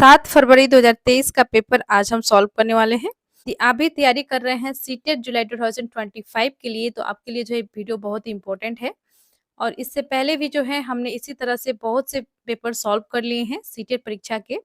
7 फरवरी 2023 का पेपर आज हम सॉल्व करने वाले हैं। आप भी तैयारी कर रहे हैं सीटेट जुलाई 2025 के लिए, तो आपके लिए जो है वीडियो बहुत ही इम्पोर्टेंट है। और इससे पहले भी जो है हमने इसी तरह से बहुत से पेपर सॉल्व कर लिए हैं सीटेट परीक्षा के।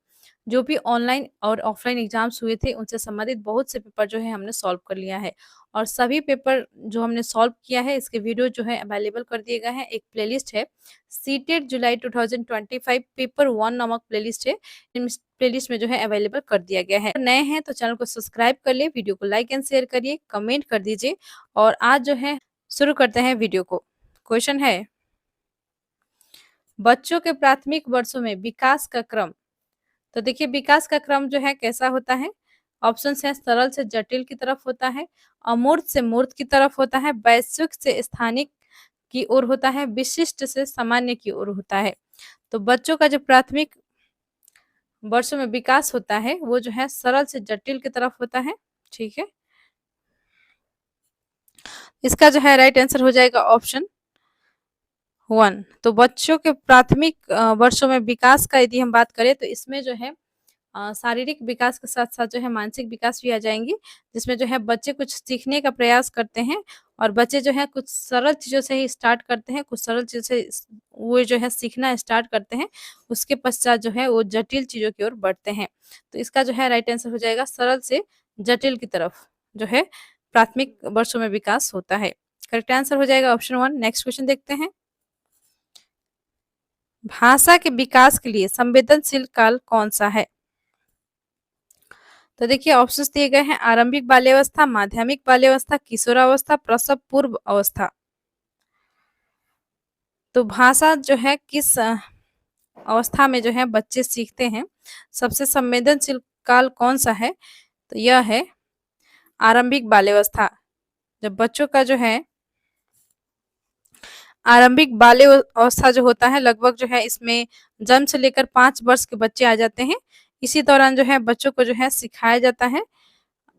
जो भी ऑनलाइन और ऑफलाइन एग्जाम्स हुए थे उनसे संबंधित बहुत से पेपर जो है हमने सॉल्व कर लिया है। और सभी पेपर जो हमने सॉल्व किया है इसके वीडियो जो है अवेलेबल कर दिए गए हैं। एक प्लेलिस्ट है सीटेट जुलाई 2025 पेपर 1 नामक प्लेलिस्ट है। इस प्लेलिस्ट में जो है अवेलेबल कर दिया गया है। नए हैं तो चैनल को सब्सक्राइब कर लिए, वीडियो को लाइक एंड शेयर करिए, कमेंट कर दीजिए। और आज जो है शुरू करते हैं वीडियो को। क्वेश्चन है, बच्चों के प्राथमिक वर्षों में विकास का क्रम। तो देखिए विकास का क्रम जो है कैसा होता है। ऑप्शन है, सरल से जटिल की तरफ होता है, अमूर्त से मूर्त की तरफ होता है, वैश्विक से स्थानिक की ओर होता है, विशिष्ट से सामान्य की ओर होता है। तो बच्चों का जो प्राथमिक वर्षों में विकास होता है वो जो है सरल से जटिल की तरफ होता है। ठीक है, इसका जो है राइट आंसर हो जाएगा ऑप्शन 1। तो बच्चों के प्राथमिक वर्षों में विकास का यदि हम बात करें तो इसमें जो है शारीरिक विकास के साथ साथ जो है मानसिक विकास भी आ जाएंगी, जिसमें जो है बच्चे कुछ सीखने का प्रयास करते हैं। और बच्चे जो है कुछ सरल चीज़ों से ही स्टार्ट करते हैं, कुछ सरल चीज़ों से वो जो है सीखना स्टार्ट करते हैं। उसके पश्चात जो है वो जटिल चीज़ों की ओर बढ़ते हैं। तो इसका जो है राइट आंसर हो जाएगा सरल से जटिल की तरफ जो है प्राथमिक वर्षों में विकास होता है। करेक्ट आंसर हो जाएगा ऑप्शन 1। नेक्स्ट क्वेश्चन देखते हैं, भाषा के विकास के लिए संवेदनशील काल कौन सा है। तो देखिए ऑप्शंस दिए गए हैं, आरंभिक बाल्यावस्था, माध्यमिक बाल्यावस्था, किशोरावस्था, प्रसव पूर्व अवस्था। तो भाषा जो है किस अवस्था में जो है बच्चे सीखते हैं, सबसे संवेदनशील काल कौन सा है। तो यह है आरंभिक बाल्यावस्था। जब बच्चों का जो है आरंभिक बाल्य अवस्था जो होता है, लगभग जो है इसमें जन्म से लेकर 5 वर्ष के बच्चे आ जाते हैं। इसी दौरान जो है बच्चों को जो है सिखाया जाता है,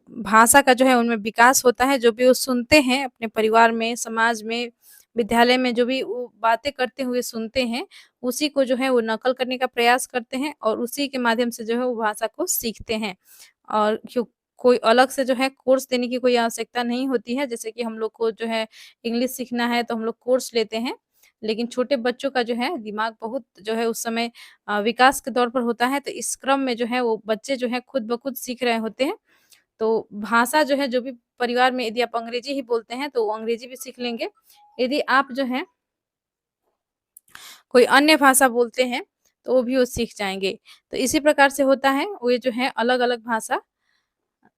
भाषा का जो है उनमें विकास होता है। जो भी वो सुनते हैं अपने परिवार में, समाज में, विद्यालय में, जो भी वो बातें करते हुए सुनते हैं, उसी को जो है वो नकल करने का प्रयास करते हैं और उसी के माध्यम से जो है वो भाषा को सीखते हैं। और क्यों कोई अलग से जो है कोर्स देने की कोई आवश्यकता नहीं होती है। जैसे कि हम लोग को जो है इंग्लिश सीखना है तो हम लोग कोर्स लेते हैं, लेकिन छोटे बच्चों का जो है दिमाग बहुत जो है उस समय विकास के दौर पर होता है। तो इस क्रम में जो है वो बच्चे जो है खुद ब खुद सीख रहे होते हैं। तो भाषा जो है जो भी परिवार में, यदि आप अंग्रेजी ही बोलते हैं तो वो अंग्रेजी भी सीख लेंगे। यदि आप जो है कोई अन्य भाषा बोलते हैं तो वो भी वो सीख जाएँगे। तो इसी प्रकार से होता है, वो जो है अलग-अलग भाषा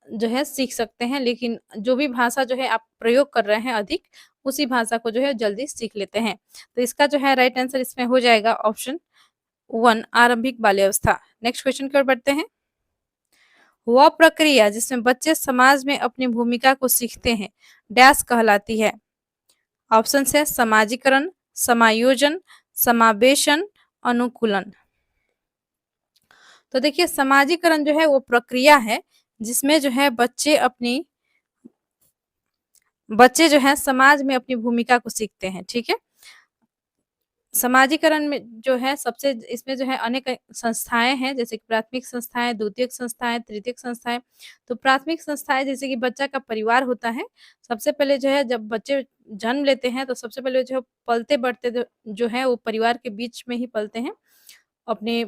जो है सीख सकते हैं, लेकिन जो भी भाषा जो है आप प्रयोग कर रहे हैं अधिक, उसी भाषा को जो है जल्दी सीख लेते हैं। तो इसका जो है राइट आंसर इसमें हो जाएगा ऑप्शन 1, आरंभिक बाल्यावस्था। नेक्स्ट क्वेश्चन की ओर बढ़ते हैं। वह प्रक्रिया जिसमें बच्चे समाज में अपनी भूमिका को सीखते हैं, डैश कहलाती है। ऑप्शन है, समाजीकरण, समायोजन, समावेशन, अनुकूलन। तो देखिए समाजीकरण जो है वो प्रक्रिया है जिसमें जो है बच्चे जो है समाज में अपनी भूमिका को सीखते हैं। ठीक है, समाजीकरण में जो है सबसे इसमें जो है अनेक संस्थाएं हैं, जैसे कि प्राथमिक संस्थाएं, द्वितीयक संस्थाएं, तृतीयक संस्थाएं। तो प्राथमिक संस्थाएं जैसे कि बच्चा का परिवार होता है। सबसे पहले जो है जब बच्चे जन्म लेते हैं तो सबसे पहले जो पलते बढ़ते जो है वो परिवार के बीच में ही पलते हैं। अपने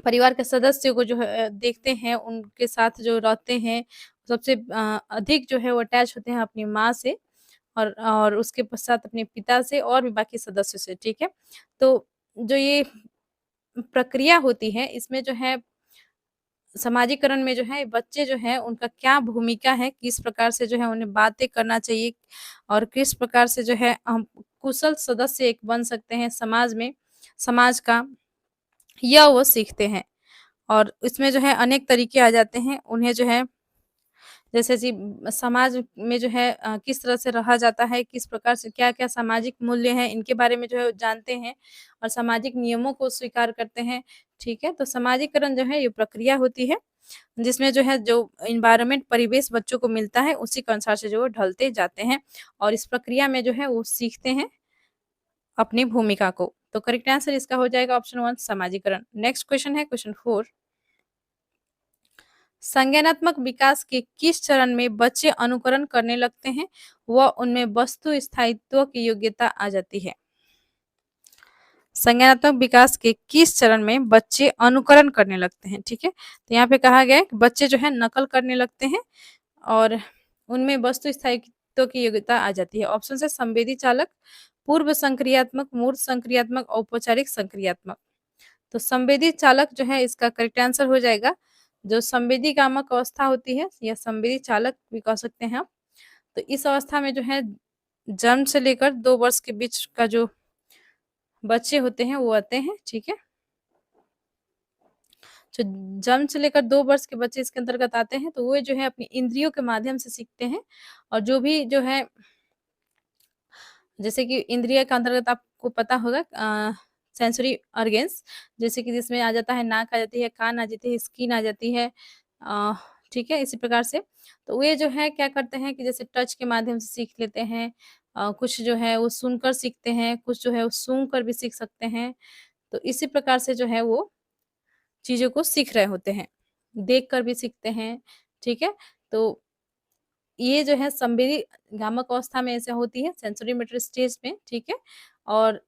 परिवार के सदस्य को जो है देखते हैं, उनके साथ जो रहते हैं, सबसे अधिक जो है वो अटैच होते हैं अपनी माँ से और उसके पश्चात अपने पिता से और भी बाकी सदस्यों से। ठीक है, तो जो ये प्रक्रिया होती है इसमें जो है समाजीकरण में जो है बच्चे जो है उनका क्या भूमिका है, किस प्रकार से जो है उन्हें बातें करना चाहिए और किस प्रकार से जो है हम कुशल सदस्य एक बन सकते हैं समाज में, समाज का, यह वो सीखते हैं। और इसमें जो है अनेक तरीके आ जाते हैं। उन्हें जो है जैसे जी समाज में जो है किस तरह से रहा जाता है, किस प्रकार से क्या-क्या सामाजिक मूल्य हैं, इनके बारे में जो है जानते हैं और सामाजिक नियमों को स्वीकार करते हैं। ठीक है, तो समाजीकरण जो है ये प्रक्रिया होती है, जिसमें जो है जो एनवायरनमेंट परिवेश बच्चों को मिलता है उसी के अनुसार से जो वो ढलते जाते हैं और इस प्रक्रिया में जो है वो सीखते हैं अपनी भूमिका को। तो करेक्ट आंसर इसका हो जाएगा ऑप्शन 1, समाजीकरण। नेक्स्ट क्वेश्चन है क्वेश्चन 4। संज्ञानात्मक विकास के किस चरण में बच्चे अनुकरण करने लगते हैं व उनमें वस्तु स्थायित्व की योग्यता आ जाती है? संज्ञानात्मक विकास के किस चरण में बच्चे अनुकरण करने लगते हैं? ठीक है, तो यहाँ पे कहा गया है कि बच्चे जो है नकल करने लगते हैं और उनमें वस्तु स्थायित्व की योग्यता आ जाती है। ऑप्शन है संवेदी चालक, पूर्व संक्रियात्मक, मूर्त संक्रियात्मक, औपचारिक संक्रियात्मक। तो संवेदी चालक जो है इसका करेक्ट आंसर हो जाएगा। जो संवेदी कामक अवस्था होती है या संवेदी चालक भी कह सकते हैं आप। तो इस अवस्था में जो है जन्म से लेकर 2 वर्ष के बीच का जो बच्चे होते हैं वो आते हैं, ठीक है। जो जन्म से लेकर 2 वर्ष के बच्चे इसके अंतर्गत आते हैं, तो वो जो है अपनी इंद्रियों के माध्यम से सीखते हैं और जो भी जो है जैसे कि इंद्रिय के अंतर्गत आपको पता होगा सेंसरी ऑर्गन्स, जैसे कि जिसमें आ जाता है नाक आ जाती है, कान आ जाती है, स्किन आ जाती है, अ, ठीक है, इसी प्रकार से। तो वे जो है क्या करते हैं कि जैसे टच के माध्यम से सीख लेते हैं, कुछ जो है वो सुनकर सीखते हैं, कुछ जो है वो सूंघ कर भी सीख सकते हैं। तो इसी प्रकार से जो है वो चीज़ों को सीख रहे होते हैं, देख कर भी सीखते हैं, ठीक है। तो ये जो है संवेदी गामक अवस्था में ऐसे होती है, सेंसरी मोटर स्टेज में, ठीक है। और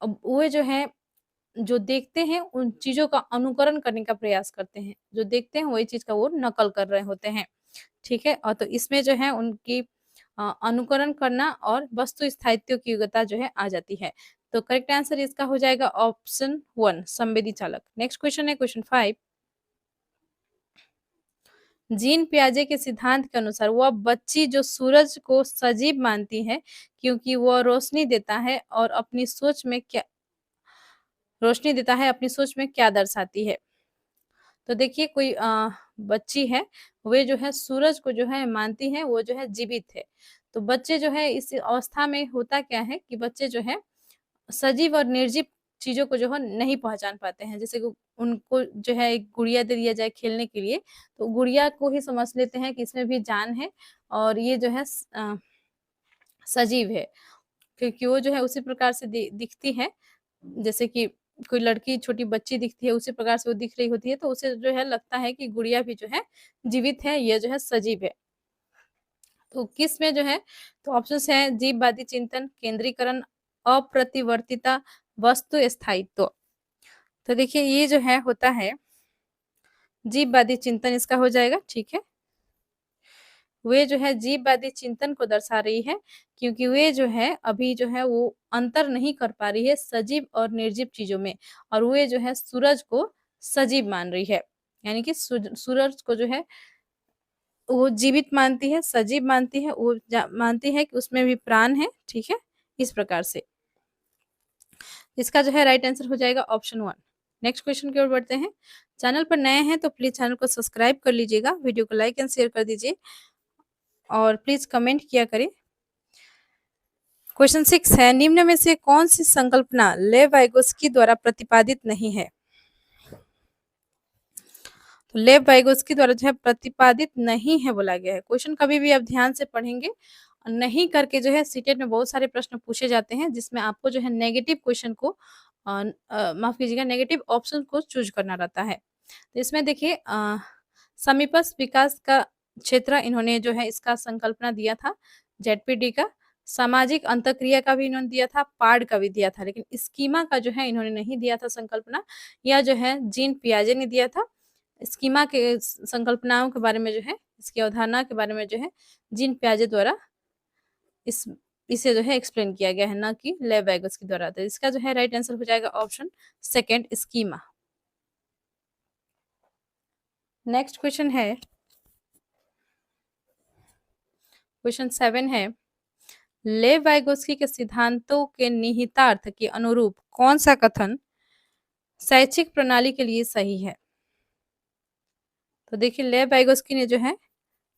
अब वो जो है, जो देखते हैं उन चीज़ों का अनुकरण करने का प्रयास करते हैं, जो देखते हैं वही चीज़ का वो नकल कर रहे होते हैं, ठीक है। और तो इसमें जो है उनकी अनुकरण करना और वस्तु स्थायित्व की योग्यता जो है आ जाती है। तो करेक्ट आंसर इसका हो जाएगा ऑप्शन 1 संवेदी चालक। नेक्स्ट क्वेश्चन है क्वेश्चन 5। जीन पियाजे के सिद्धांत के अनुसार वह बच्ची जो सूरज को सजीव मानती है क्योंकि वह रोशनी देता है, अपनी सोच में क्या दर्शाती है? तो देखिए कोई बच्ची है, वे जो है सूरज को जो है मानती है, वो जो है जीवित है। तो बच्चे जो है इस अवस्था में होता क्या है कि बच्चे जो है सजीव और निर्जीव चीज़ों को जो है नहीं पहचान पाते हैं। जैसे कि उनको जो है एक गुड़िया दे दिया जाए खेलने के लिए, तो गुड़िया को ही समझ लेते हैं कि इसमें भी जान है और ये जो है सजीव है। क्योंकि वो जो है उसी प्रकार से दिखती है, जैसे कि कोई लड़की छोटी बच्ची दिखती है, उसी प्रकार से वो दिख रही होती है, तो उसे जो है लगता है कि गुड़िया भी जो है जीवित है, ये जो है सजीव है। तो किस में जो है, तो ऑप्शंस हैं जीववादी चिंतन, केंद्रीकरण, अप्रतिवर्तिता, वस्तु स्थायित्व। तो देखिए ये जो है होता है जीववादी चिंतन, इसका हो जाएगा, ठीक है। वे जो है जीववादी चिंतन को दर्शा रही है क्योंकि वे जो है अभी जो है वो अंतर नहीं कर पा रही है सजीव और निर्जीव चीजों में, और वे जो है सूरज को सजीव मान रही है, यानी कि सूरज को जो है वो जीवित मानती है, सजीव मानती है, वो मानती है कि उसमें भी प्राण है, ठीक है। इस प्रकार से इसका जो है राइट आंसर हो जाएगा ऑप्शन 1। नेक्स्ट क्वेश्चन की ओर बढ़ते हैं। चैनल पर नए हैं तो प्लीज चैनल को सब्सक्राइब कर लीजिएगा, वीडियो को लाइक एंड शेयर कर दीजिए और प्लीज कमेंट किया करें। क्वेश्चन 6 है, निम्न में से कौन सी संकल्पना लेव वाइगोस्की द्वारा प्रतिपादित नहीं है? तो लेव वाइगोस्की द्वारा जो है प्रतिपादित नहीं है बोला गया है। क्वेश्चन कभी भी आप ध्यान से पढ़ेंगे, नहीं करके जो है सीटेट में बहुत सारे प्रश्न पूछे जाते हैं जिसमें आपको जो है नेगेटिव क्वेश्चन को माफ कीजिएगा, नेगेटिव ऑप्शन को चूज करना रहता है। तो इसमें देखिए समीपस्थ विकास का क्षेत्र इन्होंने जो है इसका संकल्पना दिया था, जेडपीडी का। सामाजिक अंतक्रिया का भी इन्होंने दिया था, पार्ड का भी दिया था, लेकिन स्कीमा का जो है इन्होंने नहीं दिया था संकल्पना। या जो है जीन पियाजे ने दिया था। स्कीमा के संकल्पनाओं के बारे में जो है, इसकी अवधारणा के बारे में जो है जीन पियाजे द्वारा इसे जो है एक्सप्लेन किया गया है, ना कि लेव वाइगोस्की द्वारा। तो इसका जो है राइट आंसर हो जाएगा ऑप्शन 2 स्कीमा। नेक्स्ट क्वेश्चन है क्वेश्चन 7 है, लेव वाइगोस्की के सिद्धांतों के निहितार्थ के अनुरूप कौन सा कथन शैक्षिक प्रणाली के लिए सही है? तो देखिए लेव वाइगोस्की ने जो है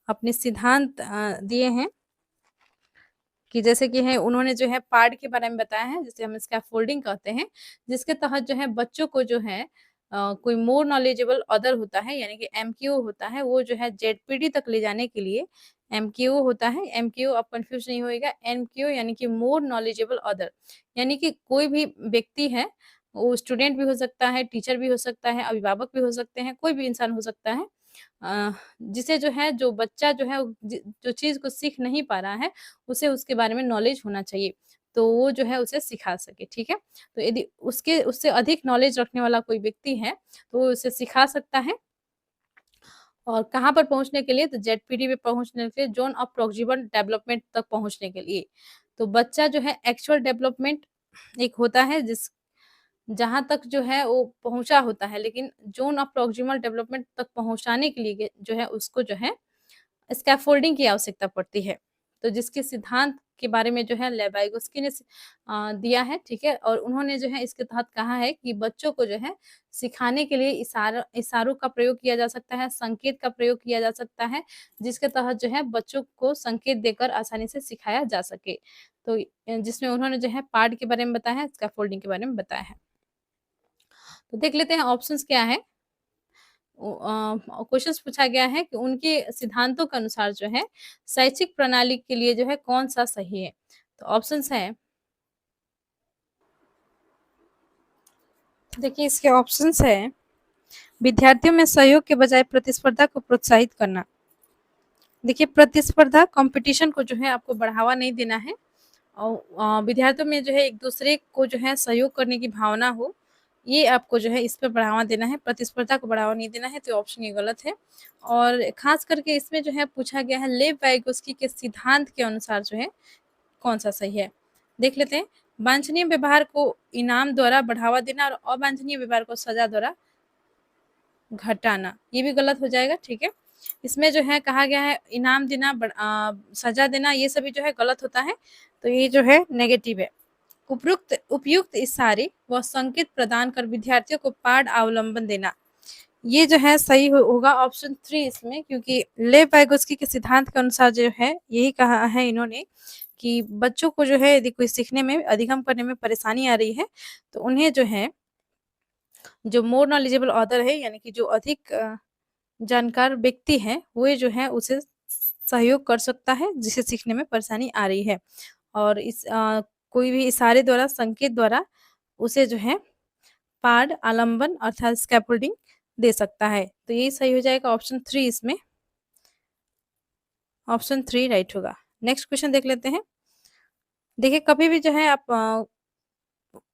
अपने सिद्धांत दिए हैं कि जैसे कि है उन्होंने जो है पार्ट के बारे में बताया है, जिसे हम स्कैफोल्डिंग कहते हैं, जिसके तहत जो है बच्चों को जो है कोई मोर नॉलेजेबल अदर होता है, यानी कि एमक्यू होता है, वो जो है जेडपीडी तक ले जाने के लिए एमक्यू होता है। एमक्यू आप कंफ्यूज नहीं होएगा, एमक्यू यानी कि मोर नॉलेजेबल अदर, यानी कि कोई भी व्यक्ति है, वो स्टूडेंट भी हो सकता है, टीचर भी हो सकता है, अभिभावक भी हो सकते हैं, कोई भी इंसान हो सकता है, जिसे जो है जो बच्चा जो है जो चीज़ को सीख नहीं पा रहा है, उसे उसके बारे में नॉलेज होना चाहिए। तो वो जो है उसे सिखा सके, ठीक है? तो यदि उसके उससे अधिक नॉलेज रखने वाला कोई व्यक्ति है, तो वो उसे सिखा सकता है। और कहाँ पर पहुँचने के लिए? तो जेडपीटी पे पहुँचने के लिए ज़ोन ऑफ प्रॉक्सिमल डेवलपमेंट तक पहुँचने के लिए। तो बच्चा जो है एक्चुअल डेवलपमेंट एक होता है जहाँ तक जो है वो पहुँचा होता है, लेकिन ज़ोन ऑफ प्रॉक्सिमल डेवलपमेंट तक पहुँचाने के लिए जो है उसको जो है स्कैफोल्डिंग की आवश्यकता पड़ती है। तो जिसके सिद्धांत के बारे में जो है लेवाइगोस्की ने दिया है, ठीक है? और उन्होंने जो है इसके तहत कहा है कि बच्चों को जो है सिखाने के लिए इशारों का प्रयोग किया जा सकता है, संकेत का प्रयोग किया जा सकता है, जिसके तहत जो है बच्चों को संकेत देकर आसानी से सिखाया जा सके। तो जिसमें उन्होंने जो है पार्ट के बारे में बताया है, स्कैफोल्डिंग के बारे में बताया है। तो देख लेते हैं ऑप्शंस क्या है। क्वेश्चंस पूछा गया है कि उनके सिद्धांतों के अनुसार जो है शैक्षिक प्रणाली के लिए जो है कौन-सा सही है? तो ऑप्शंस हैं, देखिए इसके ऑप्शंस हैं, विद्यार्थियों में सहयोग के बजाय प्रतिस्पर्धा को प्रोत्साहित करना। देखिए प्रतिस्पर्धा कॉम्पिटिशन को जो है आपको बढ़ावा नहीं देना है और विद्यार्थियों में जो है एक-दूसरे को जो है सहयोग करने की भावना हो, ये आपको जो है इस पे बढ़ावा देना है, प्रतिस्पर्धा को बढ़ावा नहीं देना है, तो ऑप्शन ये गलत है। और ख़ास करके इसमें जो है पूछा गया है लेव वाइगोस्की के सिद्धांत के अनुसार जो है कौन-सा सही है? देख लेते हैं, वांछनीय व्यवहार को इनाम द्वारा बढ़ावा देना और अवांछनीय व्यवहार को सज़ा द्वारा घटाना, ये भी गलत हो जाएगा, ठीक है? इसमें जो है कहा गया है इनाम देना सज़ा देना ये सभी जो है गलत होता है, तो ये जो है नेगेटिव है। उपयुक्त इशारे व संकेत प्रदान कर विद्यार्थियों को पाठ अवलंबन देना, ये जो है सही होगा ऑप्शन 3 इसमें, क्योंकि लेव वाइगोस्की के सिद्धांत के अनुसार जो है यही कहा है इन्होंने कि बच्चों को जो है यदि कोई सीखने में अधिगम करने में परेशानी आ रही है, तो उन्हें जो है जो मोर नॉलेजेबल ऑथर है यानी कि जो अधिक जानकार व्यक्ति है, वो जो है उसे सहयोग कर सकता है जिसे सीखने में परेशानी आ रही है। और कोई भी इशारे द्वारा, संकेत द्वारा उसे जो है पाठ आलंबन अर्थात स्कैफोल्डिंग दे सकता है। तो यही सही हो जाएगा ऑप्शन 3 इसमें। ऑप्शन 3 राइट होगा। नेक्स्ट क्वेश्चन देख लेते हैं। देखिए कभी भी जो है आप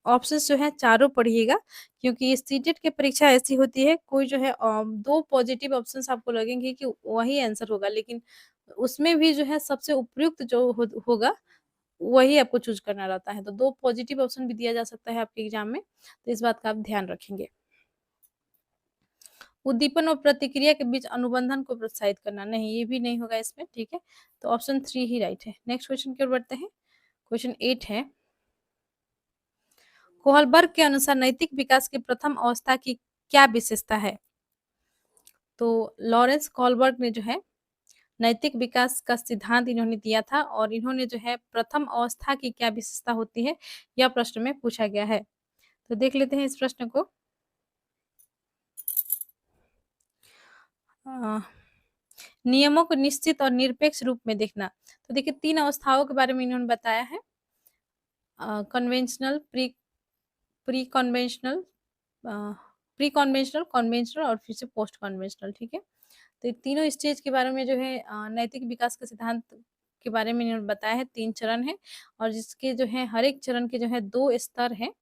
ऑप्शंस जो है चारों पढ़िएगा, क्योंकि सीटेट की परीक्षा ऐसी होती है कोई जो है 2 पॉजिटिव ऑप्शंस आपको लगेंगे कि वही आंसर होगा, लेकिन उसमें भी जो है सबसे उपयुक्त जो होगा वही आपको चूज़ करना रहता है। तो 2 पॉजिटिव ऑप्शन भी दिया जा सकता है आपके एग्ज़ाम में, तो इस बात का आप ध्यान रखेंगे। उद्दीपन और प्रतिक्रिया के बीच अनुबंधन को प्रोत्साहित करना, नहीं ये भी नहीं होगा इसमें, ठीक है? तो ऑप्शन 3 ही राइट है। नेक्स्ट क्वेश्चन की ओर बढ़ते हैं। क्वेश्चन 8 है, कोहलबर्ग के अनुसार नैतिक विकास की प्रथम अवस्था की क्या विशेषता है? तो लॉरेंस कोहलबर्ग ने जो है नैतिक विकास का सिद्धांत इन्होंने दिया था और इन्होंने जो है प्रथम अवस्था की क्या विशेषता होती है, यह प्रश्न में पूछा गया है। तो देख लेते हैं इस प्रश्न को। अ, नियमों को निश्चित और निरपेक्ष रूप में देखना। तो देखिए 3 अवस्थाओं के बारे में इन्होंने बताया है। कन्वेंशनल, प्री कन्वेंशनल, अ, प्री कन्वेंशनल, कन्वेंशनल और फिर से पोस्ट कन्वेंशनल, ठीक है? तो ये तीनों स्टेज के बारे में जो है नैतिक विकास के सिद्धांत के बारे में इन्होंने बताया है, 3 चरण हैं और जिसके जो है हर एक चरण के जो है 2 स्तर हैं,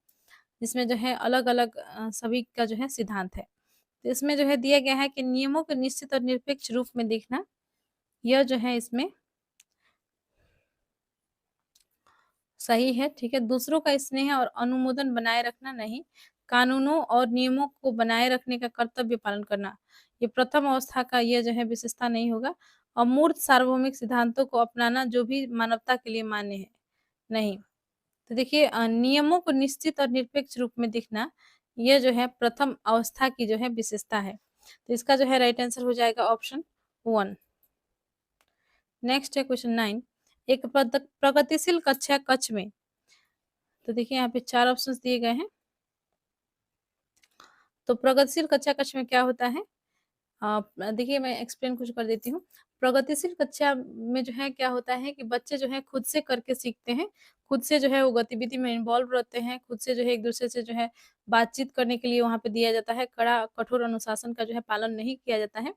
जिसमें जो है अलग-अलग सभी का जो है सिद्धांत है। तो इसमें जो है दिया गया है कि नियमों को निश्चित और निरपेक्ष रूप में देखना, यह जो है इसमें सही है, ठीक है? दूसरों का स्नेह और अनुमोदन बनाए रखना नहीं, कानूनों और नियमों को बनाए रखने का कर्तव्य पालन करना। ये प्रथम अवस्था का ये जो है विशेषता नहीं होगा। अमूर्त सार्वभौमिक सिद्धांतों को अपनाना जो भी मानवता के लिए मान्य है, नहीं। तो देखिए नियमों को निश्चित और निरपेक्ष रूप में देखना, ये जो है प्रथम अवस्था की जो है विशेषता है। तो इसका जो है राइट आंसर हो जाएगा ऑप्शन 1। नेक्स्ट है क्वेश्चन 9, एक प्रगतिशील कक्षा कक्ष में, तो देखिए यहाँ पे 4 ऑप्शंस दिए गए हैं। तो प्रगतिशील कक्षा कक्ष में क्या होता है? देखिए मैं एक्सप्लेन कुछ कर देती हूँ। प्रगतिशील कक्षा में जो है क्या होता है कि बच्चे जो है खुद से करके सीखते हैं, खुद से जो है वो गतिविधि में इन्वॉल्व रहते हैं, खुद से जो है एक-दूसरे से जो है बातचीत करने के लिए वहाँ पे दिया जाता है, कड़ा कठोर अनुशासन का जो है पालन नहीं किया जाता है।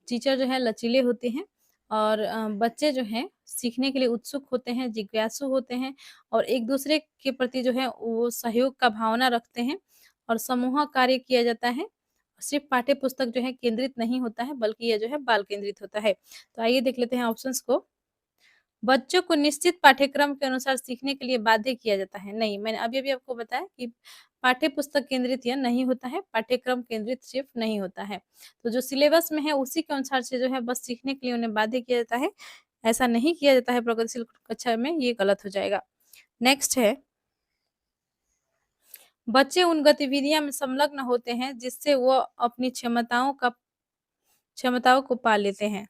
टीचर जो है लचीले होते हैं और बच्चे जो हैं सीखने के लिए उत्सुक होते हैं, जिज्ञासु होते हैं और एक-दूसरे के प्रति जो है वो सहयोग का भावना रखते हैं और समूह कार्य किया जाता है। सिर्फ़ पाठ्य पुस्तक जो है केंद्रित नहीं होता है, बल्कि ये जो है बाल केंद्रित होता है। तो आइए देख लेते हैं ऑप्शंस को। बच्चों को निश्चित पाठ्यक्रम के अनुसार सीखने के लिए बाध्य किया जाता है। नहीं, मैंने अभी-अभी आपको बताया कि पाठ्य पुस्तक केंद्रित यह नहीं होता है, पाठ्यक्रम केंद्रित सिर्फ़ नहीं होता है। तो जो सिलेबस में है उसी के अनुसार से जो है बस सीखने के लिए उन्हें बाध्य किया जाता है। ऐसा नहीं किया जाता है प्रगतिशील कक्षा में, ये गलत हो जाएगा। नेक्स्ट है, बच्चे उन गतिविधियाँ में संलग्न होते हैं जिससे वो अपनी क्षमताओं को पा लेते हैं।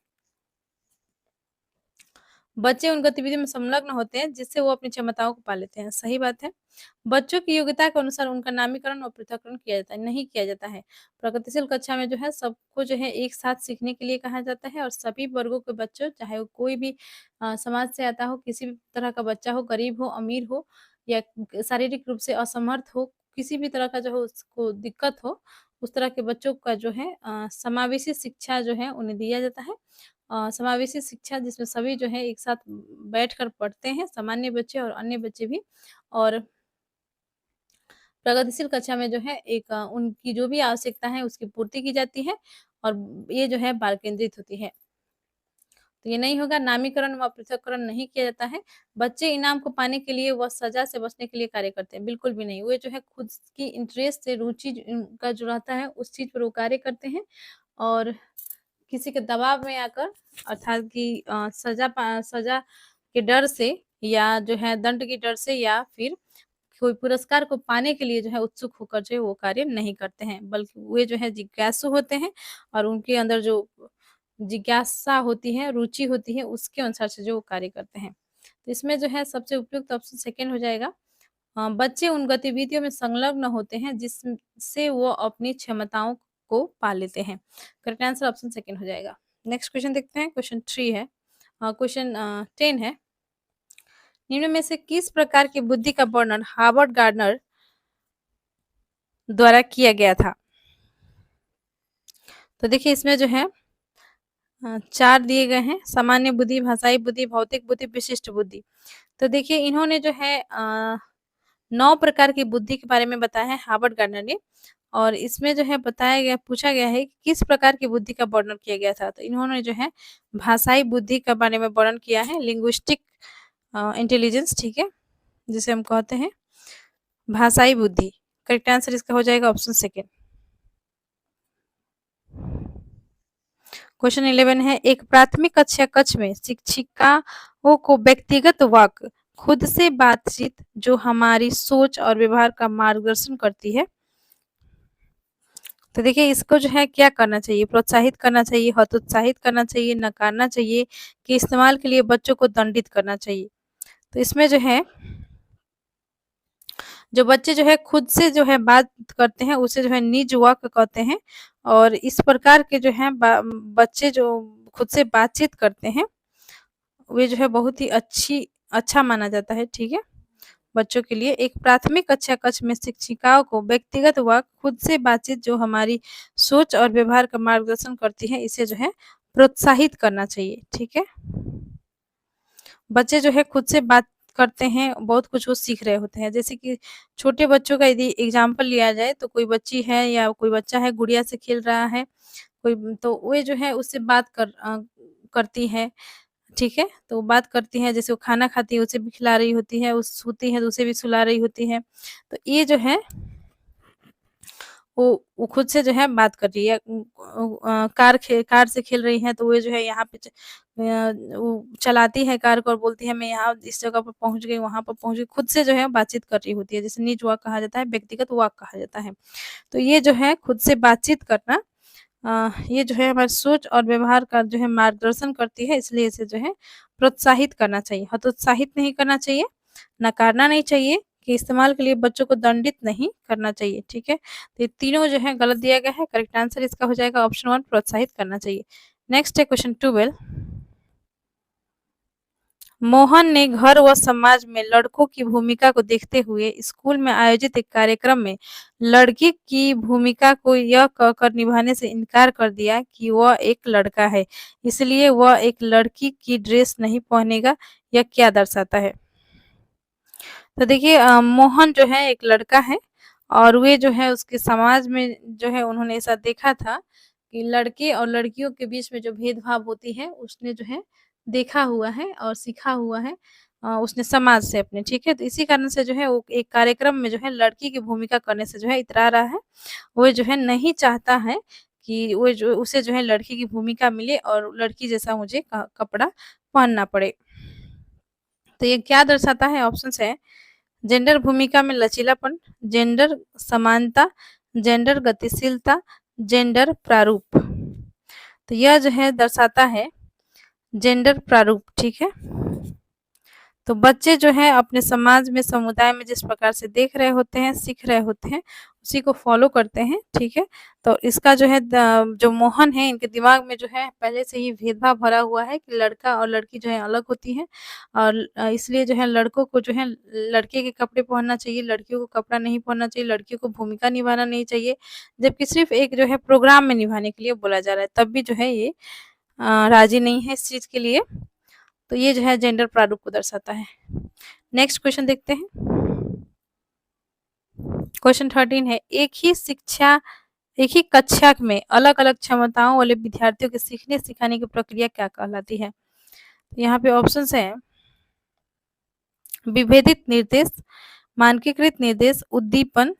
बच्चे उन गतिविधियों में संलग्न होते हैं जिससे वो अपनी क्षमताओं को पा लेते हैं, सही बात है। बच्चों की योग्यता के अनुसार उनका नामीकरण और पृथक्करण किया जाता है, नहीं किया जाता है। प्रगतिशील कक्षा में जो है सबको जो है एक साथ सीखने के लिए कहा जाता है और सभी वर्गों के बच्चों चाहे वो कोई भी समाज से आता हो, किसी भी तरह का बच्चा हो, गरीब हो, अमीर हो या शारीरिक रूप से असमर्थ हो, किसी भी तरह का जो है उसको दिक्कत हो, उस तरह के बच्चों का जो है समावेशी शिक्षा जो है उन्हें दिया जाता है। समावेशी शिक्षा जिसमें सभी जो है एक साथ बैठकर पढ़ते हैं, सामान्य बच्चे और अन्य बच्चे भी और प्रगतिशील कक्षा में जो है एक उनकी जो भी आवश्यकता है उसकी पूर्ति की जाती है और ये जो है बाल केंद्रित होती है। तो ये नहीं होगा, नामीकरण व पृथक्करण नहीं किया जाता है। बच्चे इनाम को पाने के लिए व सज़ा से बचने के लिए कार्य करते हैं, बिल्कुल भी नहीं। वो जो है खुद की इंटरेस्ट से रुचि उनका जो रहता है उस चीज़ पर वो कार्य करते हैं और किसी के दबाव में आकर अर्थात कि सज़ा के डर से या जो है दंड के डर से या फिर कोई पुरस्कार को पाने के लिए जो है उत्सुक होकर जो है वो कार्य नहीं करते हैं, बल्कि वे जो है जिज्ञासु होते हैं और उनके अंदर जो जिज्ञासा होती है, रुचि होती है, उसके अनुसार से जो वो कार्य करते हैं। तो इसमें जो है सबसे उपयुक्त ऑप्शन सेकंड हो जाएगा। बच्चे उन गतिविधियों में संलग्न होते हैं जिससे वो अपनी क्षमताओं को पा लेते हैं। करेक्ट आंसर ऑप्शन सेकंड हो जाएगा। नेक्स्ट क्वेश्चन देखते हैं, क्वेश्चन 3 है। क्वेश्चन 10 है। निम्न में से किस प्रकार की बुद्धि का वर्णन हार्वर्ड गार्डनर द्वारा किया गया था? तो देखिए इसमें जो है 4 दिए गए हैं, सामान्य बुद्धि, भाषाई बुद्धि, भौतिक बुद्धि, विशिष्ट बुद्धि। तो देखिए इन्होंने जो है 9 प्रकार की बुद्धि के बारे में बताया है हार्वर्ड गार्डनर ने और इसमें जो है बताया गया पूछा गया है कि किस प्रकार की बुद्धि का वर्णन किया गया था। तो इन्होंने जो है भाषाई बुद्धि के बारे में वर्णन किया है, लिंग्विस्टिक इंटेलिजेंस, ठीक है? जिसे हम कहते हैं भाषाई बुद्धि। करेक्ट आंसर इसका हो जाएगा ऑप्शन सेकंड। क्वेश्चन 11 है, एक प्राथमिक कक्षा कक्ष में शिक्षिकाओं को व्यक्तिगत वाक खुद से बातचीत जो हमारी सोच और व्यवहार का मार्गदर्शन करती है। तो देखिए इसको जो है क्या करना चाहिए, प्रोत्साहित करना चाहिए, हतोत्साहित करना चाहिए, नकारना चाहिए कि इस्तेमाल के लिए बच्चों को दंडित करना चाहिए। तो इसमें जो है जो बच्चे जो है खुद से जो है बात करते हैं उसे जो है निज वाक कहते हैं और इस प्रकार के जो है बच्चे जो खुद से बातचीत करते हैं वे जो है बहुत ही अच्छा माना जाता है, ठीक है? बच्चों के लिए एक प्राथमिक कक्षा कक्ष में शिक्षिकाओं को व्यक्तिगत व खुद से बातचीत जो हमारी सोच और व्यवहार का मार्गदर्शन करती है इसे जो है प्रोत्साहित करना चाहिए, ठीक है? बच्चे जो है खुद से बात करते हैं, बहुत कुछ वो सीख रहे होते हैं। जैसे कि छोटे बच्चों का यदि एग्ज़ाम्पल लिया जाए तो कोई बच्ची है या कोई बच्चा है गुड़िया से खेल रहा है, कोई तो वे जो है उससे बात करती है, ठीक है? तो बात करती है जैसे वो खाना खाती है उसे भी खिला रही होती है, वो सोती है तो उसे भी सुला रही होती है। तो ये जो है वो खुद से जो है बात कर रही है। कार से खेल रही हैं तो वो जो है यहाँ पे वो चलाती है कार को और बोलती है मैं यहाँ इस जगह पर पहुँच गई, वहाँ पर पहुँच गई। खुद से जो है बातचीत कर रही होती है, जिसे निज वाक कहा जाता है, व्यक्तिगत वाक कहा जाता है। तो ये जो है खुद से बातचीत करना ये जो है हमारी सोच और व्यवहार का जो है मार्गदर्शन करती है, इसलिए इसे जो है प्रोत्साहित करना चाहिए, हतोत्साहित नहीं करना चाहिए, नकारना नहीं चाहिए कि इस्तेमाल के लिए बच्चों को दंडित नहीं करना चाहिए, ठीक है? तो ये तीनों जो है गलत दिया गया है, करेक्ट आंसर इसका हो जाएगा ऑप्शन 1 प्रोत्साहित करना चाहिए। नेक्स्ट है क्वेश्चन 12 मोहन ने घर व समाज में लड़कों की भूमिका को देखते हुए स्कूल में आयोजित एक कार्यक्रम में लड़की की भूमिका को यह कहकर निभाने से इनकार कर दिया कि वह एक लड़का है, इसलिए वह एक लड़की की ड्रेस नहीं पहनेगा। यह क्या दर्शाता है? तो देखिए मोहन जो है एक लड़का है और वे जो है उसके समाज में जो है उन्होंने ऐसा देखा था कि लड़के और लड़कियों के बीच में जो भेदभाव होती है उसने जो है देखा हुआ है और सीखा हुआ है उसने समाज से अपने, ठीक है? तो इसी कारण से जो है वो एक कार्यक्रम में जो है लड़की की भूमिका करने से जो है इतरा रहा है। वो जो है नहीं चाहता है कि वो जो उसे जो है लड़की की भूमिका मिले और लड़की जैसा मुझे कपड़ा पहनना पड़े। तो ये क्या दर्शाता है? ऑप्शंस है जेंडर भूमिका में लचीलापन, जेंडर समानता, जेंडर गतिशीलता, जेंडर प्रारूप। तो यह जो है दर्शाता है जेंडर प्रारूप, ठीक है? तो बच्चे जो है अपने समाज में, समुदाय में जिस प्रकार से देख रहे होते हैं, सीख रहे होते हैं, उसी को फॉलो करते हैं, ठीक है? तो इसका जो है जो मोहन है इनके दिमाग में जो है पहले से ही भेदभाव भरा हुआ है कि लड़का और लड़की जो है अलग होती हैं और इसलिए जो है लड़कों को जो है लड़के के कपड़े पहनना चाहिए, लड़कियों को कपड़ा नहीं पहनना चाहिए, लड़कियों को भूमिका निभाना नहीं चाहिए, जबकि सिर्फ़ एक जो है प्रोग्राम में निभाने के लिए बोला जा रहा है, तब भी जो है ये राज़ी नहीं है इस चीज़ के लिए। तो ये जो है जेंडर प्रारूप को दर्शाता है। नेक्स्ट क्वेश्चन देखते हैं। क्वेश्चन 13 है एक ही कक्षा में अलग-अलग क्षमताओं वाले विद्यार्थियों के सीखने सिखाने की प्रक्रिया क्या कहलाती है? यहाँ पे ऑप्शंस हैं विभेदित निर्देश, मानकीकृत निर्देश, उद्दीपन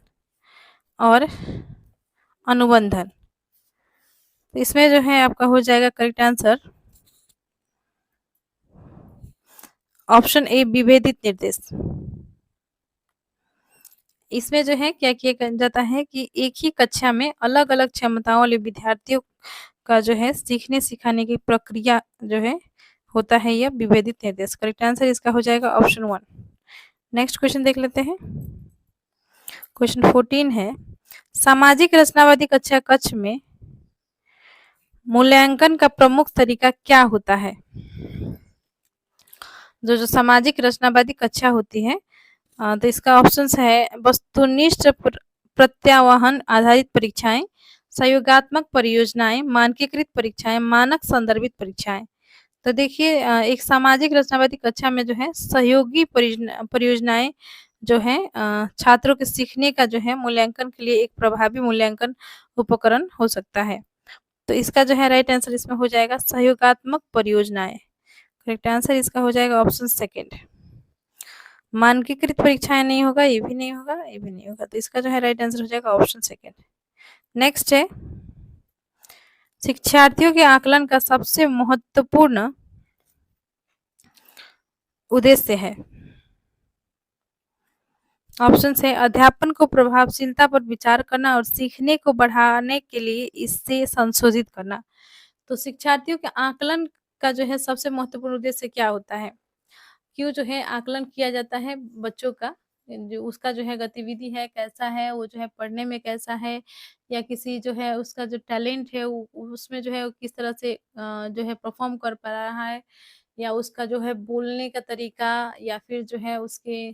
और अनुबंधन। तो इसमें जो है आपका हो जाएगा करेक्ट आंसर ऑप्शन ए विभेदित निर्देश। इसमें जो है क्या किया जाता है कि एक ही कक्षा में अलग-अलग क्षमताओं वाले विद्यार्थियों का जो है सीखने सिखाने की प्रक्रिया जो है होता है यह विभेदित निर्देश। करेक्ट आंसर इसका हो जाएगा ऑप्शन 1। नेक्स्ट क्वेश्चन देख लेते हैं। क्वेश्चन 14 है सामाजिक रचनावादी कक्षा कक्ष में मूल्यांकन का प्रमुख तरीका क्या होता है? जो सामाजिक रचनावादी कक्षा होती है तो इसका ऑप्शंस है वस्तुनिष्ठ प्रत्यावाहन आधारित परीक्षाएं, सहयोगात्मक परियोजनाएं, मानकीकृत परीक्षाएं, मानक संदर्भित परीक्षाएं। तो देखिए एक सामाजिक रचनावादी कक्षा में जो है सहयोगी परियोजनाएं जो है छात्रों के सीखने का जो है मूल्यांकन के लिए एक प्रभावी मूल्यांकन उपकरण हो सकता है। तो इसका जो है राइट आंसर इसमें हो जाएगा सहयोगात्मक परियोजनाएं। करेक्ट आंसर इसका हो जाएगा ऑप्शन सेकेंड। मानकीकृत परीक्षाएं नहीं होगा, ये भी नहीं होगा, ये भी नहीं होगा, तो इसका जो है राइट आंसर हो जाएगा ऑप्शन सेकेंड। नेक्स्ट है शिक्षार्थियों के आकलन का सबसे महत्वपूर्ण उद्देश्य है। ऑप्शन है अध्यापन को प्रभावशीलता पर विचार करना और सीखने को बढ़ाने के लिए इससे संशोधित करना। तो शिक्षार्थियों के आकलन का जो है सबसे महत्वपूर्ण उद्देश्य क्या होता है? क्यों जो है आकलन किया जाता है बच्चों का, जो उसका जो है गतिविधि है कैसा है, वो जो है पढ़ने में कैसा है या किसी जो है उसका जो टैलेंट है उसमें जो है वो किस तरह से जो है परफॉर्म कर पा रहा है या उसका जो है बोलने का तरीका या फिर जो है उसके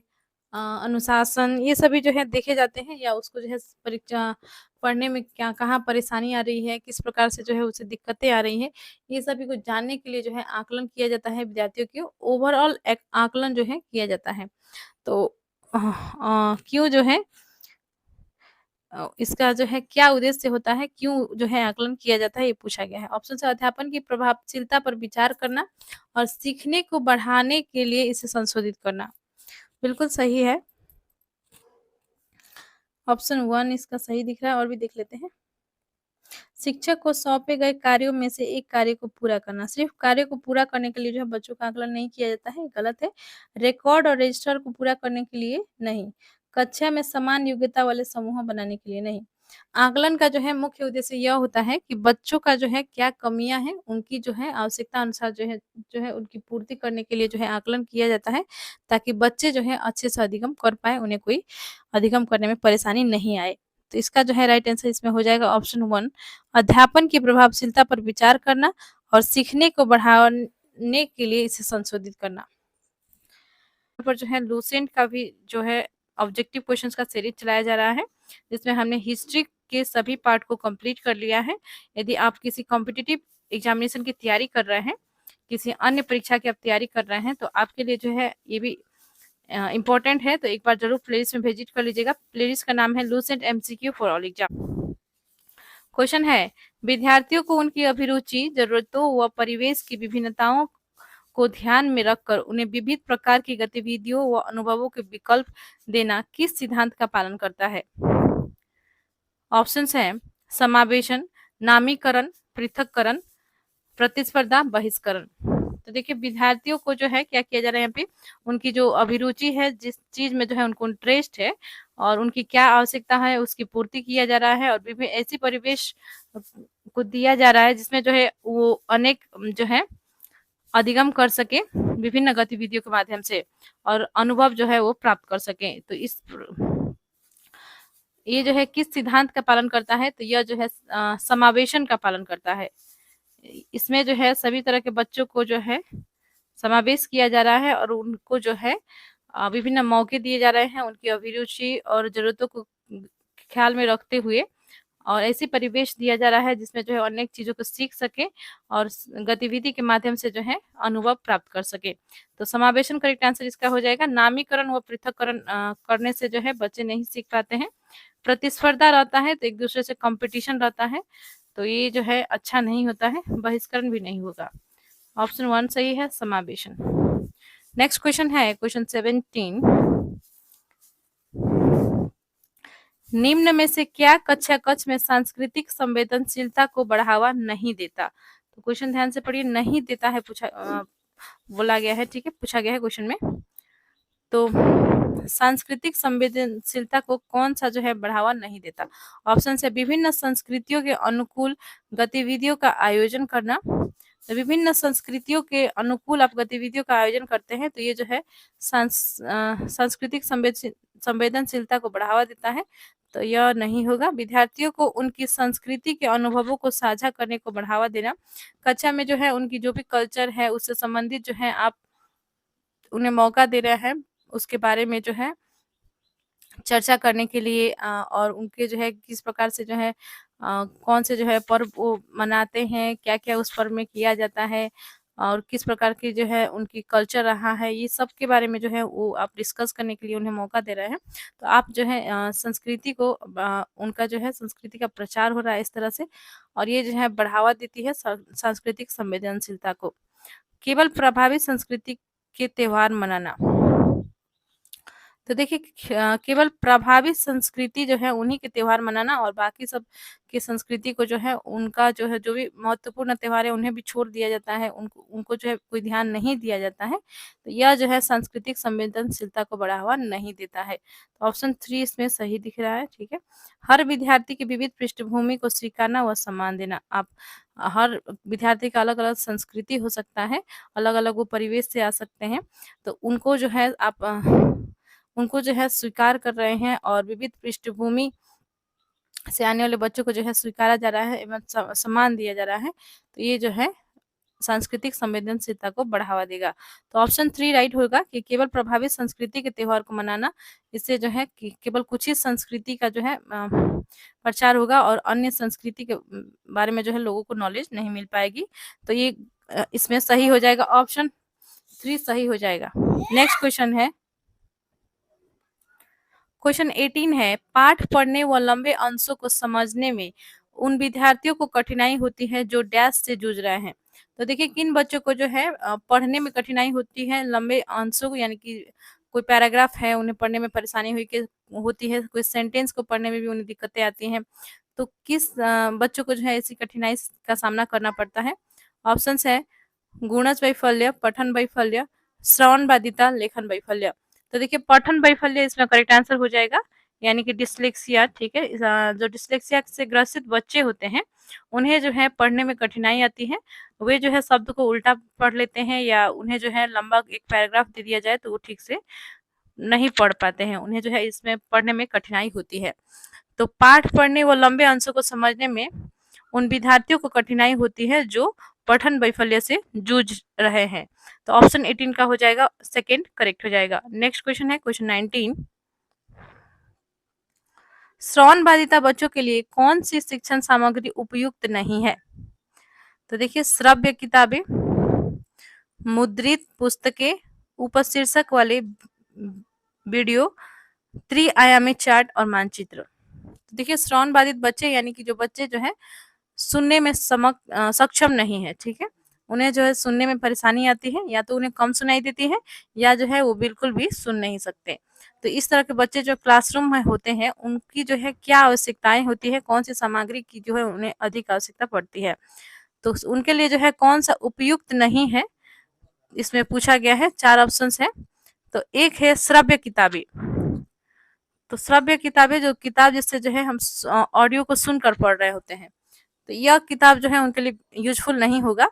अनुशासन, ये सभी जो है देखे जाते हैं या उसको जो है परीक्षा पढ़ने में क्या कहाँ परेशानी आ रही है, किस प्रकार से जो है उसे दिक्कतें आ रही हैं, ये सभी को जानने के लिए जो है आकलन किया जाता है विद्यार्थियों की ओवरऑल एक आकलन जो है किया जाता है। तो क्यों जो है इसका जो है क्या उद्देश्य होता है, क्यों जो है आकलन किया जाता है, ये पूछा गया है। ऑप्शन से अध्यापन की प्रभावशीलता पर विचार करना और सीखने को बढ़ाने के लिए इसे संशोधित करना। बिल्कुल सही है। ऑप्शन 1 इसका सही दिख रहा है और भी देख लेते हैं। शिक्षक को सौंपे गए कार्यों में से एक कार्य को पूरा करना। सिर्फ कार्य को पूरा करने के लिए जो है बच्चों का आकलन नहीं किया जाता है, गलत है। रिकॉर्ड और रजिस्टर को पूरा करने के लिए नहीं। कक्षा में समान योग्यता वाले समूह बनाने के लिए नहीं। आकलन का जो है मुख्य उद्देश्य यह होता है कि बच्चों का जो है क्या कमियां हैं, उनकी जो है आवश्यकता अनुसार जो है उनकी पूर्ति करने के लिए जो है आकलन किया जाता है, ताकि बच्चे जो है अच्छे से अधिगम कर पाए, उन्हें कोई अधिगम करने में परेशानी नहीं आए। तो इसका जो है राइट आंसर इसमें हो जाएगा ऑप्शन 1 अध्यापन की प्रभावशीलता पर विचार करना और सीखने को बढ़ाने के लिए इसे संशोधित करना। पर जो है लूसेंट का भी जो है ऑब्जेक्टिव क्वेश्चंस का सीरीज चलाया जा रहा है, जिसमें हमने हिस्ट्री के सभी पार्ट को कंप्लीट कर लिया है। यदि आप किसी कॉम्पिटिटिव एग्जामिनेशन की तैयारी कर रहे हैं, किसी अन्य परीक्षा की आप तैयारी कर रहे हैं, तो आपके लिए जो है ये भी इम्पोर्टेंट है। तो एक बार जरूर प्लेलिस्ट में विजिट कर लीजिएगा। प्लेलिस्ट का नाम है Lucent MCQ for all exam. Question है, विद्यार्थियों को उनकी अभिरुचि, जरूरतों व परिवेश की विभिन्नताओं को ध्यान में रखकर उन्हें विविध प्रकार की गतिविधियों व अनुभवों के विकल्प देना किस सिद्धांत का पालन करता है? ऑप्शंस हैं समावेशन, नामीकरण, पृथक्करण, प्रतिस्पर्धा, बहिष्करण। तो देखिए विद्यार्थियों को जो है क्या किया जा रहा है यहाँ पे, उनकी जो अभिरुचि है, जिस चीज में जो है उनको इंटरेस्ट है और उनकी क्या आवश्यकता है उसकी पूर्ति किया जा रहा है, और विभिन्न ऐसी परिवेश को दिया जा रहा है जिसमें जो है वो अनेक जो है अधिगम कर सके विभिन्न गतिविधियों के माध्यम से, और अनुभव जो है वो प्राप्त कर सके। तो ये जो है किस सिद्धांत का पालन करता है? तो यह जो है समावेशन का पालन करता है। इसमें जो है सभी तरह के बच्चों को जो है समावेश किया जा रहा है और उनको जो है विभिन्न मौके दिए जा रहे हैं, उनकी अभिरुचि और ज़रूरतों को ख्याल में रखते हुए, और ऐसी परिवेश दिया जा रहा है जिसमें जो है अनेक चीज़ों को सीख सके और गतिविधि के माध्यम से जो है अनुभव प्राप्त कर सके। तो समावेशन करेक्ट आंसर इसका हो जाएगा। नामीकरण व पृथक्करण करने से जो है बच्चे नहीं सीख पाते हैं। प्रतिस्पर्धा रहता है तो एक दूसरे से कंपटीशन रहता है, तो ये जो है अच्छा नहीं होता है। बहिष्करण भी नहीं होगा। ऑप्शन 1 सही है, समावेशन। नेक्स्ट क्वेश्चन है क्वेश्चन 17। निम्न में से क्या कक्षा कक्ष में सांस्कृतिक संवेदनशीलता को बढ़ावा नहीं देता? तो क्वेश्चन ध्यान से पढ़िए। नहीं देता है बोला गया है, ठीक है, पूछा गया है क्वेश्चन में। तो सांस्कृतिक संवेदनशीलता को कौन सा जो है बढ़ावा नहीं देता? ऑप्शन है विभिन्न संस्कृतियों के अनुकूल गतिविधियों का आयोजन करना। तो विभिन्न संस्कृतियों के अनुकूल आप गतिविधियों का आयोजन करते हैं तो ये जो है सांस्कृतिक संवेदनशीलता को बढ़ावा देता है, तो यह नहीं होगा। विद्यार्थियों को उनकी संस्कृति के अनुभवों को साझा करने को बढ़ावा देना। कक्षा में जो है उनकी जो भी कल्चर है उससे संबंधित जो है आप उन्हें मौका दे रहे हैं, उसके बारे में जो है चर्चा करने के लिए, और उनके जो है किस प्रकार से जो है कौन से जो है पर्व वो मनाते हैं, क्या-क्या उस पर्व में किया जाता है और किस प्रकार की जो है उनकी कल्चर रहा है, ये सब के बारे में जो है वो आप डिस्कस करने के लिए उन्हें मौका दे रहे हैं। तो आप जो है संस्कृति को उनका जो है संस्कृति का प्रचार हो रहा है इस तरह से, और ये जो है बढ़ावा देती है सांस्कृतिक संवेदनशीलता को। केवल प्रभावित संस्कृति के त्योहार मनाना। तो देखिए केवल प्रभावित संस्कृति जो है उन्हीं के त्योहार मनाना, और बाकी सब की संस्कृति को जो है उनका जो है जो भी महत्वपूर्ण त्योहार है उन्हें भी छोड़ दिया जाता है, उनको जो है कोई ध्यान नहीं दिया जाता है। तो यह जो है सांस्कृतिक संवेदनशीलता को बढ़ावा नहीं देता है। तो ऑप्शन 3 इसमें सही दिख रहा है, ठीक है। हर विद्यार्थी की विविध पृष्ठभूमि को स्वीकारना व सम्मान देना। आप हर विद्यार्थी का अलग अलग संस्कृति हो सकता है, अलग अलग वो परिवेश से आ सकते हैं, तो उनको जो है आप उनको जो है स्वीकार कर रहे हैं और विविध पृष्ठभूमि से आने वाले बच्चों को जो है स्वीकारा जा रहा है एवं सम्मान दिया जा रहा है, तो ये जो है सांस्कृतिक संवेदनशीलता को बढ़ावा देगा। तो ऑप्शन 3 राइट होगा कि केवल प्रभावित संस्कृति के त्योहार को मनाना, इससे जो है कि केवल कुछ ही संस्कृति का जो है प्रचार होगा और अन्य संस्कृति के बारे में जो है लोगों को नॉलेज नहीं मिल पाएगी। तो ये इसमें सही हो जाएगा, ऑप्शन 3 सही हो जाएगा। नेक्स्ट क्वेश्चन है क्वेश्चन 18 है, पाठ पढ़ने व लंबे अंशों को समझने में उन विद्यार्थियों को कठिनाई होती है जो डैश से जूझ रहे हैं। तो देखिए किन बच्चों को जो है पढ़ने में कठिनाई होती है, लंबे अंशों को, यानी कि कोई पैराग्राफ है उन्हें पढ़ने में परेशानी होती है, कोई सेंटेंस को पढ़ने में भी उन्हें दिक्कतें आती हैं। तो किस बच्चों को जो है ऐसी कठिनाई का सामना करना पड़ता है? ऑप्शन है गुणज वैफल्य, पठन वैफल्य, श्रवण बाधिता, लेखन वैफल्य। तो देखिए पठन वैफल्य इसमें करेक्ट आंसर हो जाएगा, यानी कि डिस्लेक्सिया, ठीक है। जो डिस्लेक्सिया से ग्रसित बच्चे होते हैं उन्हें जो है पढ़ने में कठिनाई आती है, वे जो है शब्द को उल्टा पढ़ लेते हैं, या उन्हें जो है लंबा एक पैराग्राफ दे दिया जाए तो वो ठीक से नहीं पढ़ पाते हैं, उन्हें जो है इसमें पढ़ने में कठिनाई होती है। तो पाठ पढ़ने व लंबे अंशों को समझने में उन विद्यार्थियों को कठिनाई होती है जो पठन वैफल्य से जूझ रहे हैं। तो ऑप्शन 18 का हो जाएगा सेकंड करेक्ट हो जाएगा। नेक्स्ट क्वेश्चन है क्वेश्चन 19। श्रवण बाधिता बच्चों के लिए कौन सी शिक्षण सामग्री उपयुक्त नहीं है? तो देखिए श्रव्य किताबें, मुद्रित पुस्तकें, उपशीर्षक वाले वीडियो, त्रिआयामी चार्ट और मानचित्र। तो देखिए श्रवण बाधित बच्चे यानी कि जो बच्चे जो है सुनने में सक्षम नहीं है, ठीक है, उन्हें जो है सुनने में परेशानी आती है, या तो उन्हें कम सुनाई देती है या जो है वो बिल्कुल भी सुन नहीं सकते। तो इस तरह के बच्चे जो क्लासरूम में होते हैं उनकी जो है क्या आवश्यकताएं होती है, कौन सी सामग्री की जो है उन्हें अधिक आवश्यकता पड़ती है, तो उनके लिए जो है कौन सा उपयुक्त नहीं है, इसमें पूछा गया है। 4 ऑप्शंस है। तो एक है श्रव्य किताबें। तो श्रव्य किताबें जो किताब जिससे जो है हम ऑडियो को सुनकर पढ़ रहे होते हैं, तो यह किताब जो है उनके लिए यूजफुल नहीं होगा,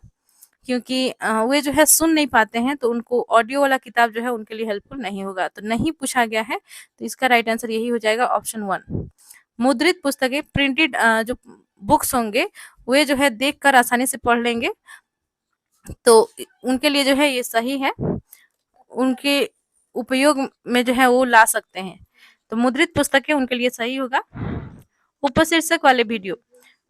क्योंकि वे जो है सुन नहीं पाते हैं, तो उनको ऑडियो वाला किताब जो है उनके लिए हेल्पफुल नहीं होगा। तो नहीं पूछा गया है, तो इसका राइट आंसर यही हो जाएगा ऑप्शन 1। मुद्रित पुस्तकें प्रिंटेड जो बुक्स होंगे वे जो है देखकर आसानी से पढ़ लेंगे, तो उनके लिए जो है ये सही है, उनके उपयोग में जो है वो ला सकते हैं। तो मुद्रित पुस्तकें उनके लिए सही होगा। उपशीर्षक वाले वीडियो,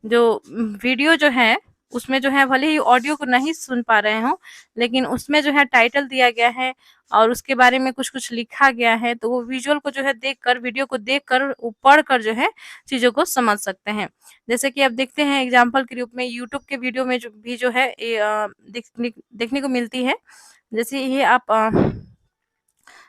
जो वीडियो जो है उसमें जो है भले ही ऑडियो को नहीं सुन पा रहे हो, लेकिन उसमें जो है टाइटल दिया गया है और उसके बारे में कुछ कुछ लिखा गया है, तो वो विजुअल को जो है देखकर, वीडियो को देखकर, पढ़कर जो है चीजों को समझ सकते हैं। जैसे कि आप देखते हैं एग्जाम्पल के रूप में यूट्यूब के वीडियो में जो भी जो है देखने को मिलती है। जैसे ये आप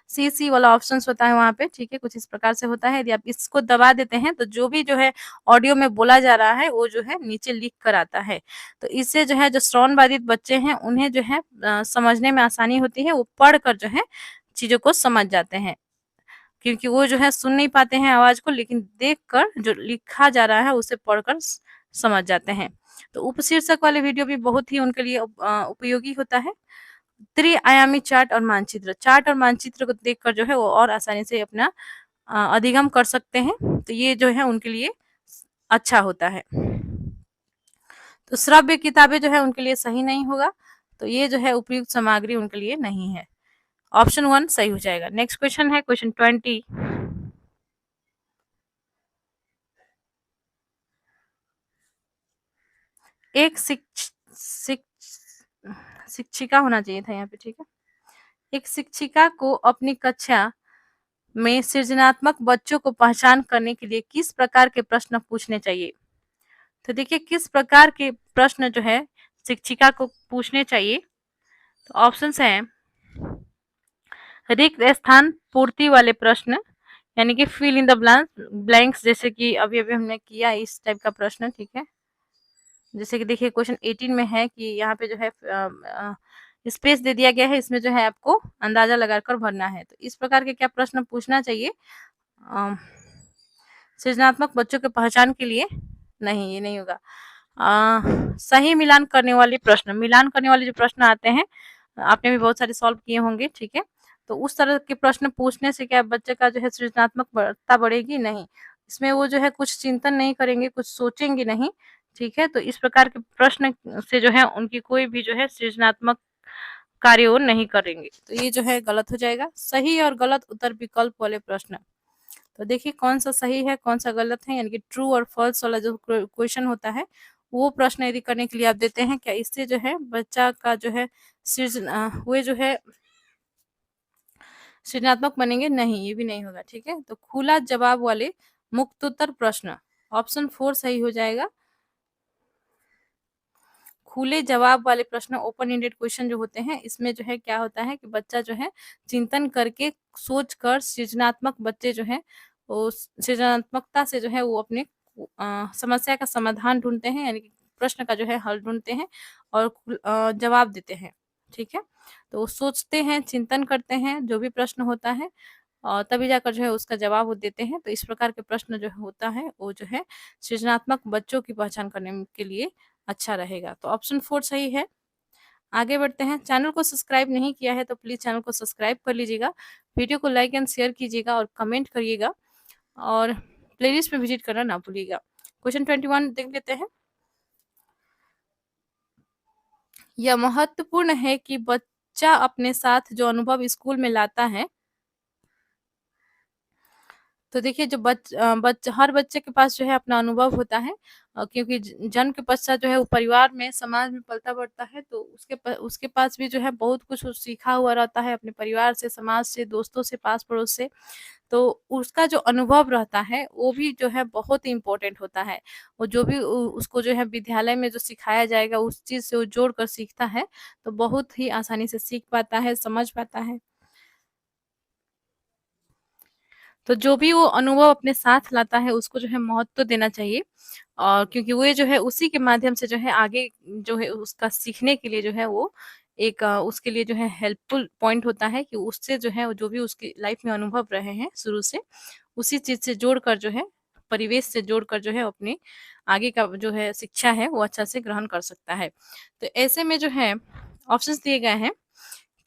सी वाला ऑप्शंस होता है वहाँ पे, ठीक है, कुछ इस प्रकार से होता है। यदि आप इसको दबा देते हैं तो जो भी जो है ऑडियो में बोला जा रहा है वो जो है नीचे लिख कर आता है। तो इससे जो है जो श्रवण बाधित बच्चे हैं उन्हें जो है समझने में आसानी होती है, वो पढ़कर जो है चीजों को समझ जाते हैं, क्योंकि वो जो है सुन नहीं पाते हैं आवाज को, लेकिन देखकर जो लिखा जा रहा है उसे पढ़कर समझ जाते हैं। तो उपशीर्षक वाले वीडियो भी बहुत ही उनके लिए उपयोगी होता है। त्रिआयामी चार्ट और मानचित्र को देखकर जो है वो और आसानी से अपना अधिगम कर सकते हैं, तो ये जो है उनके लिए अच्छा होता है। तो श्रव्य किताबें जो है उनके लिए सही नहीं होगा, तो ये जो है उपयुक्त सामग्री उनके लिए नहीं है। ऑप्शन 1 सही हो जाएगा। नेक्स्ट क्वेश्चन है क्वेश्चन 20। एक शिक्षिका होना चाहिए था यहाँ पे, ठीक है। एक शिक्षिका को अपनी कक्षा में सृजनात्मक बच्चों को पहचान करने के लिए किस प्रकार के प्रश्न पूछने चाहिए? तो देखिए किस प्रकार के प्रश्न जो है शिक्षिका को पूछने चाहिए। तो ऑप्शंस हैं रिक्त स्थान पूर्ति वाले प्रश्न, यानी कि फिल इन द ब्लैंक्स, जैसे कि अभी अभी हमने किया इस टाइप का प्रश्न, ठीक है। जैसे कि देखिए क्वेश्चन 18 में है कि यहाँ पे जो है स्पेस दे दिया गया है, इसमें जो है आपको अंदाजा लगाकर भरना है। तो इस प्रकार के क्या प्रश्न पूछना चाहिए सृजनात्मक बच्चों के पहचान के लिए? नहीं, ये नहीं होगा। सही मिलान करने वाले प्रश्न, मिलान करने वाले जो प्रश्न आते हैं आपने भी बहुत सारे सॉल्व किए होंगे, ठीक है। तो उस तरह के प्रश्न पूछने से क्या बच्चे का जो है सृजनात्मकता बढ़ेगी? नहीं, इसमें वो जो है कुछ चिंतन नहीं करेंगे, कुछ सोचेंगे नहीं, ठीक है। तो इस प्रकार के प्रश्न से जो है उनकी कोई भी जो है सृजनात्मक कार्य वो नहीं करेंगे, तो ये जो है गलत हो जाएगा। सही और गलत उत्तर विकल्प वाले प्रश्न, तो देखिए कौन सा सही है कौन सा गलत है, यानी कि ट्रू और फॉल्स वाला जो क्वेश्चन होता है वो प्रश्न यदि करने के लिए आप देते हैं, क्या इससे जो है बच्चा का जो है सृजन वे जो है सृजनात्मक बनेंगे? नहीं, ये भी नहीं होगा, ठीक है। तो खुला जवाब वाले मुक्तोत्तर प्रश्न, ऑप्शन 4 सही हो जाएगा। खुले जवाब वाले प्रश्न, ओपन एंडेड क्वेश्चन जो होते हैं, इसमें जो है क्या होता है कि बच्चा जो है चिंतन करके सोच कर सृजनात्मक बच्चे जो है वो सृजनात्मकता से जो है वो अपने समस्या का समाधान ढूंढते हैं, यानी कि प्रश्न का जो है हल ढूंढते हैं और जवाब देते हैं, ठीक है। तो वो सोचते हैं, चिंतन करते हैं जो भी प्रश्न होता है और तभी जाकर जो है उसका जवाब वो देते हैं। तो इस प्रकार के प्रश्न जो होता है वो जो है सृजनात्मक बच्चों की पहचान करने के लिए अच्छा रहेगा। तो ऑप्शन 4 सही है। आगे बढ़ते हैं। चैनल को सब्सक्राइब नहीं किया है तो प्लीज़ चैनल को सब्सक्राइब कर लीजिएगा। वीडियो को लाइक एंड शेयर कीजिएगा और कमेंट करिएगा और प्लेलिस्ट में विजिट करना ना भूलिएगा। क्वेश्चन 21 देख लेते हैं। यह महत्वपूर्ण है कि बच्चा अपने साथ जो अनुभव स्कूल में लाता है, तो देखिए जो हर बच्चे के पास जो है अपना अनुभव होता है, क्योंकि जन्म के पश्चात जो है वो परिवार में, समाज में पलता-बढ़ता है, तो उसके पास भी जो है बहुत कुछ वो सीखा हुआ रहता है अपने परिवार से, समाज से, दोस्तों से, पास-पड़ोस से। तो उसका जो अनुभव रहता है, वो भी जो है बहुत ही इम्पोर्टेंट होता है। वो जो भी उसको जो है विद्यालय में जो सिखाया जाएगा, उस चीज़ से वो जोड़ कर सीखता है, तो बहुत ही आसानी से सीख पाता है, समझ पाता है। तो जो भी वो अनुभव अपने साथ लाता है, उसको जो है महत्व देना चाहिए, और क्योंकि वो ये जो है उसी के माध्यम से जो है आगे जो है उसका सीखने के लिए जो है वो एक उसके लिए जो है हेल्पफुल पॉइंट होता है कि उससे जो है जो भी उसकी लाइफ में अनुभव रहे हैं शुरू से, उसी चीज़ से जोड़कर जो है, परिवेश से जोड़कर जो है अपनी आगे का जो है शिक्षा है वो अच्छा से ग्रहण कर सकता है। तो ऐसे में जो है ऑप्शंस दिए गए हैं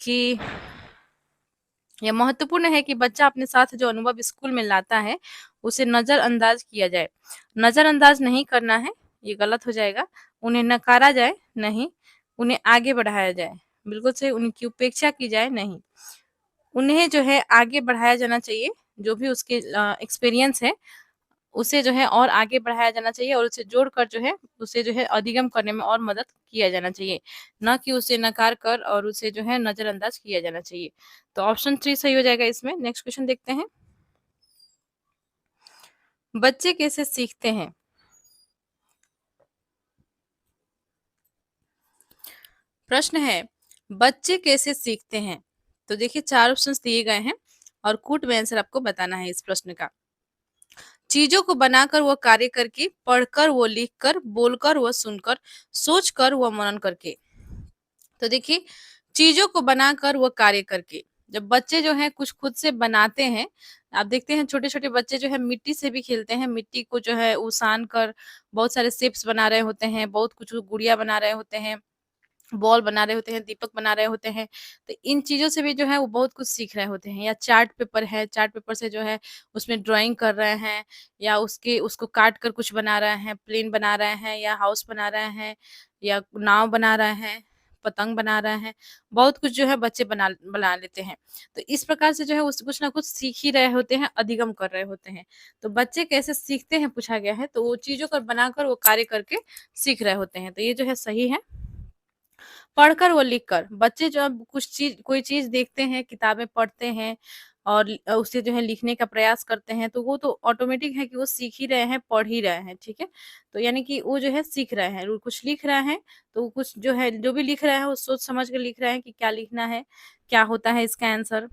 कि यह महत्वपूर्ण है कि बच्चा अपने साथ जो अनुभव स्कूल में लाता है, उसे नज़रअंदाज किया जाए। नज़रअंदाज नहीं करना है, ये गलत हो जाएगा। उन्हें नकारा जाए, नहीं। उन्हें आगे बढ़ाया जाए, बिल्कुल सही। उनकी उपेक्षा की जाए, नहीं। उन्हें जो है आगे बढ़ाया जाना चाहिए, जो भी उसके एक्सपीरियंस है, उसे जो है और आगे बढ़ाया जाना चाहिए, और उसे जोड़कर जो है, उसे जो है अधिगम करने में और मदद किया जाना चाहिए, ना कि उसे नकार कर और उसे जो है नज़रअंदाज किया जाना चाहिए। तो ऑप्शन 3 सही हो जाएगा इसमें। नेक्स्ट क्वेश्चन देखते हैं। बच्चे कैसे सीखते हैं? प्रश्न है, बच्चे कैसे सीखते हैं? तो देखिए 4 ऑप्शंस दिए गए हैं और कूट में आंसर आपको बताना है इस प्रश्न का। चीज़ों को बनाकर व कार्य करके, पढ़कर व लिखकर, बोलकर व सुनकर, सोचकर व मनन करके। तो देखिए, चीज़ों को बनाकर वो कार्य करके, जब बच्चे जो हैं कुछ खुद से बनाते हैं, आप देखते हैं छोटे-छोटे बच्चे जो है मिट्टी से भी खेलते हैं, मिट्टी को जो है उसान कर बहुत सारे शेप्स बना रहे होते हैं, बहुत कुछ वो गुड़िया बना रहे होते हैं, बॉल बना रहे होते हैं, दीपक बना रहे होते हैं। तो इन चीज़ों से भी जो है वो बहुत कुछ सीख रहे होते हैं, या चार्ट पेपर है, चार्ट पेपर से जो है उसमें ड्राइंग कर रहे हैं, या उसको काट कर कुछ बना रहे हैं, प्लेन बना रहे हैं, या हाउस बना रहे हैं, या नाव बना रहे हैं, पतंग बना रहे हैं, बहुत कुछ जो है बच्चे बना बना लेते हैं। तो इस प्रकार से जो है उस कुछ ना कुछ सीख ही रहे होते हैं, अधिगम कर रहे होते हैं। तो बच्चे कैसे सीखते हैं पूछा गया है, तो वो चीज़ों को बनाकर वो कार्य करके सीख रहे होते हैं। तो ये जो है सही है। पढ़कर व लिखकर, बच्चे जब कोई चीज़ देखते हैं, किताबें पढ़ते हैं और उसे जो है लिखने का प्रयास करते हैं, तो वो तो ऑटोमेटिक है कि वो सीख ही रहे हैं, पढ़ ही रहे हैं, ठीक है? तो यानी कि वो जो है सीख रहे हैं, वो कुछ लिख रहे हैं, तो वो कुछ जो है जो भी लिख रहे हैं, वो सोच समझ के लिख रहे हैं कि क्या लिखना है, क्या होता है इसका आंसर,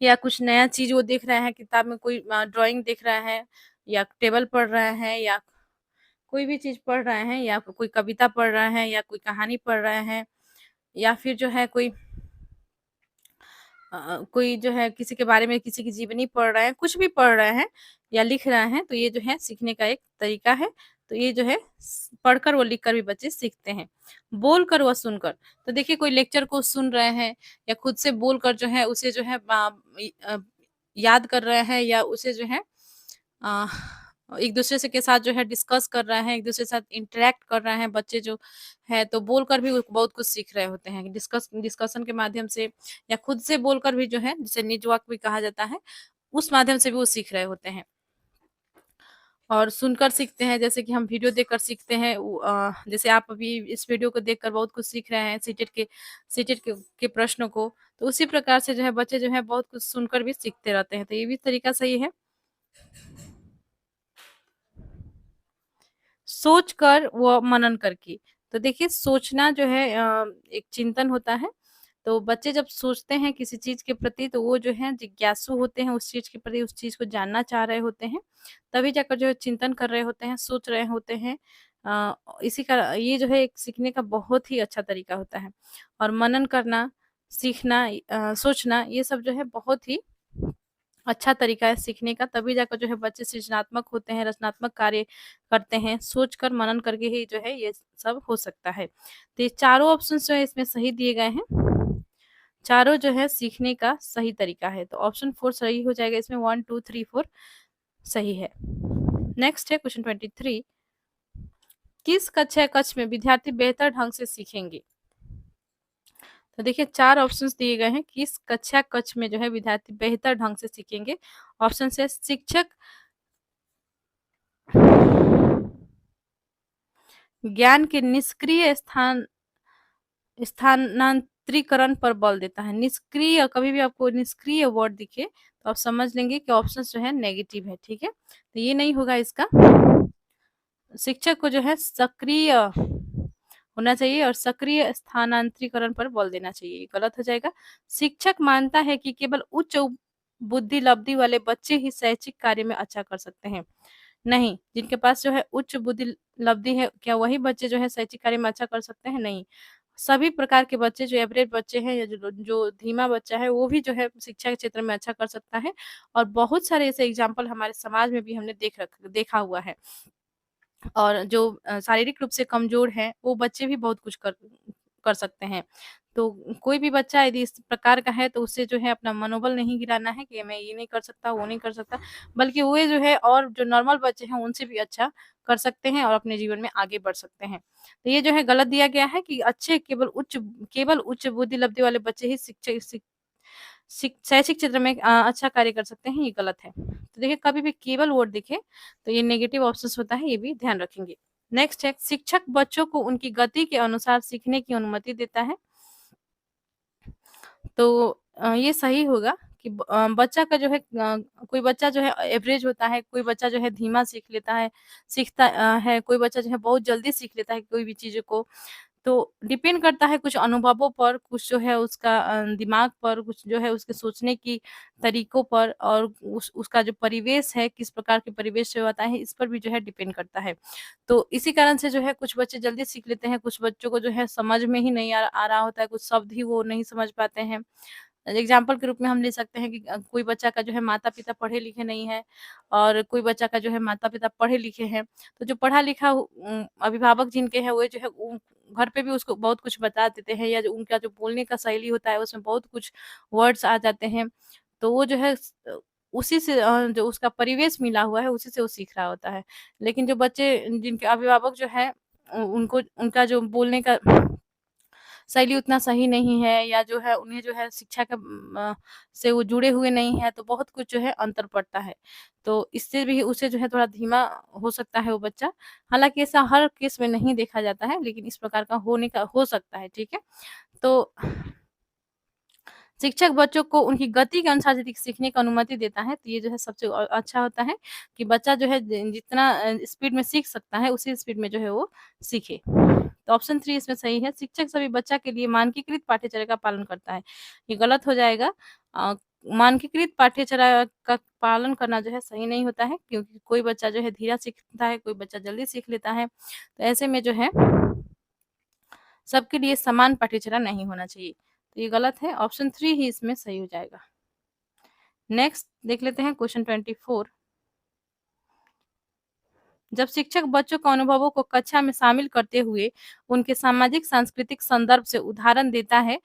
या कुछ नया चीज़ वो देख रहे हैं, किताब में कोई ड्राइंग देख रहा है, या टेबल पढ़ रहे हैं, या कोई भी चीज़ पढ़ रहे हैं, या कोई कविता पढ़ रहे हैं, या कोई कहानी पढ़ रहे हैं, या फिर जो है कोई जो है किसी के बारे में किसी की जीवनी पढ़ रहे हैं, कुछ भी पढ़ रहे हैं या लिख रहे हैं, तो ये जो है सीखने का एक तरीका है। तो ये जो है पढ़कर व लिखकर भी बच्चे सीखते हैं। बोलकर व सुनकर, तो देखिए कोई लेक्चर को सुन रहे हैं या खुद से बोलकर जो है उसे जो है याद कर रहे हैं, या उसे जो है अ, एक-दूसरे से के साथ जो है डिस्कस कर रहे हैं, एक-दूसरे के साथ इंटरैक्ट कर रहे हैं बच्चे जो है, तो बोलकर भी वो बहुत कुछ सीख रहे होते हैं। डिस्कशन के माध्यम से, या खुद से बोलकर भी जो है, जिसे निजवाक भी कहा जाता है, उस माध्यम से भी वो सीख रहे होते हैं। और सुनकर सीखते हैं, जैसे कि हम वीडियो देखकर सीखते हैं, जैसे आप अभी इस वीडियो को देखकर बहुत कुछ सीख रहे हैं सीटेट के प्रश्नों को, तो उसी प्रकार से जो है बच्चे जो है बहुत कुछ सुनकर भी सीखते रहते हैं। तो ये भी तरीका सही है। सोच कर व मनन करके। तो देखिए सोचना जो है एक चिंतन होता है, तो बच्चे जब सोचते हैं किसी चीज़ के प्रति, तो वो जो है जिज्ञासु होते हैं उस चीज़ के प्रति, उस चीज़ को जानना चाह रहे होते हैं, तभी जाकर जो है चिंतन कर रहे होते हैं, सोच रहे होते हैं। इसी का ये जो है एक सीखने का बहुत ही अच्छा तरीका होता है। और मनन करना, सीखना, सोचना, ये सब जो है बहुत ही अच्छा तरीका है सीखने का, तभी जाकर जो है बच्चे सृजनात्मक होते हैं, रचनात्मक कार्य करते हैं, सोचकर मनन करके ही जो है ये सब हो सकता है। तो ये चारों ऑप्शंस जो है इसमें सही दिए गए हैं। चारों जो है सीखने का सही तरीका है, तो ऑप्शन 4 सही हो जाएगा इसमें, 1, 2, 3, 4 सही है। नेक्स्ट है क्वेश्चन 23। किस कक्षा या कक्ष में विद्यार्थी बेहतर ढंग से सीखेंगे? तो देखिए 4 ऑप्शंस दिए गए हैं, किस कक्षा कक्ष में जो है विद्यार्थी बेहतर ढंग से सीखेंगे। ऑप्शन है शिक्षक ज्ञान के निष्क्रिय स्थानांतरीकरण पर बल देता है। निष्क्रिय, कभी भी आपको निष्क्रिय वर्ड दिखे तो आप समझ लेंगे कि ऑप्शन जो है नेगेटिव है, ठीक है? तो ये नहीं होगा इसका। शिक्षक को जो है सक्रिय होना चाहिए और सक्रिय स्थानांतरीकरण पर बल देना चाहिए, ये गलत हो जाएगा। शिक्षक मानता है कि केवल उच्च बुद्धि लब्धि वाले बच्चे ही शैक्षिक कार्य में अच्छा कर सकते हैं। नहीं, जिनके पास जो है उच्च बुद्धि लब्धि है, क्या वही बच्चे जो है शैक्षिक कार्य में अच्छा कर सकते हैं? नहीं। सभी प्रकार के बच्चे, जो एवरेज बच्चे हैं या जो जो धीमा बच्चा है, वो भी जो है शिक्षा के क्षेत्र में अच्छा कर सकता है। और बहुत सारे ऐसे एग्ज़ाम्पल हमारे समाज में भी हमने देखा हुआ है। और जो शारीरिक रूप से कमज़ोर हैं, वो बच्चे भी बहुत कुछ कर कर सकते हैं। तो कोई भी बच्चा यदि इस प्रकार का है, तो उससे जो है अपना मनोबल नहीं गिराना है कि मैं ये नहीं कर सकता, वो नहीं कर सकता, बल्कि वो जो है और जो नॉर्मल बच्चे हैं, उनसे भी अच्छा कर सकते हैं और अपने जीवन में आगे बढ़ सकते हैं। तो ये जो है गलत दिया गया है कि अच्छे केवल उच्च बुद्धि लब्धि वाले बच्चे ही शिक्षक शिक शैक्षिक क्षेत्र में अच्छा कार्य कर सकते हैं, ये गलत है। तो देखिए कभी भी केवल वर्ड दिखे तो ये नेगेटिव ऑप्शंस होता है, ये भी ध्यान रखेंगे। नेक्स्ट है शिक्षक बच्चों को उनकी गति के अनुसार सीखने की अनुमति देता है। तो ये सही होगा कि बच्चा का जो है कोई बच्चा जो है एवरेज होता है, कोई बच्चा जो है धीमा सीखता है, कोई बच्चा जो है बहुत जल्दी सीख लेता है कोई भी चीज़ों को। तो डिपेंड करता है कुछ अनुभवों पर, कुछ जो है उसका दिमाग पर, कुछ जो है उसके सोचने की तरीकों पर और उसका जो परिवेश है, किस प्रकार के परिवेश से वो आता है, इस पर भी जो है डिपेंड करता है। तो इसी कारण से जो है कुछ बच्चे जल्दी सीख लेते हैं, कुछ बच्चों को जो है समझ में ही नहीं आ रहा होता है, कुछ शब्द ही वो नहीं समझ पाते हैं। एग्ज़ाम्पल के रूप में हम ले सकते हैं कि कोई बच्चा का जो है माता-पिता पढ़े-लिखे नहीं है और कोई बच्चा का जो है माता-पिता पढ़े-लिखे हैं। तो जो पढ़ा-लिखा अभिभावक जिनके हैं, वो जो है घर पे भी उसको बहुत कुछ बता देते हैं या जो उनका जो बोलने का शैली होता है, उसमें बहुत कुछ वर्ड्स आ जाते हैं। तो वो जो है उसी से जो उसका परिवेश मिला हुआ है, उसी से वो सीख रहा होता है। लेकिन जो बच्चे जिनके अभिभावक जो है उनको उनका जो बोलने का शैली उतना सही नहीं है या जो है उन्हें जो है शिक्षा का से वो जुड़े हुए नहीं हैं, तो बहुत कुछ जो है अंतर पड़ता है। तो इससे भी उसे जो है थोड़ा धीमा हो सकता है वो बच्चा। हालाँकि ऐसा हर केस में नहीं देखा जाता है, लेकिन इस प्रकार का होने का हो सकता है, ठीक है? तो शिक्षक बच्चों को उनकी गति के अनुसार यदि सीखने की अनुमति देता है, तो ये जो है सबसे अच्छा होता है कि बच्चा जो है जितना स्पीड में सीख सकता है, उसी स्पीड में जो है वो सीखे। तो ऑप्शन 3 इसमें सही है, शिक्षक सभी बच्चा के लिए मानकीकृत पाठ्यचर्या का पालन करता है। ये गलत हो जाएगा। मानकीकृत पाठ्यचर्या का पालन करना जो है सही नहीं होता है, क्योंकि कोई बच्चा जो है धीरे सीखता है, कोई बच्चा जल्दी सीख लेता है। तो ऐसे में जो है सबके लिए समान पाठ्यचर्या नहीं होना चाहिए। तो ये गलत है, ऑप्शन 3 ही इसमें सही हो जाएगा। नेक्स्ट देख लेते हैं क्वेश्चन 24। जब शिक्षक बच्चों के अनुभवों को कक्षा में शामिल करते हुए उनके सामाजिक सांस्कृतिक संदर्भ से उदाहरण देता है,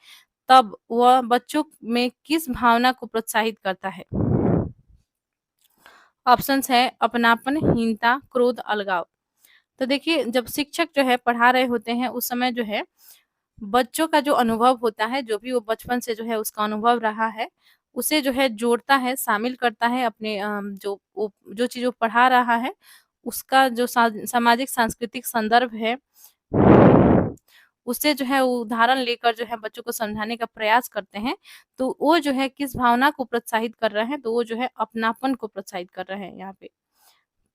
तब वह बच्चों में किस भावना को प्रोत्साहित करता है? ऑप्शंस है अपनापन, हीनता, क्रोध, अलगाव। तो देखिए जब शिक्षक जो है पढ़ा रहे होते हैं उस समय जो है बच्चों का जो अनुभव होता है, जो भी वो बचपन से जो है उसका अनुभव रहा है, उसे जो है जोड़ता है, शामिल करता है अपने जो चीज़ वो पढ़ा रहा है, उसका जो सामाजिक सांस्कृतिक संदर्भ है, उससे जो है वो उदाहरण लेकर जो है बच्चों को समझाने का प्रयास करते हैं। तो वो जो है किस भावना को प्रोत्साहित कर रहे हैं, तो वो जो है अपनापन को प्रोत्साहित कर रहे हैं यहाँ पे।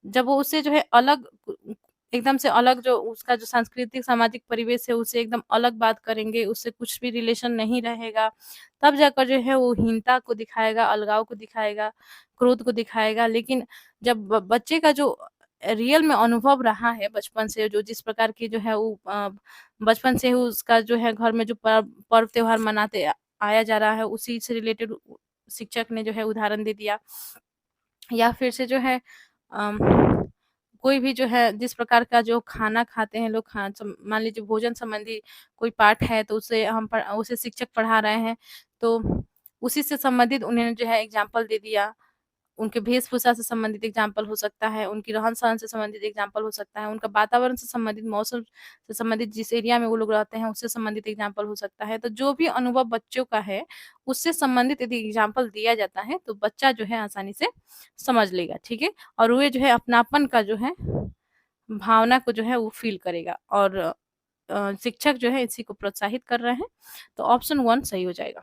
जब वो उससे जो है एकदम से अलग जो उसका जो सांस्कृतिक सामाजिक परिवेश है, उससे एकदम अलग बात करेंगे, उससे कुछ भी रिलेशन नहीं रहेगा, तब जाकर जो है वो हीनता को दिखाएगा, अलगाव को दिखाएगा, क्रोध को दिखाएगा। लेकिन जब बच्चे का जो रियल में अनुभव रहा है बचपन से, जो जिस प्रकार की जो है वो बचपन से ही उसका जो है घर में जो पर्व त्योहार मनाते आया जा रहा है, उसी से रिलेटेड शिक्षक ने जो है उदाहरण दे दिया। या फिर से जो है अम, कोई भी जो है जिस प्रकार का जो खाना खाते हैं लोग, मान लीजिए भोजन संबंधी कोई पाठ है, तो उसे शिक्षक पढ़ा रहे हैं, तो उसी से संबंधित उन्होंने जो है एग्ज़ाम्पल दे दिया। उनके वेशभूषा से संबंधित एग्ज़ाम्पल हो सकता है, उनकी रहन-सहन से संबंधित एग्ज़ाम्पल हो सकता है, उनका वातावरण से संबंधित, मौसम से संबंधित, जिस एरिया में वो लोग रहते हैं, उससे संबंधित एग्ज़ाम्पल हो सकता है। तो जो भी अनुभव बच्चों का है, उससे संबंधित यदि एग्ज़ाम्पल दिया जाता है, तो बच्चा जो है आसानी से समझ लेगा, ठीक है? और वो जो है अपनापन का जो है भावना को जो है वो फ़ील करेगा और शिक्षक जो है इसी को प्रोत्साहित कर रहे हैं, तो ऑप्शन 1 सही हो जाएगा।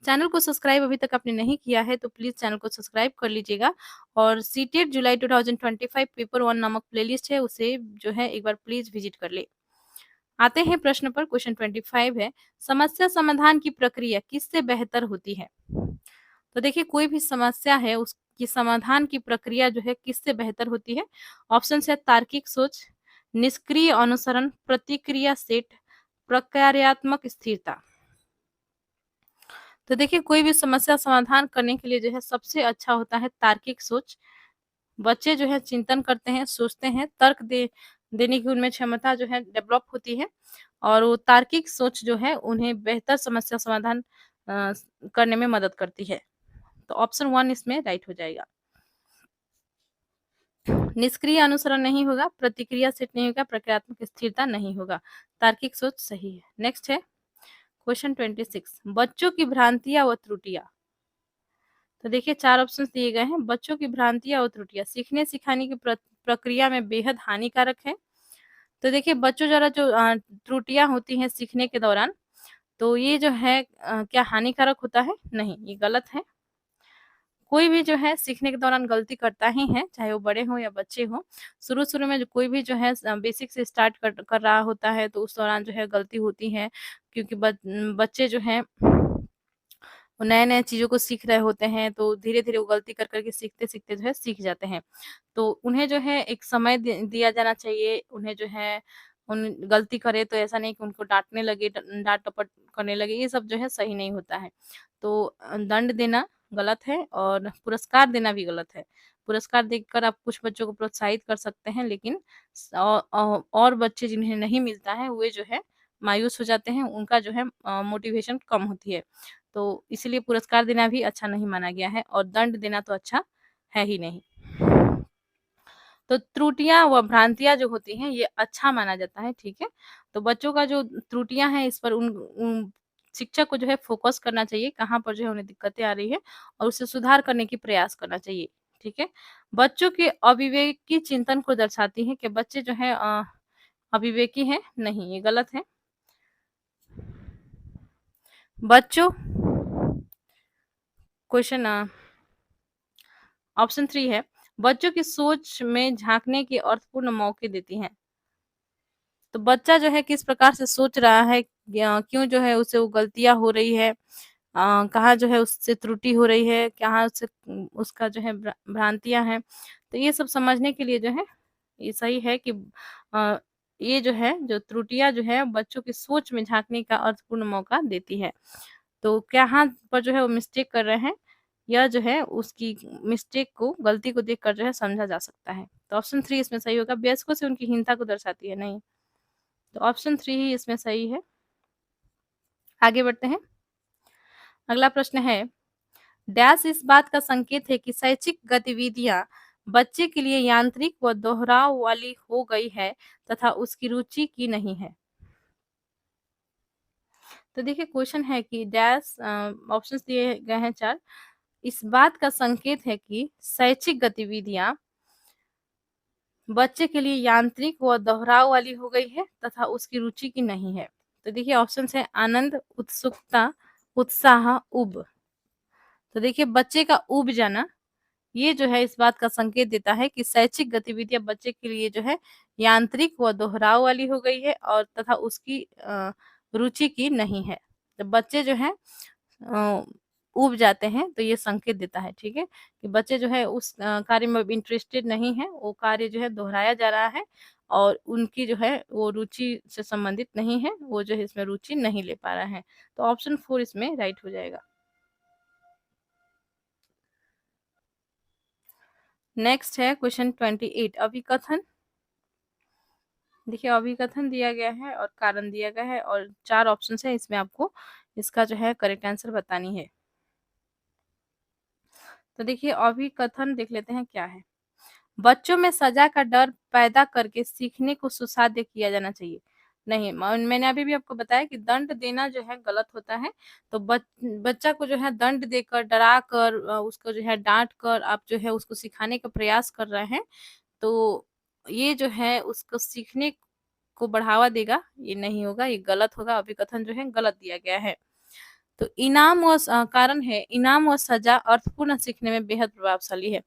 चैनल को सब्सक्राइब अभी तक आपने नहीं किया है तो प्लीज़ चैनल को सब्सक्राइब कर लीजिएगा और सीटेट जुलाई 2025 पेपर 1 नामक प्लेलिस्ट है, उसे जो है एक बार प्लीज़ विज़िट कर लें। आते हैं प्रश्न पर, क्वेश्चन 25 है, समस्या समाधान की प्रक्रिया किससे बेहतर होती है? तो देखिए कोई भी समस्या है उसकी समाधान की प्रक्रिया जो है किससे बेहतर होती है? ऑप्शन है तार्किक सोच, निष्क्रिय अनुसरण, प्रतिक्रिया सेट, प्रक्रियात्मक स्थिरता। तो देखिए कोई भी समस्या समाधान करने के लिए जो है सबसे अच्छा होता है तार्किक सोच। बच्चे जो है चिंतन करते हैं, सोचते हैं, तर्क देने की उनमें क्षमता जो है डेवलप होती है और वो तार्किक सोच जो है उन्हें बेहतर समस्या समाधान करने में मदद करती है। तो ऑप्शन 1 इसमें राइट हो जाएगा। निष्क्रिय अनुसरण नहीं होगा, प्रतिक्रिया सेट नहीं होगा, प्रक्रियात्मक स्थिरता नहीं होगा। तार्किक सोच सही है। नेक्स्ट है क्वेश्चन 26, बच्चों की भ्रांतियाँ व त्रुटियाँ। तो देखिए 4 ऑप्शंस दिए गए हैं। बच्चों की भ्रांतियाँ और त्रुटियाँ सीखने-सिखाने की प्रक्रिया में बेहद हानिकारक है। तो देखिए बच्चों द्वारा जो त्रुटियाँ होती हैं सीखने के दौरान, तो ये जो है क्या हानिकारक होता है? नहीं, ये गलत है। कोई भी जो है सीखने के दौरान गलती करता ही है, चाहे वो बड़े हों या बच्चे हों। शुरू-शुरू में जो कोई भी जो है बेसिक से स्टार्ट कर कर रहा होता है, तो उस दौरान जो है गलती होती है क्योंकि बच्चे जो हैं वो नए-नए चीज़ों को सीख रहे होते हैं, तो धीरे-धीरे वो गलती कर कर के सीखते-सीखते जो है सीख जाते हैं। तो उन्हें जो है एक समय दिया जाना चाहिए, उन्हें जो है उन गलती करे तो ऐसा नहीं कि उनको डाँटने लगे, डाँट-डपट करने लगे, ये सब जो है सही नहीं होता है। तो दंड देना गलत है और पुरस्कार देना भी गलत है। पुरस्कार देकर आप कुछ बच्चों को प्रोत्साहित कर सकते हैं, लेकिन और बच्चे जिन्हें नहीं मिलता है, वे जो है मायूस हो जाते हैं, उनका जो है मोटिवेशन कम होती है। तो इसीलिए पुरस्कार देना भी अच्छा नहीं माना गया है और दंड देना तो अच्छा है ही नहीं। तो त्रुटियाँ व भ्रांतियाँ जो होती हैं, ये अच्छा माना जाता है, ठीक है? तो बच्चों का जो त्रुटियाँ हैं, इस पर उन शिक्षक को जो है फ़ोकस करना चाहिए, कहाँ पर जो है उन्हें दिक्कतें आ रही है और उसे सुधार करने की प्रयास करना चाहिए, ठीक है? बच्चों के अविवेकी चिंतन को दर्शाती है कि बच्चे जो हैं अविवेकी हैं? नहीं, ये गलत है। बच्चों क्वेश्चन ऑप्शन 3 है, बच्चों की सोच में झाँकने के अर्थपूर्ण मौके देती हैं। तो बच्चा जो है किस प्रकार से सोच रहा है या क्यों जो है उसे वो गलतियाँ हो रही है, कहाँ जो है उससे त्रुटि हो रही है, कहाँ उससे उसका जो है भ्रांतियाँ हैं। तो ये सब समझने के लिए जो है ये सही है कि अ, ये जो है जो त्रुटियाँ जो है बच्चों की सोच में झाँकने का अर्थपूर्ण मौका देती है। तो कहाँ पर जो है वो मिस्टेक कर रहे हैं, यह जो है उसकी मिस्टेक को, गलती को देखकर जो है समझा जा सकता है। तो ऑप्शन 3 इसमें सही होगा, वयस्कों से उनकी हीनता को दर्शाती है, नहीं। तो ऑप्शन 3 ही इसमें सही है। आगे बढ़ते हैं। अगला प्रश्न है, डैश इस बात का संकेत है कि शैक्षिक गतिविधियाँ बच्चे के लिए यांत्रिक व दोहराव वाली हो गई है तथा उसकी रुचि की नहीं है। तो देखिए क्वेश्चन है कि डैश ऑप्शंस दिए गए हैं 4। इस बात का संकेत है कि शैक्षिक गतिविधियाँ बच्चे के लिए यांत्रिक व दोहराव वाली हो गई है तथा उसकी रुचि की नहीं है। तो देखिए ऑप्शंस है आनंद, उत्सुकता, उत्साह, ऊब। तो देखिए बच्चे का ऊब जाना, ये जो है इस बात का संकेत देता है कि शैक्षिक गतिविधियाँ बच्चे के लिए जो है यांत्रिक व दोहराव वाली हो गई है और तथा उसकी रुचि की नहीं है। तो बच्चे जो हैं अ, ऊब जाते हैं तो ये संकेत देता है, ठीक है? कि बच्चे जो है उस कार्य में इंटरेस्टेड नहीं है, वो कार्य जो है दोहराया जा रहा है और उनकी जो है वो रुचि से संबंधित नहीं है, वो जो है इसमें रुचि नहीं ले पा रहे हैं। तो ऑप्शन 4 इसमें राइट हो जाएगा। नेक्स्ट है क्वेश्चन 28, अभिकथन। देखिए अभिकथन दिया गया है और कारण दिया गया है और 4 ऑप्शंस हैं, इसमें आपको इसका जो है करेक्ट आंसर बतानी है। तो देखिए अभिकथन देख लेते हैं क्या है। बच्चों में सजा का डर पैदा करके सीखने को सुसाध्य किया जाना चाहिए। नहीं, मैंने अभी भी आपको बताया कि दंड देना जो है गलत होता है। तो बच्चा को जो है दंड देकर, डरा कर, उसको जो है डांट कर आप जो है उसको सिखाने का प्रयास कर रहे हैं, तो ये जो है उसको सीखने को बढ़ावा देगा, ये नहीं होगा, ये गलत होगा। अभिकथन जो है गलत दिया गया है। तो कारण है, इनाम और सजा अर्थपूर्ण सीखने में बेहद प्रभावशाली है।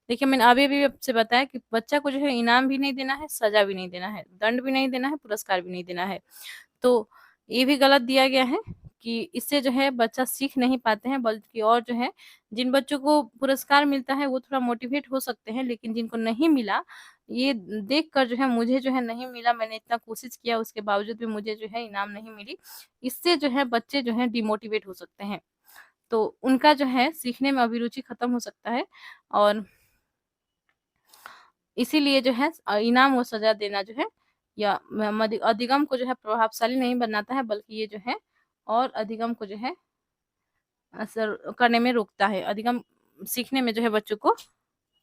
देखिए मैंने अभी भी आपसे बताया कि बच्चा को जो है इनाम भी नहीं देना है, सजा भी नहीं देना है, दंड भी नहीं देना है, पुरस्कार भी नहीं देना है। तो ये भी गलत दिया गया है कि इससे जो है बच्चा सीख नहीं पाते हैं, बल्कि और जो है जिन बच्चों को पुरस्कार मिलता है वो थोड़ा मोटिवेट हो सकते हैं, लेकिन जिनको नहीं मिला, ये देखकर जो है मुझे जो है नहीं मिला, मैंने इतना कोशिश किया उसके बावजूद भी मुझे जो है इनाम नहीं मिली, इससे जो है बच्चे जो है डिमोटिवेट हो सकते हैं। तो उनका जो है सीखने में अभिरुचि खत्म हो सकता है, और इसीलिए जो है इनाम और सजा देना जो है या अधिगम को जो है प्रभावशाली नहीं बनाता है, बल्कि ये जो है और अधिगम को जो है असर करने में रोकता है, अधिगम सीखने में जो है बच्चों को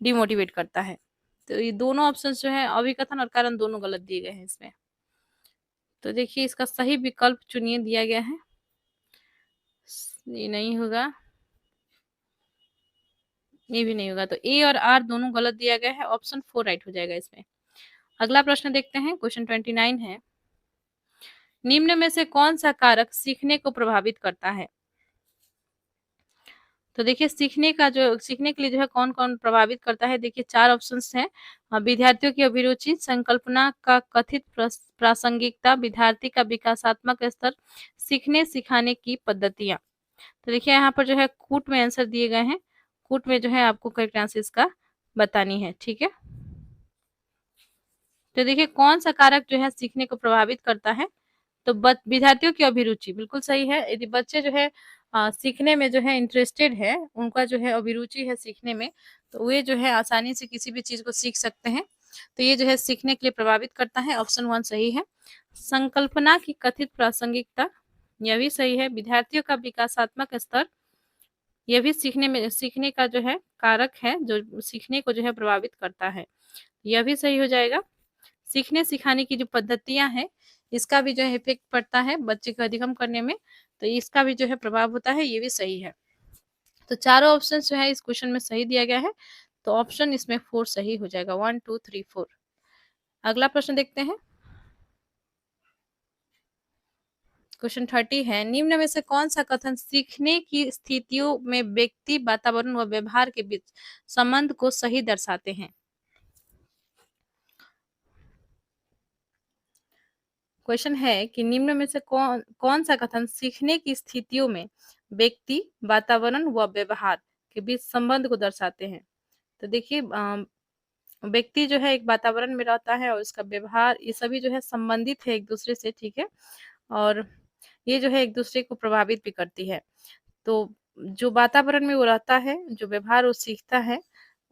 डिमोटिवेट करता है। तो ये दोनों ऑप्शंस जो है अभिकथन और कारण दोनों गलत दिए गए हैं इसमें। तो देखिए इसका सही विकल्प चुनिए, दिया गया है, ये नहीं होगा, ये भी नहीं होगा। तो ए और आर दोनों गलत दिया गया है, ऑप्शन 4 राइट हो जाएगा इसमें। अगला प्रश्न देखते हैं, क्वेश्चन 29 है, निम्न में से कौन सा कारक सीखने को प्रभावित करता है? तो देखिए सीखने के लिए जो है कौन कौन प्रभावित करता है, देखिए 4 ऑप्शंस हैं। विद्यार्थियों की अभिरुचि, संकल्पना का कथित प्रासंगिकता, विद्यार्थी का विकासात्मक स्तर, सीखने सिखाने की पद्धतियां। तो देखिए यहाँ पर जो है कूट में आंसर दिए गए हैं, कूट में जो है आपको करेक्ट आंसर इसका बतानी है, ठीक है। तो देखिए कौन सा कारक जो है सीखने को प्रभावित करता है, तो विद्यार्थियों की अभिरुचि बिल्कुल सही है। यदि बच्चे जो है सीखने में जो है इंटरेस्टेड है, उनका जो है अभिरुचि है सीखने में, तो वे जो है आसानी से किसी भी चीज को सीख सकते हैं। तो ये जो है सीखने के लिए प्रभावित करता है, ऑप्शन 1 सही है। संकल्पना की कथित प्रासंगिकता, यह भी सही है। विद्यार्थियों का विकासात्मक स्तर, यह भी सीखने का जो है कारक है, जो सीखने को जो है प्रभावित करता है, यह भी सही हो जाएगा। सीखने सिखाने की जो पद्धतियां हैं, इसका भी जो है इफेक्ट पड़ता है बच्चे को अधिगम करने में, तो इसका भी जो है प्रभाव होता है, ये भी सही है। तो चारों ऑप्शन जो है इस क्वेश्चन में सही दिया गया है, तो ऑप्शन इसमें 4 सही हो जाएगा, 1 2 3 4। अगला प्रश्न देखते हैं, क्वेश्चन 30 है, निम्न में से कौन सा कथन सीखने की स्थितियों में व्यक्ति, वातावरण व व्यवहार के बीच संबंध को सही दर्शाते हैं? क्वेश्चन है कि निम्न में से कौन कौन सा कथन सीखने की स्थितियों में व्यक्ति, वातावरण व व्यवहार के बीच संबंध को दर्शाते हैं? तो देखिए व्यक्ति जो है एक वातावरण में रहता है और उसका व्यवहार, ये सभी जो है संबंधित है एक दूसरे से, ठीक है, और ये जो है एक दूसरे को प्रभावित भी करती है। तो जो वातावरण में वो रहता है, जो व्यवहार वो सीखता है,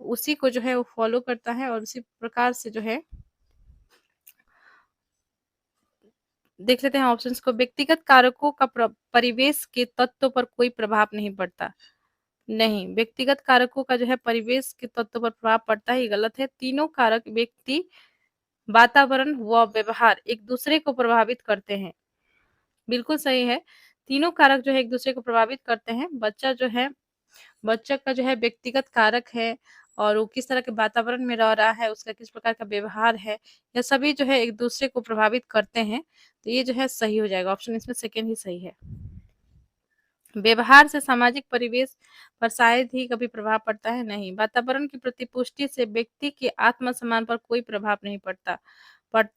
उसी को जो है वो फॉलो करता है, और उसी प्रकार से जो है देख लेते हैं ऑप्शंस को। व्यक्तिगत कारकों का परिवेश के तत्वों पर कोई प्रभाव नहीं पड़ता। नहीं, व्यक्तिगत कारकों का जो है परिवेश के तत्वों पर प्रभाव पड़ता है, ये गलत है। तीनों कारक व्यक्ति, वातावरण व व्यवहार एक दूसरे को प्रभावित करते हैं, बिल्कुल सही है। तीनों कारक जो है एक दूसरे को प्रभावित करते हैं। बच्चा का जो है व्यक्तिगत कारक है, और वो किस तरह के वातावरण में रह रहा है, उसका किस प्रकार का व्यवहार है, यह सभी जो है एक दूसरे को प्रभावित करते हैं। तो ये जो है सही हो जाएगा, ऑप्शन इसमें सेकेंड ही सही है। व्यवहार से सामाजिक परिवेश पर शायद ही कभी प्रभाव पड़ता है, नहीं। वातावरण की प्रतिपुष्टि से व्यक्ति के आत्मसम्मान पर कोई प्रभाव नहीं पड़ता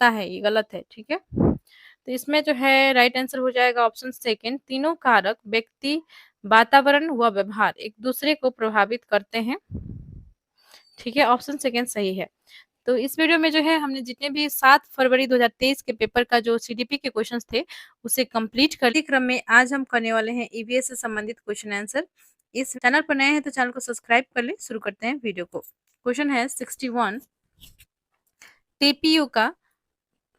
है, ये गलत है, ठीक है। तो इसमें जो है राइट आंसर हो जाएगा ऑप्शन सेकेंड, तीनों कारक व्यक्ति, वातावरण व व्यवहार एक दूसरे को प्रभावित करते हैं, ठीक है, ऑप्शन सेकेंड सही है। तो इस वीडियो में जो है हमने जितने भी 7 फरवरी 2023 के पेपर का जो सीडीपी के क्वेश्चंस थे, उसे कंप्लीट कर क्रम में आज हम करने वाले हैं ईवीएस से संबंधित क्वेश्चन आंसर। इस चैनल पर नए हैं तो चैनल को सब्सक्राइब कर ले। शुरू करते हैं वीडियो को। क्वेश्चन है 61, टेपियो का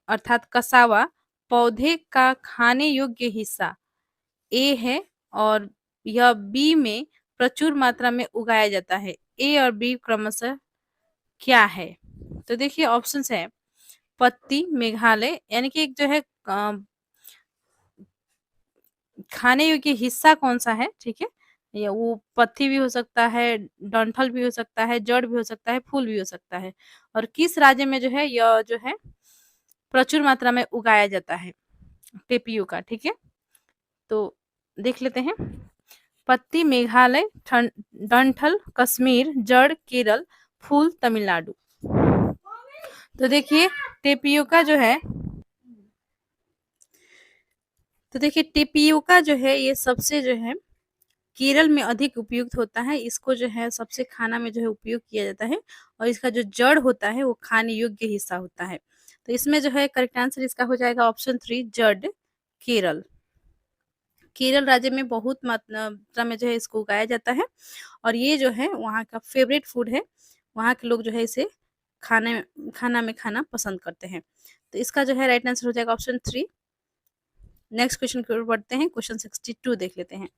अर्थात कसावा पौधे का खाने योग्य हिस्सा ए है, और यह बी में प्रचुर मात्रा में उगाया जाता है? ए और बी क्रमशः क्या है? तो देखिए ऑप्शंस है पत्ती, मेघालय यानी कि एक जो है खाने योग्य हिस्सा कौन-सा है, ठीक है? या वो पत्ती भी हो सकता है, डंठल भी हो सकता है, जड़ भी हो सकता है, फूल भी हो सकता है। और किस राज्य में जो है यह जो है प्रचुर मात्रा में उगाया जाता है टेपियोका, ठीक है? तो देख लेते हैं। पत्ती मेघालय, डंठल कश्मीर, जड़ केरल, फूल तमिलनाडु। तो देखिए टेपियोका जो है तो देखिए टेपियोका जो है ये सबसे जो है केरल में अधिक उपयुक्त होता है। इसको जो है सबसे खाना में जो है उपयोग किया जाता है और इसका जो जड़ होता है वो खाने योग्य हिस्सा होता है। तो इसमें जो है करेक्ट आंसर इसका हो जाएगा ऑप्शन 3 जड़ केरल। केरल राज्य में बहुत मात्रा में जो है इसको उगाया जाता है और ये जो है वहाँ का फेवरेट फूड है। वहाँ के लोग जो है इसे खाने खाना में खाना पसंद करते हैं। तो इसका जो है राइट आंसर हो जाएगा ऑप्शन 3। नेक्स्ट क्वेश्चन की ओर बढ़ते हैं। क्वेश्चन 62 देख लेते हैं।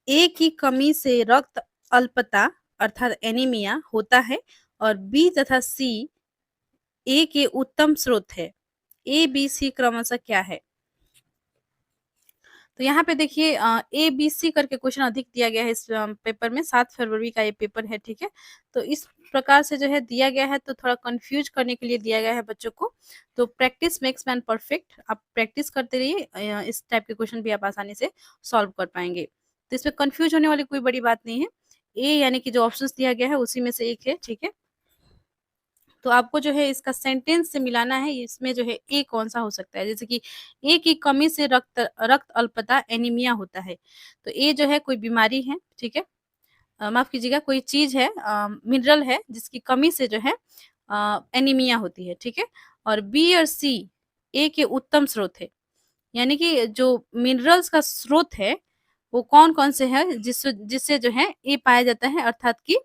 ए की कमी से रक्त अल्पता अर्थात एनीमिया होता है और बी तथा सी ए के उत्तम स्रोत है। ए बी सी क्रमशः क्या है? तो यहाँ पे देखिए ए बी सी करके क्वेश्चन अधिक दिया गया है इस पेपर में। 7 फरवरी का ये पेपर है, ठीक है? तो इस प्रकार से जो है दिया गया है तो थोड़ा कंफ्यूज करने के लिए दिया गया है बच्चों को। तो प्रैक्टिस मेक्स मैन परफेक्ट। आप प्रैक्टिस करते रहिए, इस टाइप के क्वेश्चन भी आप आसानी से सॉल्व कर पाएंगे। तो इसमें कंफ्यूज होने वाली कोई बड़ी बात नहीं है। ए यानी कि जो ऑप्शंस दिया गया है उसी में से एक है, ठीक है? तो आपको जो है इसका सेंटेंस से मिलाना है, इसमें जो है ए कौन-सा हो सकता है? जैसे कि ए की कमी से रक्त रक्त अल्पता एनीमिया होता है। तो ए जो है कोई बीमारी है, ठीक है? माफ़ कीजिएगा कोई चीज़ है मिनरल है जिसकी कमी से जो है एनीमिया होती है, ठीक है? और बी और सी ए के उत्तम स्रोत है। यानी कि जो मिनरल्स का स्रोत है, वो कौन-कौन से हैं जिससे जिससे जो है ए पाया जाता है अर्थात कि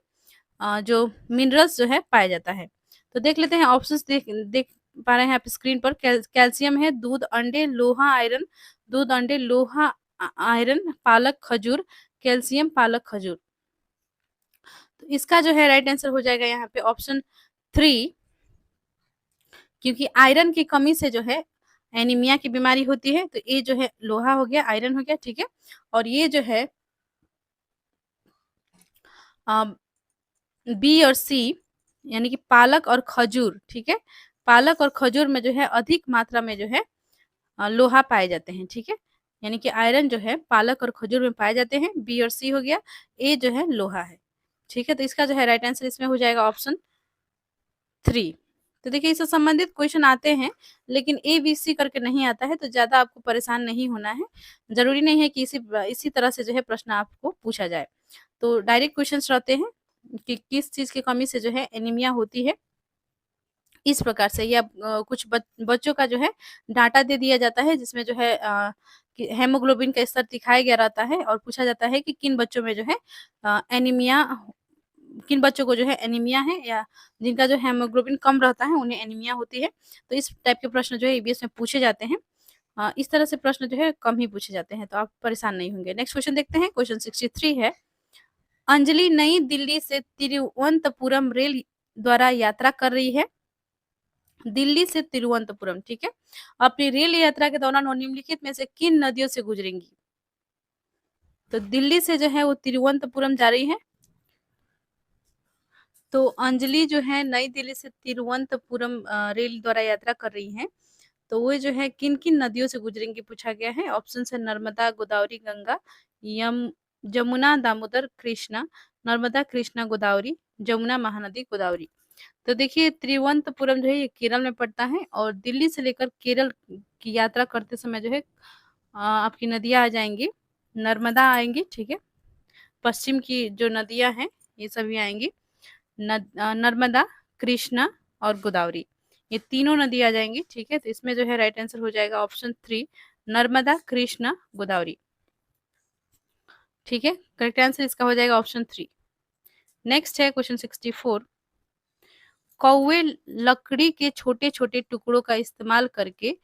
जो मिनरल्स जो है पाया जाता है। तो देख लेते हैं ऑप्शंस देख देख पा रहे हैं आप स्क्रीन पर कैल्शियम है, दूध, अंडे, लोहा, आयरन, दूध, अंडे, लोहा, आयरन, पालक, खजूर, कैल्शियम, पालक, खजूर। तो इसका जो है राइट आंसर हो जाएगा यहाँ पे ऑप्शन 3 क्योंकि आयरन की कमी से जो है एनीमिया की बीमारी होती है। तो ये जो है लोहा हो गया, आयरन हो गया, ठीक है? और ये जो है अ, बी और सी यानी कि पालक और खजूर, ठीक है? पालक और खजूर में जो है अधिक मात्रा में जो है लोहा पाए जाते हैं, ठीक है? यानी कि आयरन जो है पालक और खजूर में पाए जाते हैं। बी और सी हो गया, ए जो है लोहा है, ठीक है? तो इसका जो है राइट आंसर इसमें हो जाएगा ऑप्शन 3। तो देखिए इससे संबंधित क्वेश्चन आते हैं, लेकिन ए, बी, सी करके नहीं आता है, तो ज़्यादा आपको परेशान नहीं होना है। ज़रूरी नहीं है कि इसी तरह से जो है प्रश्न आपको पूछा जाए। तो डायरेक्ट क्वेश्चंस रहते हैं कि किस चीज़ की कमी से जो है एनीमिया होती है। इस प्रकार से या कुछ बच्चों का जो है डाटा दे दिया जाता है जिसमें जो है कि हेमोग्लोबिन का स्तर दिखाया गया रहता है और पूछा जाता है कि किन बच्चों में जो है एनीमिया किन बच्चों को जो है एनीमिया है या जिनका जो हेमोग्लोबिन कम रहता है उन्हें एनीमिया होती है। तो इस टाइप के प्रश्न जो है ईवीएस में पूछे जाते हैं। इस तरह से प्रश्न जो है कम ही पूछे जाते हैं, तो आप परेशान नहीं होंगे। नेक्स्ट क्वेश्चन देखते हैं, क्वेश्चन 63 है। अंजलि नई दिल्ली से तिरुवनंतपुरम रेल द्वारा यात्रा कर रही है। दिल्ली से तिरुवनंतपुरम, ठीक है? अपनी रेल यात्रा के दौरान वो निम्नलिखित में से किन नदियों से गुजरेंगी? तो दिल्ली से जो है वो तिरुवनंतपुरम जा रही है। तो अंजलि जो है नई दिल्ली से तिरुवनंतपुरम रेल द्वारा यात्रा कर रही हैं। तो वो जो है किन-किन नदियों से गुजरेंगी पूछा गया है। ऑप्शंस है नर्मदा, गोदावरी, गंगा, यम जमुना, दामोदर, कृष्णा, नर्मदा, कृष्णा, गोदावरी, जमुना, महानदी, गोदावरी। तो देखिए तिरुवनंतपुरम जो है ये केरल में पड़ता है और दिल्ली से लेकर केरल की यात्रा करते समय जो है आपकी नदियाँ आ जाएँगी। नर्मदा आएँगी, ठीक है? पश्चिम की जो नदियाँ हैं ये सभी आएँगी। नर्मदा, कृष्णा और गोदावरी, ये तीनों नदी आ जाएँगी, ठीक है? तो इसमें जो है राइट आंसर हो जाएगा ऑप्शन 3 नर्मदा, कृष्णा, गोदावरी, ठीक है? करेक्ट आंसर इसका हो जाएगा ऑप्शन 3। नेक्स्ट है क्वेश्चन 64 कौवे लकड़ी के छोटे-छोटे टुकड़ों का इस्तेमाल करके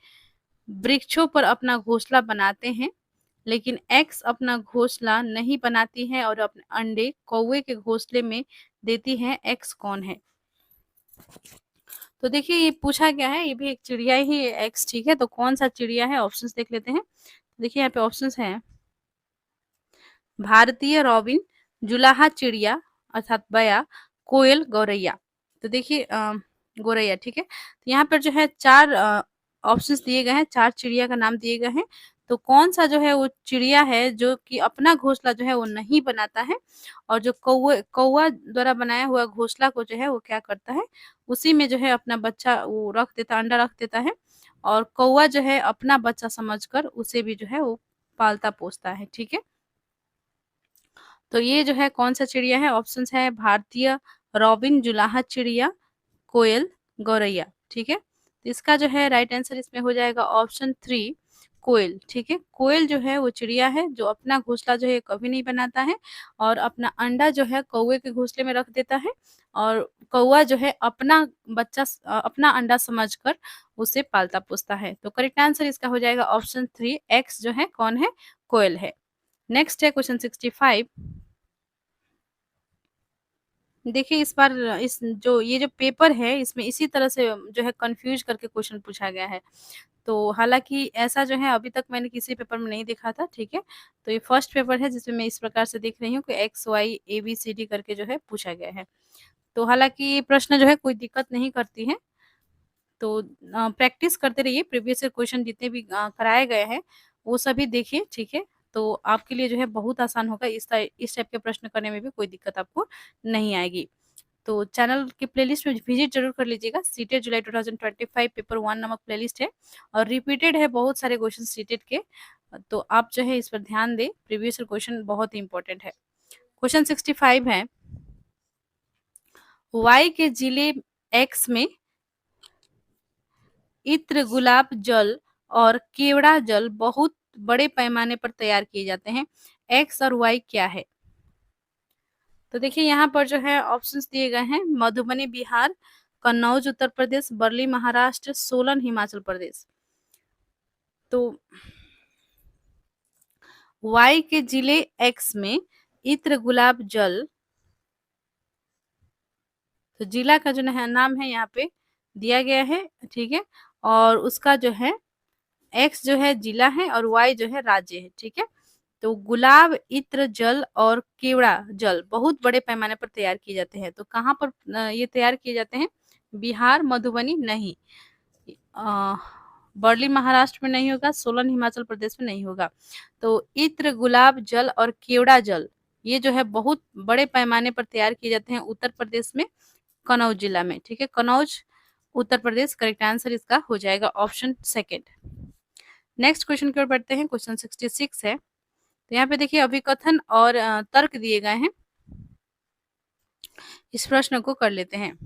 वृक्षों पर अपना घोंसला बनाते हैं। लेकिन एक्स अपना घोंसला नहीं बनाती है और अपने अंडे कौवे के घोंसले में देती है, एक्स कौन है? तो देखिए ये पूछा गया है, ये भी एक चिड़िया ही है एक्स, ठीक है? तो कौन-सा चिड़िया है? ऑप्शंस देख लेते हैं। देखिए यहाँ पे ऑप्शंस हैं, भारतीय रॉबिन, जुलाहा चिड़िया अर्थात बया, कोयल, गौरैया। तो देखिए गौरैया, ठीक है? तो यहाँ पर जो है 4 ऑप्शंस दिए गए हैं, 4 चिड़िया का नाम दिए गए हैं। तो कौन-सा जो है वो चिड़िया है जो कि अपना घोंसला जो है वो नहीं बनाता है और जो कौवा द्वारा बनाया हुआ घोंसला को जो है वो क्या करता है, उसी में जो है अपना बच्चा वो रख देता, अंडा रख देता है और कौवा जो है अपना बच्चा समझकर उसे भी जो है वो पालता-पोसता है, ठीक है? तो ये जो है कौन-सा चिड़िया है? ऑप्शंस है भारतीय रॉबिन, जुलाहा चिड़िया, कोयल, गौरैया, ठीक है? तो इसका जो है राइट आंसर इसमें हो जाएगा ऑप्शन 3 कोयल, ठीक है? कोयल जो है वो चिड़िया है जो अपना घोंसला जो है कभी नहीं बनाता है और अपना अंडा जो है कौवे के घोंसले में रख देता है और कौवा जो है अपना अपना अंडा समझकर उसे पालता-पोसता है। तो करेक्ट आंसर इसका हो जाएगा ऑप्शन 3 एक्स जो है कौन है? कोयल है। नेक्स्ट है क्वेश्चन 65। देखिए इस बार इस जो ये जो पेपर है इसमें इसी तरह से जो है कन्फ्यूज़ करके क्वेश्चन पूछा गया है। तो हालाँकि ऐसा जो है अभी तक मैंने किसी पेपर में नहीं देखा था, ठीक है? तो ये फर्स्ट पेपर है जिसमें मैं इस प्रकार से देख रही हूँ कि एक्स, वाई, ए-बी-सी-डी करके जो है पूछा गया है। तो हालाँकि ये प्रश्न जो है कोई दिक्कत नहीं करती है। तो प्रैक्टिस करते रहिए, प्रीवियस ईयर क्वेश्चन जितने भी कराए गए हैं, वो सभी देखिए, ठीक है? तो आपके लिए जो है बहुत आसान होगा, इस टाइप के प्रश्न करने में भी कोई दिक्कत आपको नहीं आएगी। तो चैनल के प्लेलिस्ट में विज़िट ज़रूर कर लीजिएगा, सीटेट जुलाई 2025 पेपर 1 नामक प्लेलिस्ट है और रिपीटेड है बहुत सारे क्वेश्चन सीटेट के। तो आप जो है इस पर ध्यान दें, प्रीवियस ईयर क्वेश्चन बहुत ही इम्पोर्टेंट है। क्वेश्चन 65 है, वाई के जिले एक्स में इत्र, गुलाब जल और केवड़ा जल बहुत बड़े पैमाने पर तैयार किए जाते हैं। एक्स और वाई क्या है? तो देखिए यहाँ पर जो है ऑप्शंस दिए गए हैं, मधुबनी बिहार, कन्नौज उत्तर प्रदेश, बर्ली महाराष्ट्र, सोलन हिमाचल प्रदेश। तो वाई के जिले एक्स में इत्र, गुलाब जल, तो जिला का जो नाम है यहाँ पे दिया गया है, ठीक है? और उसका जो है एक्स जो है जिला है और वाई जो है राज्य है, ठीक है? तो गुलाब, इत्र जल और केवड़ा जल बहुत बड़े पैमाने पर तैयार किए जाते हैं। तो कहाँ पर ये तैयार किए जाते हैं? बिहार, मधुबनी नहीं, अ, वर्ली महाराष्ट्र में नहीं होगा, सोलन हिमाचल प्रदेश में नहीं होगा। तो इत्र, गुलाब जल और केवड़ा जल ये जो है बहुत बड़े पैमाने पर तैयार किए जाते हैं उत्तर प्रदेश में, कन्नौज जिला में, ठीक है? कन्नौज उत्तर प्रदेश, करेक्ट आंसर इसका हो जाएगा ऑप्शन सेकंड। नेक्स्ट क्वेश्चन की ओर बढ़ते हैं, क्वेश्चन 66 है। तो यहाँ पे देखिए अभिकथन और तर्क दिए गए हैं। इस प्रश्न को कर लेते हैं।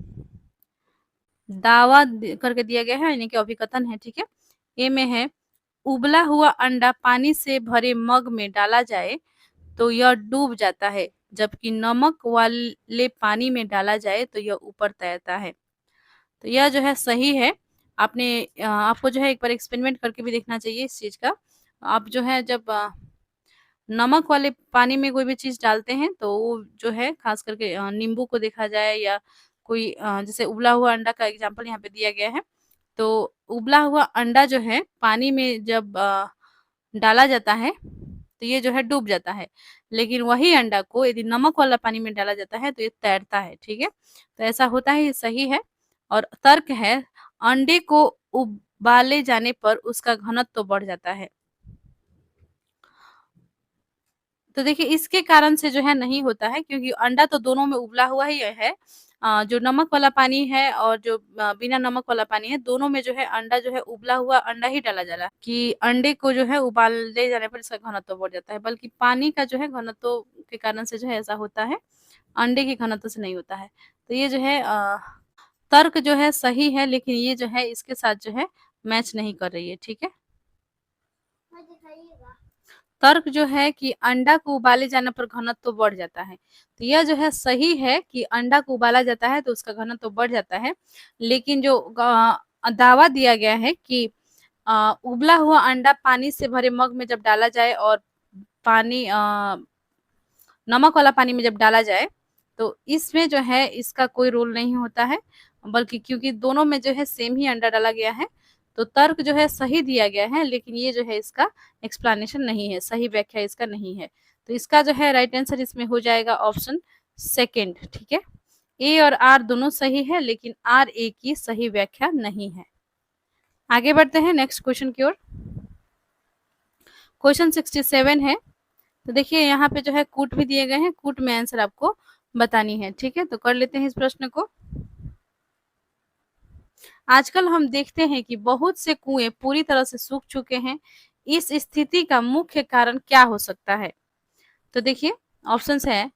दावा करके दिया गया है यानी कि अभिकथन है, ठीक है? ए में है, उबला हुआ अंडा पानी से भरे मग में डाला जाए तो यह डूब जाता है, जबकि नमक वाले पानी में डाला जाए तो यह ऊपर तैरता है। तो यह जो है सही है। आपको जो है एक बार एक्सपेरिमेंट करके भी देखना चाहिए इस चीज़ का। आप जो है जब नमक वाले पानी में कोई भी चीज़ डालते हैं तो वो जो है ख़ास करके नींबू को देखा जाए या कोई जैसे उबला हुआ अंडा का एग्ज़ाम्पल यहाँ पे दिया गया है। तो उबला हुआ अंडा जो है पानी में जब डाला जाता है तो ये जो है डूब जाता है। लेकिन वही अंडा को यदि नमक वाला पानी में डाला जाता है तो ये तैरता है, ठीक है? तो ऐसा होता है, ये सही है। और तर्क है, अंडे को उबाले जाने पर उसका घनत्व तो बढ़ जाता है। तो देखिए इसके कारण से जो है नहीं होता है क्योंकि अंडा तो दोनों में उबला हुआ ही है। जो नमक वाला पानी है और जो बिना नमक वाला पानी है, दोनों में जो है अंडा जो है उबला हुआ अंडा ही डाला जा रहा है कि अंडे को जो है उबाले जाने पर इसका घनत्व बढ़ जाता है, बल्कि पानी का जो है घनत्व के कारण से जो है ऐसा होता है, अंडे के घनत्व से नहीं होता है। तो ये जो है तर्क जो है सही है, लेकिन ये जो है इसके साथ जो है मैच नहीं कर रही है, ठीक है? तर्क जो है कि अंडा को उबाले जाने पर घनत्व तो बढ़ जाता है। तो यह जो है सही है कि अंडा को उबाला जाता है तो उसका घनत्व तो बढ़ जाता है। लेकिन जो दावा दिया गया है कि उबला हुआ अंडा पानी से भरे मग में जब डाला जाए और पानी नमक वाला पानी में जब डाला जाए तो इसमें जो है इसका कोई रोल नहीं होता है, बल्कि क्योंकि दोनों में जो है सेम ही अंडा डाला गया है, तो तर्क जो है सही दिया गया है, लेकिन ये जो है इसका एक्सप्लेनेशन नहीं है, सही व्याख्या इसका नहीं है। तो इसका जो है राइट आंसर इसमें हो जाएगा ऑप्शन सेकेंड। ठीक है, ए और आर दोनों सही है, लेकिन आर ए की सही व्याख्या नहीं है। आगे बढ़ते हैं नेक्स्ट क्वेश्चन की ओर। क्वेश्चन 67 है। तो देखिए यहाँ पे जो है कूट भी दिए गए हैं, कूट में आंसर आपको बतानी है। ठीक है, तो कर लेते हैं इस प्रश्न को। आजकल हम देखते हैं कि बहुत से कुएं पूरी तरह से सूख चुके हैं। इस स्थिति का मुख्य कारण क्या हो सकता है? तो देखिए ऑप्शंस है।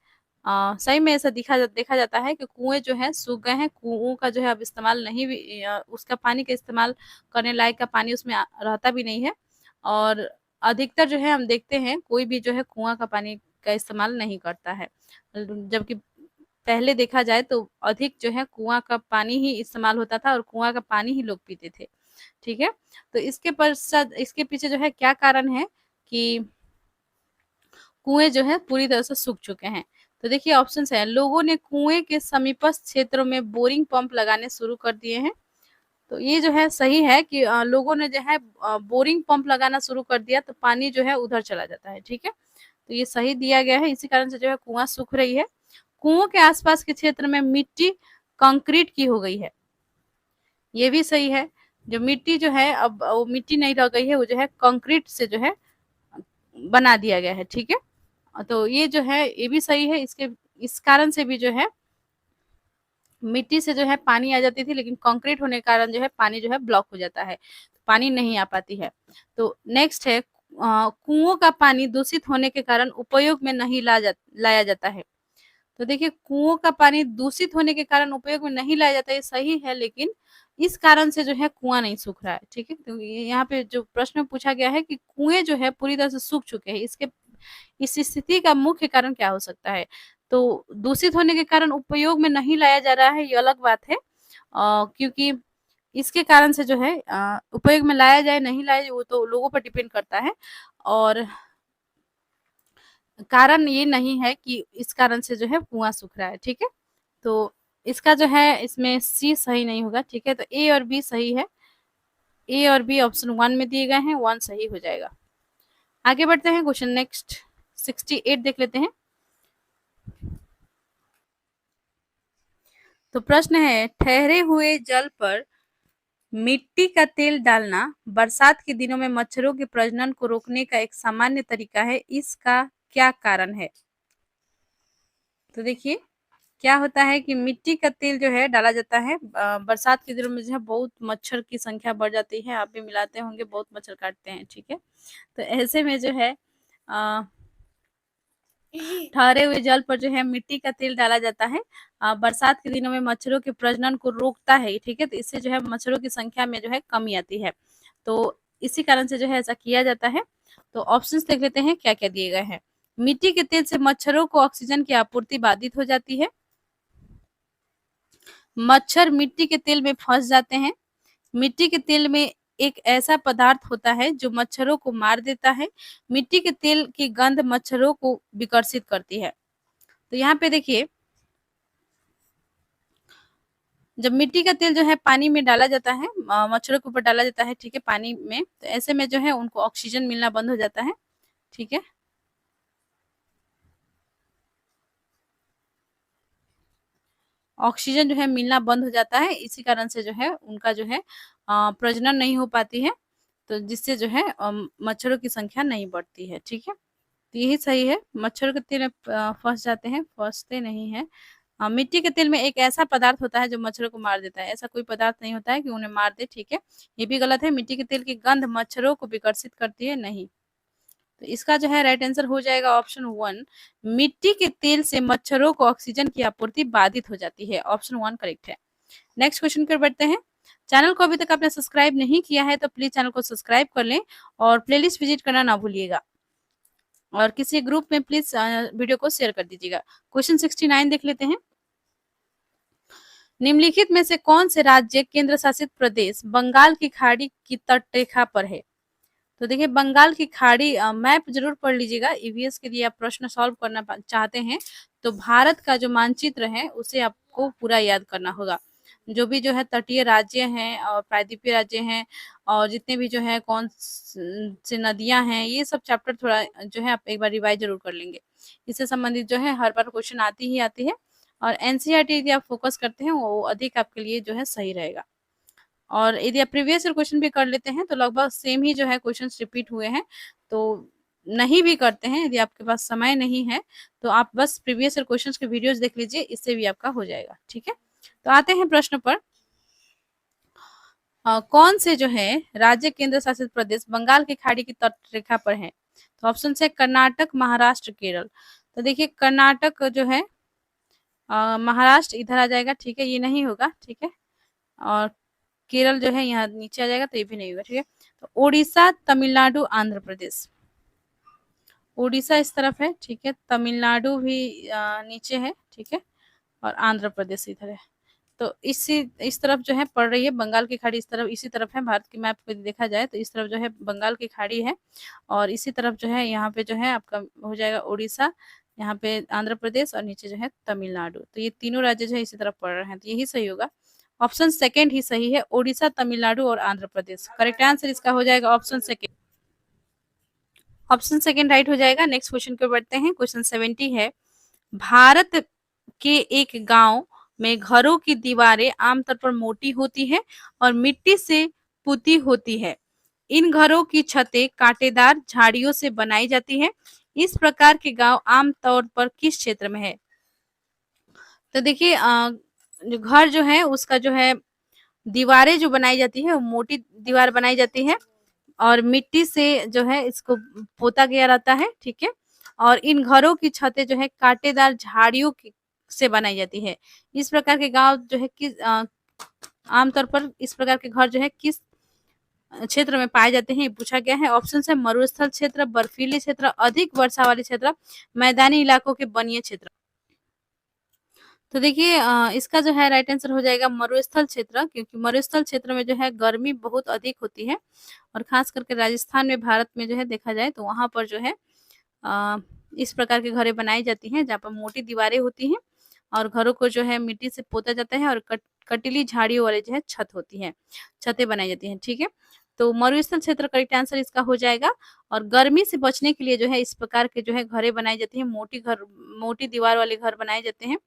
सही में ऐसा देखा जाता है कि कुएं जो है सूख गए हैं, कुओं का जो है अब इस्तेमाल नहीं भी उसका पानी का इस्तेमाल करने लायक का पानी उसमें रहता भी नहीं है। और अधिकतर जो है हम देखते हैं कोई भी जो है कुआं का पानी का इस्तेमाल नहीं करता है, जबकि पहले देखा जाए तो अधिक जो है कुआं का पानी ही इस्तेमाल होता था और कुआं का पानी ही लोग पीते थे। ठीक है, तो इसके पश्चात इसके पीछे जो है क्या कारण है कि कुएं जो है पूरी तरह से सूख चुके हैं? तो देखिए ऑप्शन है, लोगों ने कुएं के समीपस्थ क्षेत्रों में बोरिंग पंप लगाने शुरू कर दिए हैं। तो ये जो है सही है कि लोगों ने जो है बोरिंग पंप लगाना शुरू कर दिया तो पानी जो है उधर चला जाता है। ठीक है, तो ये सही दिया गया है, इसी कारण से जो है कुआं सूख रही है। कुओं के आसपास के क्षेत्र में मिट्टी कंक्रीट की हो गई है, ये भी सही है। जो मिट्टी जो है अब वो मिट्टी नहीं रह गई है, वो जो है कंक्रीट से जो है बना दिया गया है। ठीक है, तो ये जो है ये भी सही है। इसके इस कारण से भी जो है मिट्टी से जो है पानी आ जाती थी, लेकिन कंक्रीट होने के कारण जो है पानी जो है ब्लॉक हो जाता है, पानी नहीं आ पाती है। तो नेक्स्ट है, कुओं का पानी दूषित होने के कारण उपयोग में नहीं लाया जाता है। तो देखिए कुओं का पानी दूषित होने के कारण उपयोग में नहीं लाया जाता, ये सही है, लेकिन इस कारण से जो है कुआं नहीं सूख रहा है। ठीक है, तो यहाँ पे जो प्रश्न पूछा गया है कि कुएं जो है पूरी तरह से सूख चुके हैं, इसके इस स्थिति का मुख्य कारण क्या हो सकता है? तो दूषित होने के कारण उपयोग में नहीं लाया जा रहा है, ये अलग बात है, क्योंकि इसके कारण से जो है उपयोग में लाया जाए नहीं लाया जाए वो तो लोगों पर डिपेंड करता है, और कारण ये नहीं है कि इस कारण से जो है कुआं सूख रहा है। ठीक है, तो इसका जो है इसमें सी सही नहीं होगा। ठीक है, तो ए और बी सही है, ए और बी ऑप्शन 1 में दिए गए हैं, 1 सही हो जाएगा। आगे बढ़ते हैं, क्वेश्चन नेक्स्ट 68 देख लेते हैं। तो प्रश्न है, ठहरे हुए जल पर मिट्टी का तेल डालना बरसात के दिनों में मच्छरों के प्रजनन को रोकने का एक सामान्य तरीका है, इसका क्या कारण है? तो देखिए क्या होता है कि मिट्टी का तेल जो है डाला जाता है, बरसात के दिनों में जो है बहुत मच्छर की संख्या बढ़ जाती है, आप भी मिलाते होंगे, बहुत मच्छर काटते हैं। ठीक है, तो ऐसे में जो है ठहरे हुए जल पर जो है मिट्टी का तेल डाला जाता है, बरसात के दिनों में मच्छरों के प्रजनन को रोकता है। ठीक है, तो इससे जो है मच्छरों की संख्या में जो है कमी आती है, तो इसी कारण से जो है ऐसा किया जाता है। तो ऑप्शंस देख लेते हैं क्या क्या दिए गए हैं। मिट्टी के तेल से मच्छरों को ऑक्सीजन की आपूर्ति बाधित हो जाती है, मच्छर मिट्टी के तेल में फंस जाते हैं, मिट्टी के तेल में एक ऐसा पदार्थ होता है जो मच्छरों को मार देता है, मिट्टी के तेल की गंध मच्छरों को विकर्षित करती है। तो यहाँ पे देखिए जब मिट्टी का तेल जो है पानी में डाला जाता है, मच्छरों के ऊपर डाला जाता है, ठीक है, पानी में, तो ऐसे में जो है उनको ऑक्सीजन मिलना बंद हो जाता है। ठीक है, ऑक्सीजन जो है मिलना बंद हो जाता है, इसी कारण से जो है उनका जो है प्रजनन नहीं हो पाती है, तो जिससे जो है मच्छरों की संख्या नहीं बढ़ती है। ठीक है, तो यही सही है, मच्छर के तेल में फंस जाते हैं, फंसते नहीं है। मिट्टी के तेल में एक ऐसा पदार्थ होता है जो मच्छरों को मार देता है, ऐसा कोई पदार्थ नहीं होता है कि उन्हें मार दे। ठीक है, ये भी गलत है, मिट्टी के तेल की गंध मच्छरों को विकर्षित करती है, नहीं। तो इसका जो है राइट आंसर हो जाएगा ऑप्शन 1, मिट्टी के तेल से मच्छरों को ऑक्सीजन की आपूर्ति बाधित हो जाती है, ऑप्शन 1 करेक्ट है। नेक्स्ट क्वेश्चन पर बढ़ते हैं। चैनल को अभी तक आपने सब्सक्राइब नहीं किया है तो प्लीज चैनल को सब्सक्राइब कर लें और प्लेलिस्ट विजिट करना ना भूलिएगा, और किसी ग्रुप में प्लीज वीडियो को शेयर कर दीजिएगा। क्वेश्चन 69 देख लेते हैं। निम्नलिखित में से कौन से राज्य केंद्र शासित प्रदेश बंगाल की खाड़ी की तट रेखा पर है? तो देखिए बंगाल की खाड़ी मैप ज़रूर पढ़ लीजिएगा, ईवीएस के लिए आप प्रश्न सॉल्व करना चाहते हैं, तो भारत का जो मानचित्र है उसे आपको पूरा याद करना होगा। जो भी जो है तटीय राज्य हैं और प्रायद्वीपीय राज्य हैं और जितने भी जो है कौन से नदियाँ हैं, ये सब चैप्टर थोड़ा जो है आप एक बार रिवाइज़ ज़रूर कर लेंगे। इससे संबंधित जो है हर बार क्वेश्चन आती ही आती है और एनसीईआरटी यदि आप फोकस करते हैं वो अधिक आपके लिए जो है सही रहेगा। और यदि आप प्रीवियस ईयर क्वेश्चन भी कर लेते हैं तो लगभग सेम ही जो है क्वेश्चंस रिपीट हुए हैं। तो नहीं भी करते हैं, यदि आपके पास समय नहीं है तो आप बस प्रीवियस ईयर क्वेश्चंस के वीडियोस देख लीजिए, इससे भी आपका हो जाएगा। ठीक है, तो आते हैं प्रश्न पर। कौन से जो है राज्य केंद्र शासित प्रदेश बंगाल की खाड़ी की तट रेखा पर है? तो ऑप्शन है कर्नाटक, महाराष्ट्र, केरल। तो देखिए कर्नाटक जो है महाराष्ट्र इधर आ जाएगा, ठीक है, ये नहीं होगा, ठीक है, और केरल जो है यहाँ नीचे आ जाएगा, तो ये भी नहीं होगा, ठीक है। तो उड़ीसा, तमिलनाडु, आंध्र प्रदेश। उड़ीसा इस तरफ है, ठीक है, तमिलनाडु भी नीचे है, ठीक है, और आंध्र प्रदेश इधर है। तो इस तरफ जो है पड़ रही है बंगाल की खाड़ी, इस तरफ इसी तरफ है। भारत के मैप पे देखा जाए तो इस तरफ जो है बंगाल की खाड़ी है और इसी तरफ जो है यहाँ पे जो है आपका हो जाएगा उड़ीसा, यहाँ पे आंध्र प्रदेश और नीचे जो है तमिलनाडु। तो ये तीनों राज्य जो है इसी तरफ पड़ रहे हैं, तो यही सही होगा। ऑप्शन सेकेंड ही सही है, उड़ीसा, तमिलनाडु और आंध्र प्रदेश। करेक्ट आंसर इसका हो जाएगा option second. Option second right हो जाएगा। नेक्स्ट क्वेश्चन पे बढ़ते हैं। क्वेश्चन 70 है, भारत के एक गांव में घरों की दीवारें आमतौर पर मोटी होती है और मिट्टी से पुती होती है। इन घरों की छतें कांटेदार झाड़ियों से बनाई जाती है। इस प्रकार के गांव आमतौर पर किस क्षेत्र में है? तो देखिए जो घर जो है उसका जो है दीवारें जो बनाई जाती है वो मोटी दीवार बनाई जाती है और मिट्टी से जो है इसको पोता गया रहता है, ठीक है, और इन घरों की छतें जो है कांटेदार झाड़ियों से बनाई जाती है। इस प्रकार के गांव जो है किस आमतौर पर इस प्रकार के घर जो है किस क्षेत्र में पाए जाते हैं, ये पूछा गया है। ऑप्शन है मरुस्थल क्षेत्र, बर्फीली क्षेत्र, अधिक वर्षा वाले क्षेत्र, मैदानी इलाकों के वनीय क्षेत्र। तो देखिए इसका जो है राइट आंसर हो जाएगा मरुस्थल क्षेत्र, क्योंकि मरुस्थल क्षेत्र में जो है गर्मी बहुत अधिक होती है और खास करके राजस्थान में भारत में जो है देखा जाए तो वहाँ पर जो है इस प्रकार के घरें बनाई जाती हैं जहाँ पर मोटी दीवारें होती हैं और घरों को जो है मिट्टी से पोता जाता है और कटीली झाड़ियों वाले जो है छत होती है, छतें बनाई जाती हैं, ठीक है। तो मरुस्थल क्षेत्र करेक्ट आंसर इसका हो जाएगा। और गर्मी से बचने के लिए जो है इस प्रकार के जो है घरें बनाई जाती हैं, मोटी दीवार वाले घर बनाए जाते हैं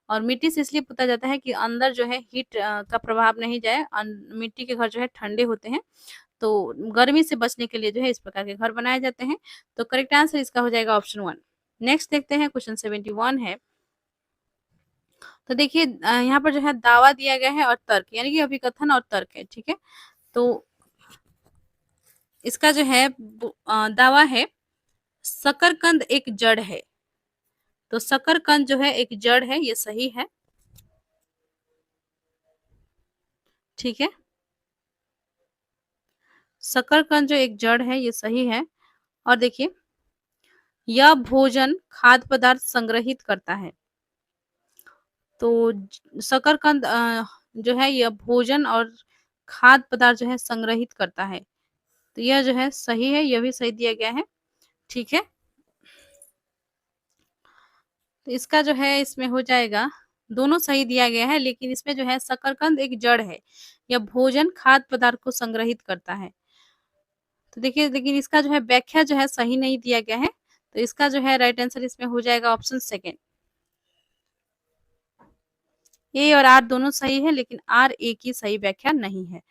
और मिट्टी से इसलिए पोता जाता है कि अंदर जो है हीट का प्रभाव नहीं जाए। मिट्टी के घर जो है ठंडे होते हैं, तो गर्मी से बचने के लिए जो है इस प्रकार के घर बनाए जाते हैं। तो करेक्ट आंसर इसका हो जाएगा ऑप्शन 1। नेक्स्ट देखते हैं क्वेश्चन 71 है। तो देखिए यहाँ पर जो है दावा दिया गया है और तर्क, यानी कि अभिकथन और तर्क है, ठीक है। तो इसका जो है दावा है शकरकंद एक जड़ है। तो शकरकंद जो है एक जड़ है, ये सही है, ठीक है। शकरकंद जो एक जड़ है ये सही है। और देखिए यह भोजन खाद्य पदार्थ संग्रहित करता है। तो शकरकंद जो है यह भोजन और खाद्य पदार्थ जो है संग्रहित करता है, तो यह जो है सही है, यह भी सही दिया गया है, ठीक है। तो इसका जो है इसमें हो जाएगा, दोनों सही दिया गया है, लेकिन इसमें जो है शकरकंद एक जड़ है, यह भोजन खाद्य पदार्थ को संग्रहित करता है। तो देखिए लेकिन इसका जो है व्याख्या जो है सही नहीं दिया गया है, तो इसका जो है राइट आंसर इसमें हो जाएगा ऑप्शन सेकेंड। ए और आर दोनों सही है, लेकिन आर ए की सही व्याख्या नहीं है।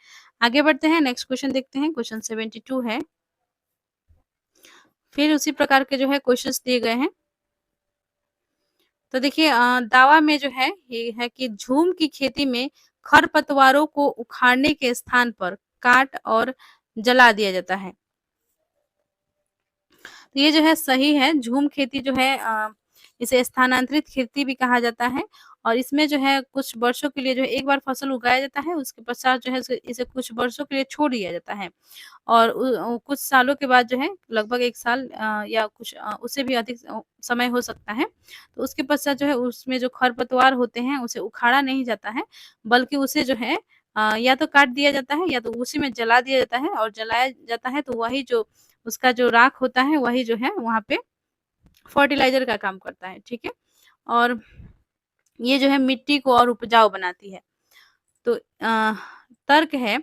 आगे बढ़ते हैं, नेक्स्ट क्वेश्चन देखते हैं। क्वेश्चन 72 है, फिर उसी प्रकार के जो है क्वेश्चंस दिए गए हैं। तो देखिए दावा में जो है ये है कि झूम की खेती में खरपतवारों को उखाड़ने के स्थान पर काट और जला दिया जाता है। तो ये जो है सही है। झूम खेती जो है इसे स्थानांतरित खेती भी कहा जाता है और इसमें जो है कुछ वर्षों के लिए जो है एक बार फसल उगाया जाता है, उसके पश्चात जो है इसे कुछ वर्षों के लिए छोड़ दिया जाता है और कुछ सालों के बाद जो है लगभग 1 साल या कुछ उससे भी अधिक समय हो सकता है, तो उसके पश्चात जो है उसमें जो खरपतवार होते हैं उसे उखाड़ा नहीं जाता है, बल्कि उसे जो है या तो काट दिया जाता है या तो उसी में जला दिया जाता है, और जलाया जाता है तो वही जो उसका जो राख होता है वही जो है वहाँ पे फर्टिलाइज़र का काम करता है, ठीक है? और ये जो है मिट्टी को और उपजाऊ बनाती है। तो तर्क है,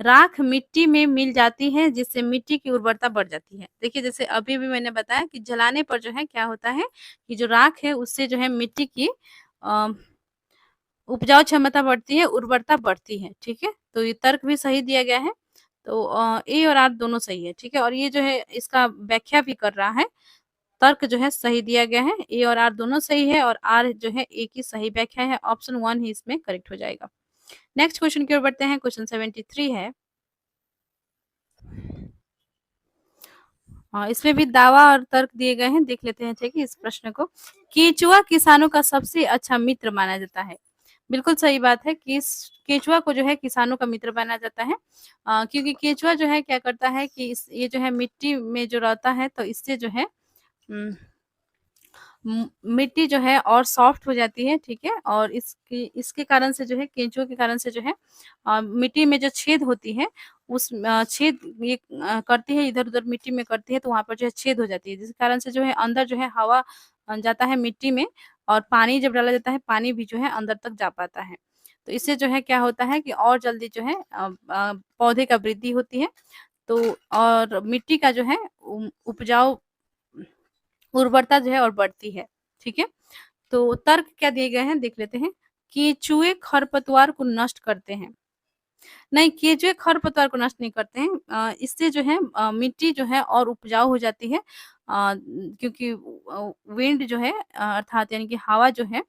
राख मिट्टी में मिल जाती है जिससे मिट्टी की उर्वरता बढ़ जाती है। देखिए जैसे अभी भी मैंने बताया कि जलाने पर जो है क्या होता है कि जो राख है उससे जो है मिट्टी की अ, उपजाऊ क्षमता बढ़ती है, उर्वरता बढ़ती है, ठीक है? तो ये तर्क भी सही दिया गया है। तो ए और आर दोनों सही है, ठीक है? और ये जो है इसका व्याख्या भी कर रहा है, तर्क जो है सही दिया गया है, ए और आर दोनों सही है और आर जो है ए की सही व्याख्या है, ऑप्शन 1 ही इसमें करेक्ट हो जाएगा। नेक्स्ट क्वेश्चन की ओर बढ़ते हैं, क्वेश्चन 73 है। इसमें भी दावा और तर्क दिए गए हैं, देख लेते हैं ठीक है इस प्रश्न को। केंचुआ किसानों का सबसे अच्छा मित्र माना जाता है। बिल्कुल सही बात है कि इस केंचुआ को जो है किसानों का मित्र माना जाता है, क्योंकि केंचुआ जो है क्या करता है कि ये जो है मिट्टी में जो रहता है तो इससे जो है उम, मिट्टी जो है और सॉफ्ट हो जाती है, ठीक है? और इसके इसके कारण से जो है केंचुए के कारण से जो है मिट्टी में जो छेद होती है उस छेद ये करती है इधर-उधर मिट्टी में करती है तो वहाँ पर जो है छेद हो जाती है, जिस कारण से जो है अंदर जो है हवा जाता है मिट्टी में, और पानी जब डाला जाता है, पानी भी जो है अंदर तक जा पाता है। तो इससे जो है क्या होता है कि और जल्दी जो है पौधे का वृद्धि होती है, तो और मिट्टी का जो है उपजाऊ उर्वरता जो है और बढ़ती है, ठीक है? तो तर्क क्या दिए गए हैं देख लेते हैं। केंचुए खरपतवार को नष्ट करते हैं। नहीं, केंचुए खरपतवार को नष्ट नहीं करते हैं। इससे जो है मिट्टी जो है और उपजाऊ हो जाती है, क्योंकि विंड जो है अर्थात यानी कि हवा जो है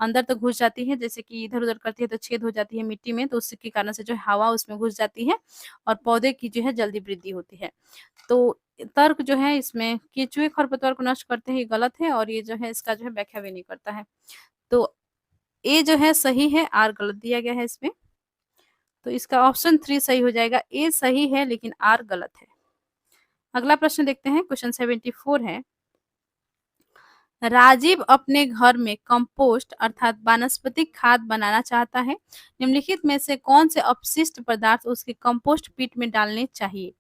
अंदर तक घुस जाती है, जैसे कि इधर-उधर करती है तो छेद हो जाती है मिट्टी में, तो उसके कारण से जो है हवा उसमें घुस जाती है और पौधे की जो है जल्दी वृद्धि होती है। तो तर्क जो है इसमें केंचुए खरपतवार को नष्ट करते हैं ये गलत है, और ये जो है इसका जो है व्याख्या भी नहीं करता है। तो ए जो है सही है, आर गलत दिया गया है इसमें। तो इसका ऑप्शन 3 सही हो जाएगा। ए सही है लेकिन आर गलत है। अगला प्रश्न देखते हैं, क्वेश्चन 74 है। राजीव अपने घर में कंपोस्ट अर्थात वानस्पतिक खाद बनाना चाहता है। निम्नलिखित में से कौन से अपशिष्ट पदार्थ उसके कंपोस्ट पिट में डालने चाहिए?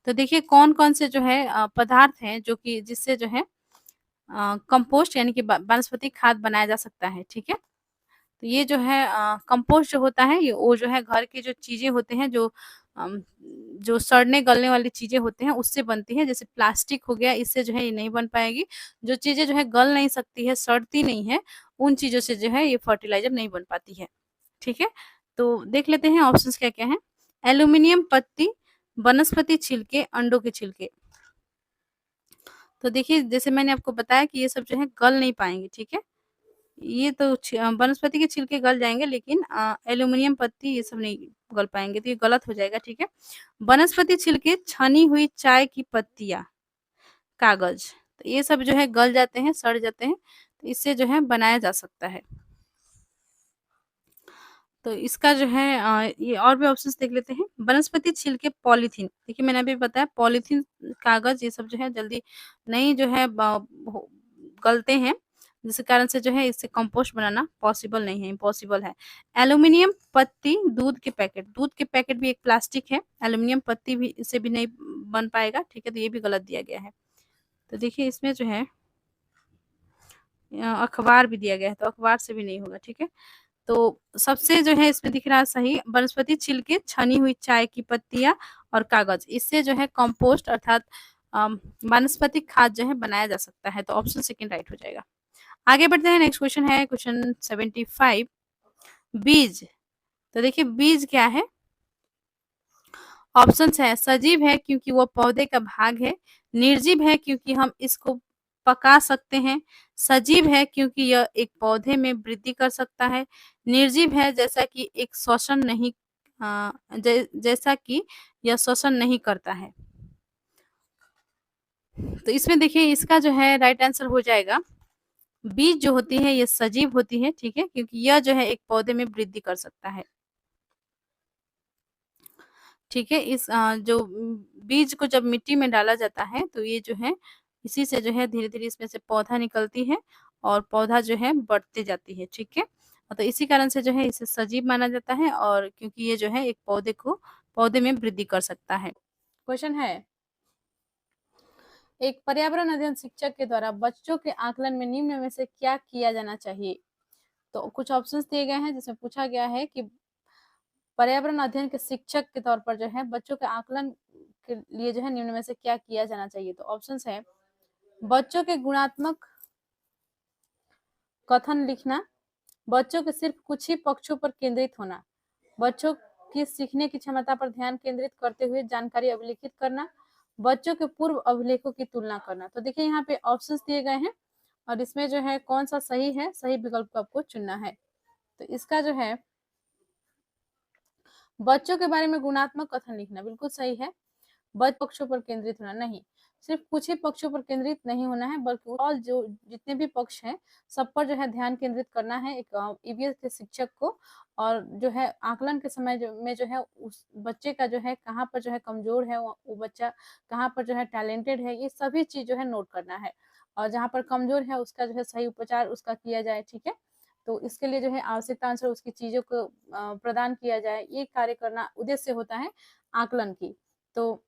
तो देखिए कौन-कौन से जो है पदार्थ हैं जो कि जिससे जो है कंपोस्ट यानी कि वानस्पतिक खाद बनाया जा सकता है, ठीक है? तो ये जो है कंपोस्ट जो होता है ये वो जो है घर की जो चीज़ें होते हैं जो अम, जो सड़ने गलने वाली चीज़ें होते हैं उससे बनती है, जैसे प्लास्टिक हो गया, इससे जो है ये नहीं बन पाएगी। जो चीज़ें जो है गल नहीं सकती है, सड़ती नहीं है, उन चीज़ों से जो है ये फर्टिलाइज़र नहीं बन पाती है, ठीक है? तो देख लेते हैं ऑप्शंस क्या-क्या हैं। एल्यूमीनियम पत्ती, वनस्पति छिलके, अंडों के छिलके। तो देखिए जैसे मैंने आपको बताया कि ये सब जो है गल नहीं पाएँगे, ठीक है? ये तो वनस्पति के छिलके गल जाएँगे, लेकिन एल्यूमीनियम पत्ती ये सब नहीं गल पाएँगे, तो ये गलत हो जाएगा, ठीक है? वनस्पति छिलके, छनी हुई चाय की पत्तियाँ, कागज़, तो ये सब जो है गल जाते हैं, सड़ जाते हैं, तो इससे जो है बनाया जा सकता है। तो इसका जो है ये और भी ऑप्शंस देख लेते हैं। वनस्पति छिलके पॉलीथीन, देखिए मैंने अभी बताया पॉलीथीन, कागज़ ये सब जो है जल्दी नहीं जो है हो गलते हैं, जिसके कारण से जो है इससे कंपोस्ट बनाना पॉसिबल नहीं है, इम्पॉसिबल है। एल्यूमीनियम पत्ती, दूध के पैकेट भी एक प्लास्टिक है, एल्यूमीनियम पत्ती भी इससे भी नहीं बन पाएगा, ठीक है? तो ये भी गलत दिया गया है। तो देखिए इसमें जो है अखबार भी दिया गया है, तो अखबार से भी नहीं होगा, ठीक है? तो सबसे जो है इसमें दिख रहा है सही वनस्पति छिलके, छनी हुई चाय की पत्तियाँ और कागज़। इससे जो है कंपोस्ट अर्थात वानस्पतिक खाद जो है बनाया जा सकता है। तो ऑप्शन सेकंड राइट हो जाएगा। आगे बढ़ते हैं, नेक्स्ट क्वेश्चन है क्वेश्चन 75। बीज, तो देखिए बीज क्या है? ऑप्शंस है सजीव है क्योंकि वो पौधे का भाग है, निर्जीव है क्योंकि हम इसको पका सकते हैं, सजीव है क्योंकि यह एक पौधे में वृद्धि कर सकता है, निर्जीव है जैसा कि एक श्वसन नहीं जैसा कि यह श्वसन नहीं करता है। तो इसमें देखिए इसका जो है राइट आंसर हो जाएगा, बीज जो होती है ये सजीव होती है, ठीक है? क्योंकि यह जो है एक पौधे में वृद्धि कर सकता है। ठीक है? जो बीज को जब मिट्टी में डाला जाता है, तो ये जो है, इसी से जो है धीरे-धीरे इसमें से पौधा निकलती है और पौधा जो है बढ़ते जाती है, ठीक है? तो इसी कारण से जो है इसे सजीव माना जाता है, और क्योंकि ये जो है एक पौधे में वृद्धि कर सकता है। क्वेश्चन है, एक पर्यावरण अध्ययन शिक्षक के द्वारा बच्चों के आकलन में निम्न में से क्या किया जाना चाहिए? तो कुछ ऑप्शंस दिए गए हैं जिसमें पूछा गया है कि पर्यावरण अध्ययन के शिक्षक के तौर पर जो है बच्चों के आकलन के लिए जो है निम्न में से क्या किया जाना चाहिए? तो ऑप्शंस है, बच्चों के गुणात्मक कथन लिखना, बच्चों के सिर्फ कुछ ही पक्षों पर केंद्रित होना, बच्चों की सीखने की क्षमता पर ध्यान केंद्रित करते हुए जानकारी अभिलिखित करना, बच्चों के पूर्व अभिलेखों की तुलना करना। तो देखिए यहाँ पे ऑप्शंस दिए गए हैं और इसमें जो है कौन सा सही है, सही विकल्प को आपको चुनना है। तो इसका जो है बच्चों के बारे में गुणात्मक कथन लिखना बिल्कुल सही है। बच पक्षों पर केंद्रित होना नहीं, सिर्फ कुछ ही पक्षों पर केंद्रित नहीं होना है, बल्कि और जो जितने भी पक्ष हैं सब पर जो है ध्यान केंद्रित करना है एक ईवीएस के शिक्षक को। और जो है आकलन के समय में जो है उस बच्चे का जो है कहाँ पर जो है कमजोर है, वो बच्चा कहाँ पर जो है टैलेंटेड है, ये सभी चीज जो है नोट करना है। और जहाँ पर कमजोर है उसका जो है सही उपचार उसका किया जाए, ठीक है। तो इसके लिए जो है आवश्यकता अनुसार उसकी चीजों को प्रदान किया जाए, ये कार्य करना उद्देश्य होता है आकलन की। तो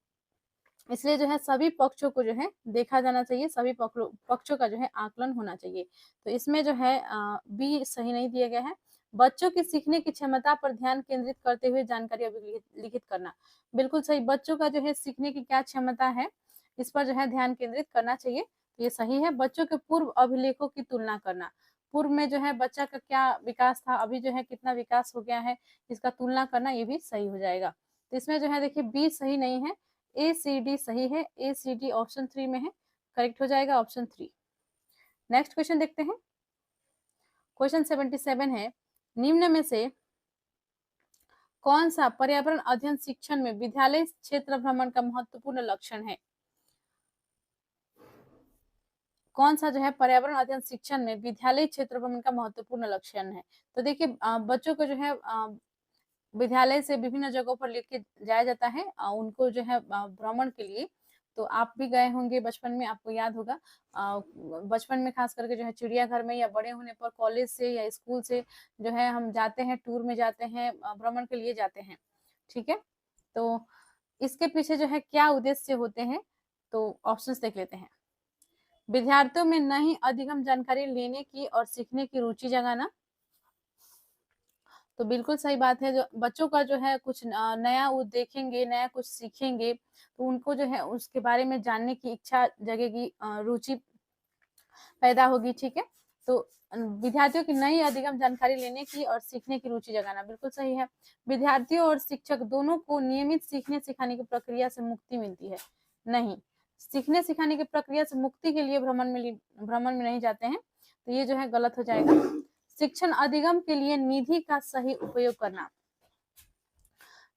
इसलिए जो है सभी पक्षों को जो है देखा जाना चाहिए, सभी पक्षों का जो है आकलन होना चाहिए। तो इसमें जो है बी सही नहीं दिया गया है। बच्चों की सीखने की क्षमता पर ध्यान केंद्रित करते हुए जानकारी अभिलिखित करना, बिल्कुल सही। बच्चों का जो है सीखने की क्या क्षमता है इस पर जो है ध्यान केंद्रित करना चाहिए, तो ये सही है। बच्चों के पूर्व अभिलेखों की तुलना करना, पूर्व में जो है बच्चा का क्या विकास था, अभी जो है कितना विकास हो गया है, इसका तुलना करना, ये भी सही हो जाएगा। तो इसमें जो है देखिए बी सही नहीं है, ए सी डी सही है, ए सी डी ऑप्शन 3 में है, करेक्ट हो जाएगा ऑप्शन 3। नेक्स्ट क्वेश्चन देखते हैं। क्वेश्चन 77 है, निम्न में से कौन सा पर्यावरण अध्ययन शिक्षण में विद्यालय क्षेत्र भ्रमण का महत्वपूर्ण लक्षण है? कौन सा जो है पर्यावरण अध्ययन शिक्षण में विद्यालय क्षेत्र भ्रमण का महत्वपूर्ण लक्षण है? तो देखिए बच्चों को जो है विद्यालय से विभिन्न जगहों पर लेके जाया जाता है उनको जो है भ्रमण के लिए। तो आप भी गए होंगे बचपन में, आपको याद होगा बचपन में खास करके जो है चिड़ियाघर में, या बड़े होने पर कॉलेज से या स्कूल से जो है हम जाते हैं, टूर में जाते हैं, भ्रमण के लिए जाते हैं, ठीक है। तो इसके पीछे जो है क्या उद्देश्य होते हैं, तो ऑप्शंस देख लेते हैं। विद्यार्थियों में नई अधिगम जानकारी लेने की और सीखने की रुचि जगाना, तो बिल्कुल सही बात है। जो बच्चों का जो है कुछ नया वो देखेंगे, नया कुछ सीखेंगे, तो उनको जो है उसके बारे में जानने की इच्छा जगेगी, रुचि पैदा होगी, ठीक है। तो विद्यार्थियों की नई अधिगम जानकारी लेने की और सीखने की रुचि जगाना, बिल्कुल सही है। विद्यार्थियों और शिक्षक दोनों को नियमित सीखने सिखाने की प्रक्रिया से मुक्ति मिलती है, नहीं। सीखने सिखाने की प्रक्रिया से मुक्ति के लिए भ्रमण में नहीं जाते हैं, तो ये जो है गलत हो जाएगा। शिक्षण अधिगम के लिए निधि का सही उपयोग करना,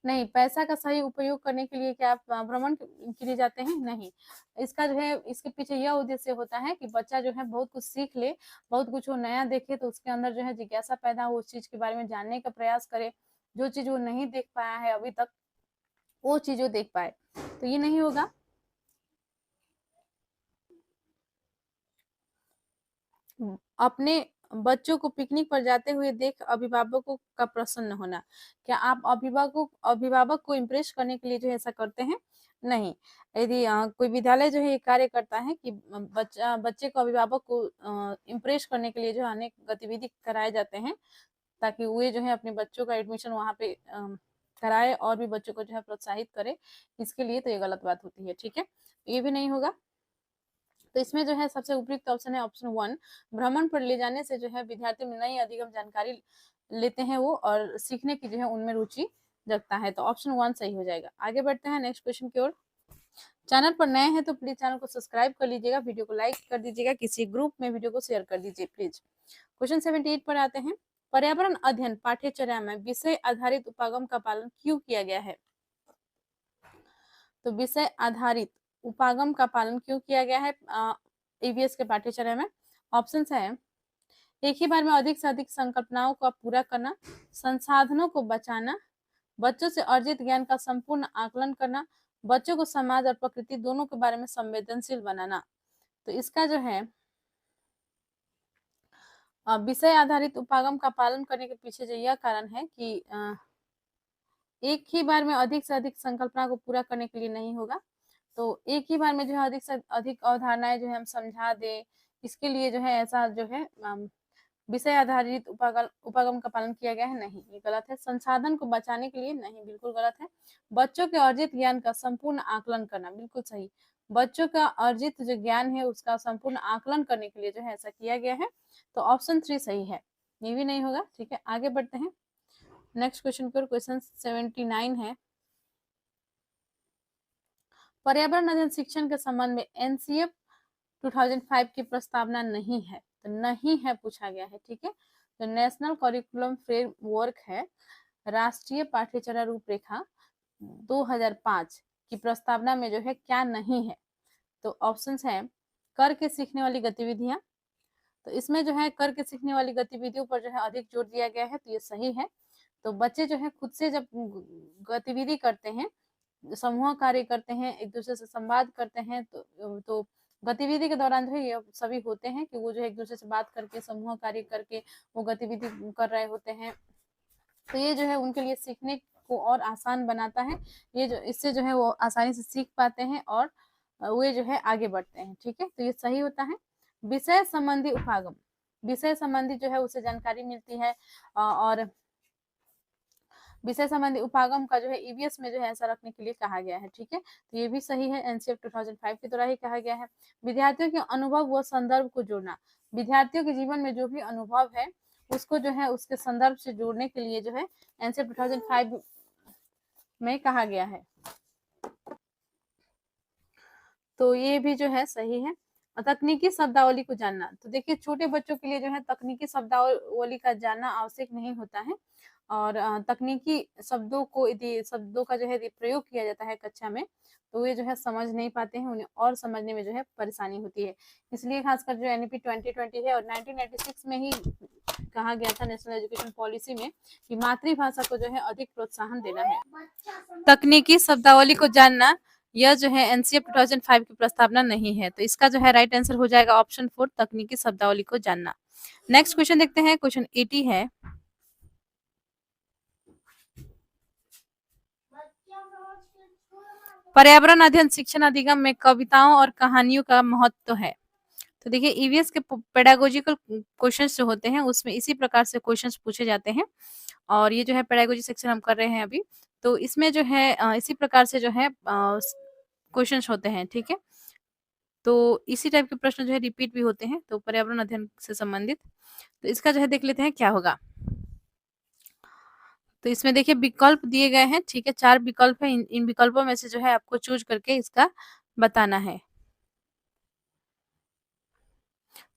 नहीं। पैसा का सही उपयोग करने के लिए क्या आप भ्रमण के लिए जाते हैं? नहीं। इसका जो है इसके पीछे यह उद्देश्य होता है कि बच्चा जो है बहुत कुछ सीख ले, बहुत कुछ वो नया देखे, तो उसके अंदर जो है जिज्ञासा पैदा हो, उस चीज के बारे में जानने का प्रयास करे, जो चीज वो नहीं देख पाया है अभी तक वो चीज वो देख पाए, तो ये नहीं होगा। अपने बच्चों को पिकनिक पर जाते हुए देख अभिभावकों का प्रसन्न होना, क्या आप अभिभावक को इम्प्रेस करने के लिए जो है ऐसा करते हैं? नहीं। यदि कोई विद्यालय जो है ये कार्य करता है कि बच्चे को अभिभावक को इम्प्रेस करने के लिए जो है अनेक गतिविधि कराए जाते हैं, ताकि वे जो है अपने बच्चों का एडमिशन वहाँ पे कराए और भी बच्चों को जो है प्रोत्साहित करे, इसके लिए तो ये गलत बात होती है, ठीक है। ये भी नहीं होगा। तो इसमें जो है सबसे उपयुक्त ऑप्शन है ऑप्शन 1, भ्रमण पर ले जाने से जो है विद्यार्थी में नई अधिगम जानकारी लेते हैं वो, और सीखने की जो है उनमें रुचि जगता है, तो ऑप्शन 1 सही हो जाएगा। आगे बढ़ते हैं नेक्स्ट क्वेश्चन की ओर। चैनल पर नए हैं तो प्लीज चैनल को सब्सक्राइब कर लीजिएगा, वीडियो को लाइक कर दीजिएगा, किसी ग्रुप में वीडियो को शेयर कर दीजिए प्लीज। क्वेश्चन 78 पर आते हैं। पर्यावरण अध्ययन पाठ्यचर्या में विषय आधारित उपागम का पालन क्यों किया गया है? तो विषय आधारित उपागम का पालन क्यों किया गया है ईवीएस के पाठ्यचर्या में? ऑप्शन है, एक ही बार में अधिक से अधिक संकल्पनाओं को पूरा करना, संसाधनों को बचाना, बच्चों से अर्जित ज्ञान का संपूर्ण आकलन करना, बच्चों को समाज और प्रकृति दोनों के बारे में संवेदनशील बनाना। तो इसका जो है विषय आधारित उपागम का पालन करने के पीछे जो यह कारण है कि एक ही बार में अधिक से अधिक संकल्पना को पूरा करने के लिए नहीं होगा। तो एक ही बार में जो है अधिक से अधिक अवधारणाएं जो है हम समझा दें, इसके लिए जो है ऐसा जो है विषय आधारित उपागम का पालन किया गया है, नहीं, ये गलत है। संसाधन को बचाने के लिए, नहीं, बिल्कुल गलत है। बच्चों के अर्जित ज्ञान का संपूर्ण आकलन करना, बिल्कुल सही। बच्चों का अर्जित जो ज्ञान है उसका संपूर्ण आकलन करने के लिए जो है ऐसा किया गया है। तो ऑप्शन 3 सही है, ये भी नहीं होगा। ठीक है, आगे बढ़ते हैं नेक्स्ट क्वेश्चन पर। क्वेश्चन 79 है, पर्यावरण अध्ययन शिक्षण के संबंध में एनसीएफ 2005 की प्रस्तावना नहीं है। तो नहीं है पूछा गया है। ठीक है, तो नेशनल करिकुलम फ्रेमवर्क है, राष्ट्रीय पाठ्यचर्या रूपरेखा 2005 की प्रस्तावना में जो है क्या नहीं है। तो ऑप्शंस है करके सीखने वाली गतिविधियां, तो इसमें जो है करके सीखने वाली गतिविधियों पर जो है अधिक जोर दिया गया है, तो ये सही है। तो बच्चे जो है खुद से जब गतिविधि करते हैं, समूह कार्य करते हैं, एक दूसरे से संवाद करते हैं, तो गतिविधि के दौरान जो है ये सभी होते हैं कि वो जो है एक दूसरे से बात करके समूह कार्य करके वो गतिविधि कर रहे होते हैं। तो ये जो है उनके लिए सीखने को और आसान बनाता है। ये जो इससे जो है वो आसानी से सीख पाते हैं और वे जो है आगे बढ़ते हैं। ठीक है, तो ये सही होता है। विषय संबंधी उपागम, विषय संबंधी जो है उसे जानकारी मिलती है और विषय संबंधी उपागम का जो है ईवीएस में जो है ऐसा रखने के लिए कहा गया है। ठीक है, तो ये भी सही है, एनसीएफ 2005 के द्वारा ही कहा गया है। विद्यार्थियों के अनुभव व संदर्भ को जोड़ना, विद्यार्थियों के जीवन में जो भी अनुभव है उसको जो है उसके संदर्भ से जोड़ने के लिए जो है एनसीएफ 2005 में कहा गया है। तो ये भी जो है सही है। तकनीकी शब्दावली को जानना, तो देखिए छोटे बच्चों के लिए जो है तकनीकी शब्दावली का जानना आवश्यक नहीं होता है और तकनीकी शब्दों को यदि शब्दों का जो है प्रयोग किया जाता है कक्षा में तो वे जो है समझ नहीं पाते हैं, उन्हें और समझने में जो है परेशानी होती है। इसलिए खासकर जो एनईपी 2020 है और 1996 में ही कहा गया था नेशनल एजुकेशन पॉलिसी में कि मातृभाषा को जो है अधिक प्रोत्साहन देना है। तकनीकी शब्दावली को जानना, यह जो है एनसीएफ 2005 की प्रस्तावना नहीं है। तो इसका जो है राइट आंसर हो जाएगा ऑप्शन 4, तकनीकी शब्दावली को जानना। नेक्स्ट क्वेश्चन देखते हैं, क्वेश्चन 80 है, पर्यावरण अध्ययन शिक्षण अधिगम में कविताओं और कहानियों का महत्व है। तो देखिए ईवीएस के पेडागोजिकल क्वेश्चंस जो होते हैं उसमें इसी प्रकार से क्वेश्चंस पूछे जाते हैं और ये जो है पेडागोजी सेक्शन हम कर रहे हैं अभी, तो इसमें जो है इसी प्रकार से जो है क्वेश्चंस होते हैं। ठीक है, तो इसी टाइप के प्रश्न जो है रिपीट भी होते हैं, तो पर्यावरण अध्ययन से संबंधित। तो इसका जो है देख लेते हैं क्या होगा। तो इसमें देखिए विकल्प दिए गए हैं। ठीक है, 4 विकल्प है, इन विकल्पों में से जो है आपको चूज करके इसका बताना है।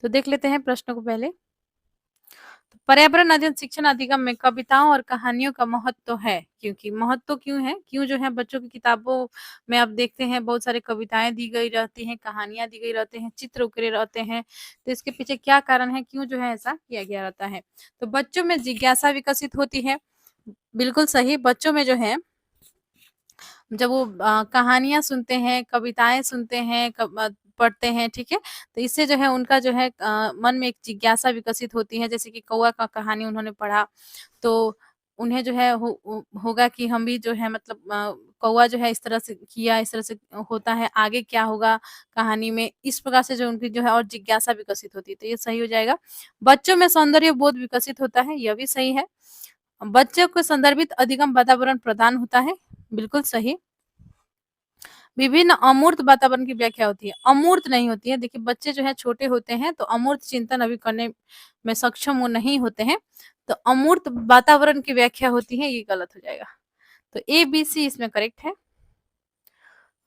तो देख लेते हैं प्रश्न को पहले। तो पर्यावरण अध्ययन शिक्षण अधिगम में कविताओं और कहानियों का महत्व है, क्योंकि महत्व क्यों है, क्यों जो है बच्चों की किताबों में आप देखते हैं बहुत सारी कविताएं दी गई रहती हैं, कहानियां दी गई रहते हैं, चित्र उकेरे रहते हैं। तो इसके पीछे क्या कारण है, क्यों जो है ऐसा किया गया रहता है। तो बच्चों में जिज्ञासा विकसित होती है, बिल्कुल सही। बच्चों में जो है जब वो कहानियां सुनते हैं, कविताएं सुनते हैं, पढ़ते हैं, ठीक है, तो इससे जो है उनका जो है मन में एक जिज्ञासा विकसित होती है। जैसे कि कौवा का कहानी उन्होंने पढ़ा तो उन्हें जो है होगा कि हम भी जो है मतलब कौवा जो है इस तरह से किया, इस तरह से होता है, आगे क्या होगा कहानी में, इस प्रकार से जो उनकी जो है और जिज्ञासा विकसित होती है। तो ये सही हो जाएगा। बच्चों में सौंदर्य बोध विकसित होता है, यह भी सही है। बच्चों को संदर्भित अधिगम वातावरण प्रदान होता है, बिल्कुल सही। विभिन्न अमूर्त वातावरण की व्याख्या होती है, अमूर्त नहीं होती है। देखिए बच्चे जो है छोटे होते हैं तो अमूर्त चिंतन अभी करने में सक्षम वो नहीं होते हैं, तो अमूर्त वातावरण की व्याख्या होती है, ये गलत हो जाएगा। तो ए बी सी इसमें करेक्ट है।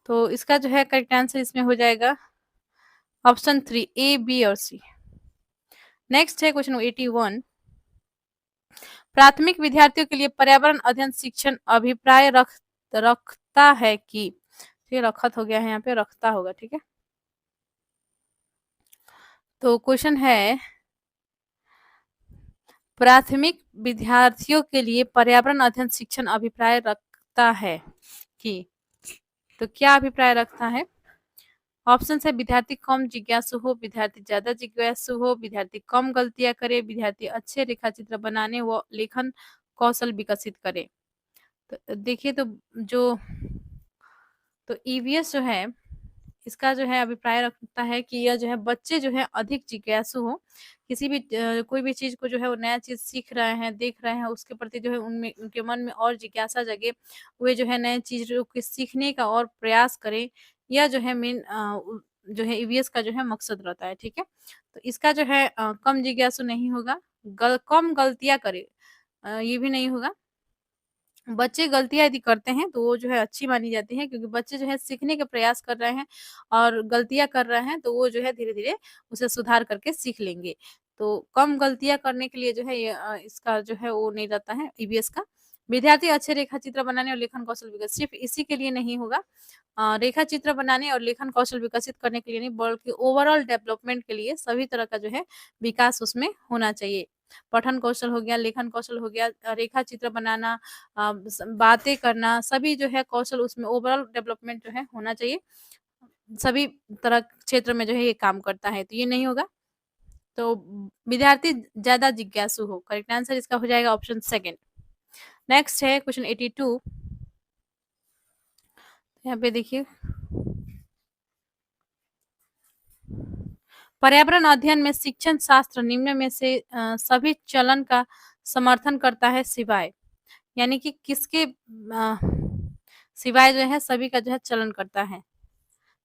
तो इसका जो है करेक्ट आंसर इसमें हो जाएगा ऑप्शन 3, ए बी और सी। नेक्स्ट है क्वेश्चन 81, प्राथमिक विद्यार्थियों के लिए पर्यावरण अध्ययन शिक्षण अभिप्राय रखता है कि, ये रखत हो गया है, यहाँ पे रखता होगा, ठीक है। तो क्वेश्चन है प्राथमिक विद्यार्थियों के लिए पर्यावरण अध्ययन शिक्षण अभिप्राय रखता है कि, तो क्या अभिप्राय रखता है, ऑप्शन है विद्यार्थी कम जिज्ञासु हो, विद्यार्थी ज़्यादा जिज्ञासु हो, विद्यार्थी कम गलतियाँ करे, विद्यार्थी अच्छे रेखाचित्र बनाने व लेखन कौशल विकसित करे। तो देखिए जो तो ईवीएस जो है, इसका जो है अभिप्राय रखता है कि यह जो है बच्चे जो है अधिक जिज्ञासु हो, किसी भी कोई भी चीज़ को जो है वो नया चीज़ सीख रहे हैं, देख रहे हैं, उसके प्रति जो है उनमें उनके मन में और जिज्ञासा जगे, वे जो है नए चीज़ों को सीखने का और प्रयास करें, यह जो है जो है ईवीएस का जो है मकसद रहता है, ठीक है? तो इसका जो है कम जिज्ञासु नहीं होगा, कम गलतियाँ करे, ये भी नहीं होगा। बच्चे गलतियाँ यदि करते हैं तो वो जो है अच्छी मानी जाती है, क्योंकि बच्चे जो है सीखने का प्रयास कर रहे हैं और गलतियाँ कर रहे हैं, तो वो जो है धीरे-धीरे उसे सुधार करके सीख लेंगे। तो कम गलतियाँ करने के लिए जो है इसका जो है वो नहीं रहता है ईवीएस का। विद्यार्थी अच्छे रेखाचित्र बनाने और लेखन कौशल विकसित सिर्फ़ इसी के लिए नहीं होगा, रेखाचित्र बनाने और लेखन कौशल विकसित करने के लिए नहीं, बल्कि ओवरऑल डेवलपमेंट के लिए सभी तरह का जो है विकास उसमें होना चाहिए। पठन कौशल हो गया, लेखन कौशल हो गया, रेखा चित्र बनाना, बातें करना, सभी जो है कौशल उसमें ओवरऑल डेवलपमेंट जो है होना चाहिए। सभी तरह क्षेत्र में जो है ये काम करता है, तो ये नहीं होगा। तो विद्यार्थी ज़्यादा जिज्ञासु हो, करेक्ट आंसर इसका हो जाएगा ऑप्शन सेकंड। नेक्स्ट है क्वेश्चन 82। यहाँ पे देखिए, पर्यावरण अध्ययन में शिक्षण शास्त्र निम्न में से सभी चलन का समर्थन करता है सिवाय, यानी कि किसके सिवाय जो है सभी का जो है चलन करता है,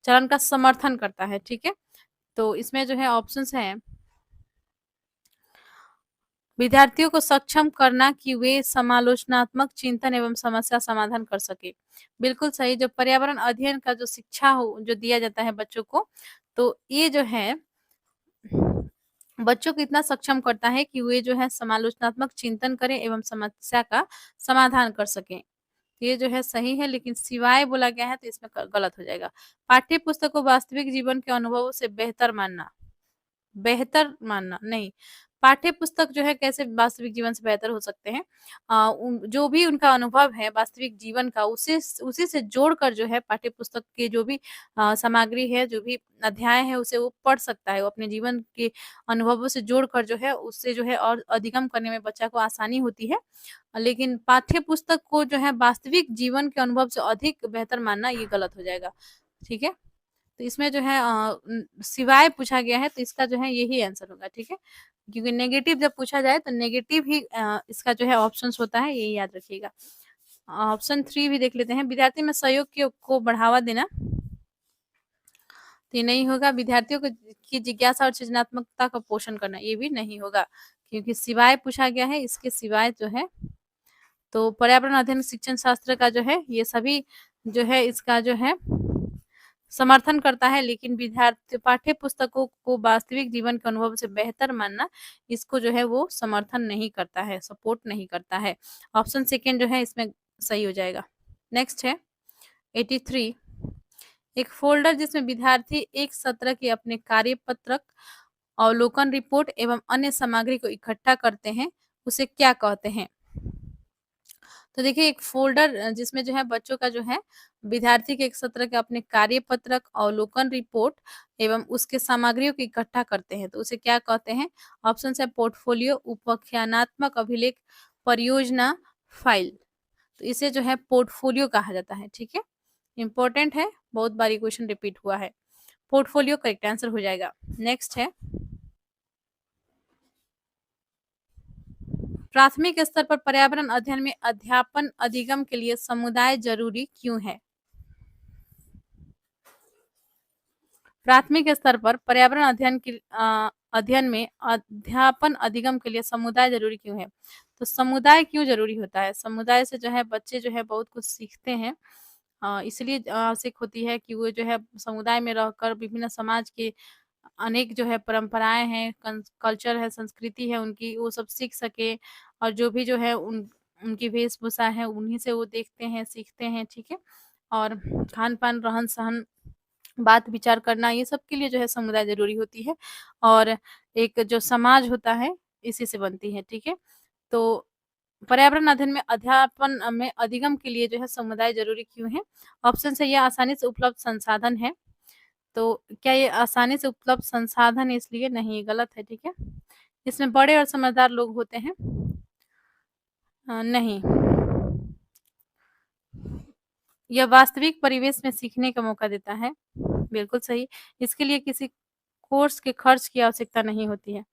चलन का समर्थन करता है, ठीक है? तो इसमें जो है ऑप्शंस हैं, विद्यार्थियों को सक्षम करना कि वे समालोचनात्मक चिंतन एवं समस्या समाधान कर सके। बिल्कुल सही, जो पर्यावरण अध्ययन का जो शिक्षा हो जो दिया जाता है बच्चों को, तो ये जो है बच्चों को इतना सक्षम करता है कि वे जो है समालोचनात्मक चिंतन करें एवं समस्या का समाधान कर सकें। ये जो है सही है, लेकिन सिवाय बोला गया है तो इसमें गलत हो जाएगा। पाठ्य पुस्तक को वास्तविक जीवन के अनुभवों से बेहतर मानना नहीं। पाठ्य पुस्तक जो है कैसे वास्तविक जीवन से बेहतर हो सकते हैं? जो भी उनका अनुभव है वास्तविक जीवन का, उसी से जोड़कर जो है पाठ्य पुस्तक के जो भी सामग्री है, जो भी अध्याय है, उसे वो पढ़ सकता है। वो अपने जीवन के अनुभवों से जोड़कर जो है उससे जो है और अधिगम करने में बच्चा को आसानी होती है। लेकिन पाठ्य पुस्तक को जो है वास्तविक जीवन के अनुभव से अधिक बेहतर मानना ये गलत हो जाएगा, ठीक है? तो इसमें जो है सिवाय पूछा गया है, तो इसका जो है यही आंसर होगा, ठीक है? क्योंकि नेगेटिव जब पूछा जाए तो नेगेटिव ही इसका जो है ऑप्शंस होता है, यही याद रखिएगा। ऑप्शन 3 भी देख लेते हैं, विद्यार्थी में सहयोग को बढ़ावा देना, तो ये नहीं होगा। विद्यार्थियों को की जिज्ञासा और सृजनात्मकता का पोषण करना, ये भी नहीं होगा, क्योंकि सिवाय पूछा गया है, इसके सिवाय जो है तो पर्यावरण अध्ययन शिक्षण शास्त्र का जो है ये सभी जो है इसका जो है समर्थन करता है, लेकिन विद्यार्थी पाठ्य पुस्तकों को वास्तविक जीवन के अनुभव से बेहतर मानना, इसको जो है वो समर्थन नहीं करता है, सपोर्ट नहीं करता है। ऑप्शन सेकंड जो है इसमें सही हो जाएगा। नेक्स्ट है 83। एक फ़ोल्डर जिसमें विद्यार्थी एक सत्र के अपने कार्यपत्रक, अवलोकन रिपोर्ट एवं अन्य सामग्री को इकट्ठा करते हैं, उसे क्या कहते हैं? तो देखिए, एक फ़ोल्डर जिसमें जो है बच्चों का जो है विद्यार्थी के एक सत्र के अपने कार्यपत्रक, अवलोकन रिपोर्ट एवं उसके सामग्रियों को इकट्ठा करते हैं, तो उसे क्या कहते हैं? ऑप्शंस है पोर्टफोलियो, उपाख्यानात्मक अभिलेख, परियोजना, फ़ाइल। तो इसे जो है पोर्टफोलियो कहा जाता है, ठीक है? इम्पोर्टेंट है, बहुत बार ये क्वेश्चन रिपीट हुआ है। पोर्टफोलियो करेक्ट आंसर हो जाएगा। नेक्स्ट है, प्राथमिक स्तर पर पर्यावरण अध्ययन में अध्यापन अधिगम के लिए समुदाय ज़रूरी क्यों है? प्राथमिक स्तर पर पर्यावरण अध्ययन में अध्यापन अधिगम के लिए समुदाय ज़रूरी क्यों है? तो समुदाय क्यों ज़रूरी होता है? समुदाय से जो है बच्चे जो है बहुत कुछ सीखते हैं। इसलिए आवश्यक होती है कि वो जो है समुदाय में रहकर विभिन्न समाज के अनेक जो है परंपराएँ हैं, कल्चर है, संस्कृति है उनकी, वो सब सीख सके, और जो भी जो है उनकी वेशभूषा है, उन्हीं से वो देखते हैं, सीखते हैं, ठीक है? और खान-पान, रहन-सहन, बात विचार करना, ये सब के लिए जो है समुदाय ज़रूरी होती है, और एक जो समाज होता है इसी से बनती है, ठीक है? तो पर्यावरण अध्ययन में अध्यापन में अधिगम के लिए जो है समुदाय ज़रूरी क्यों है? ऑप्शन है, ये आसानी से उपलब्ध संसाधन है, तो क्या ये आसानी से उपलब्ध संसाधन है इसलिए? नहीं, ये गलत है, ठीक है? इसमें बड़े और समझदार लोग होते हैं। नहीं। यह वास्तविक परिवेश में सीखने का मौका देता है। बिल्कुल सही। इसके लिए किसी कोर्स के खर्च की आवश्यकता नहीं होती है।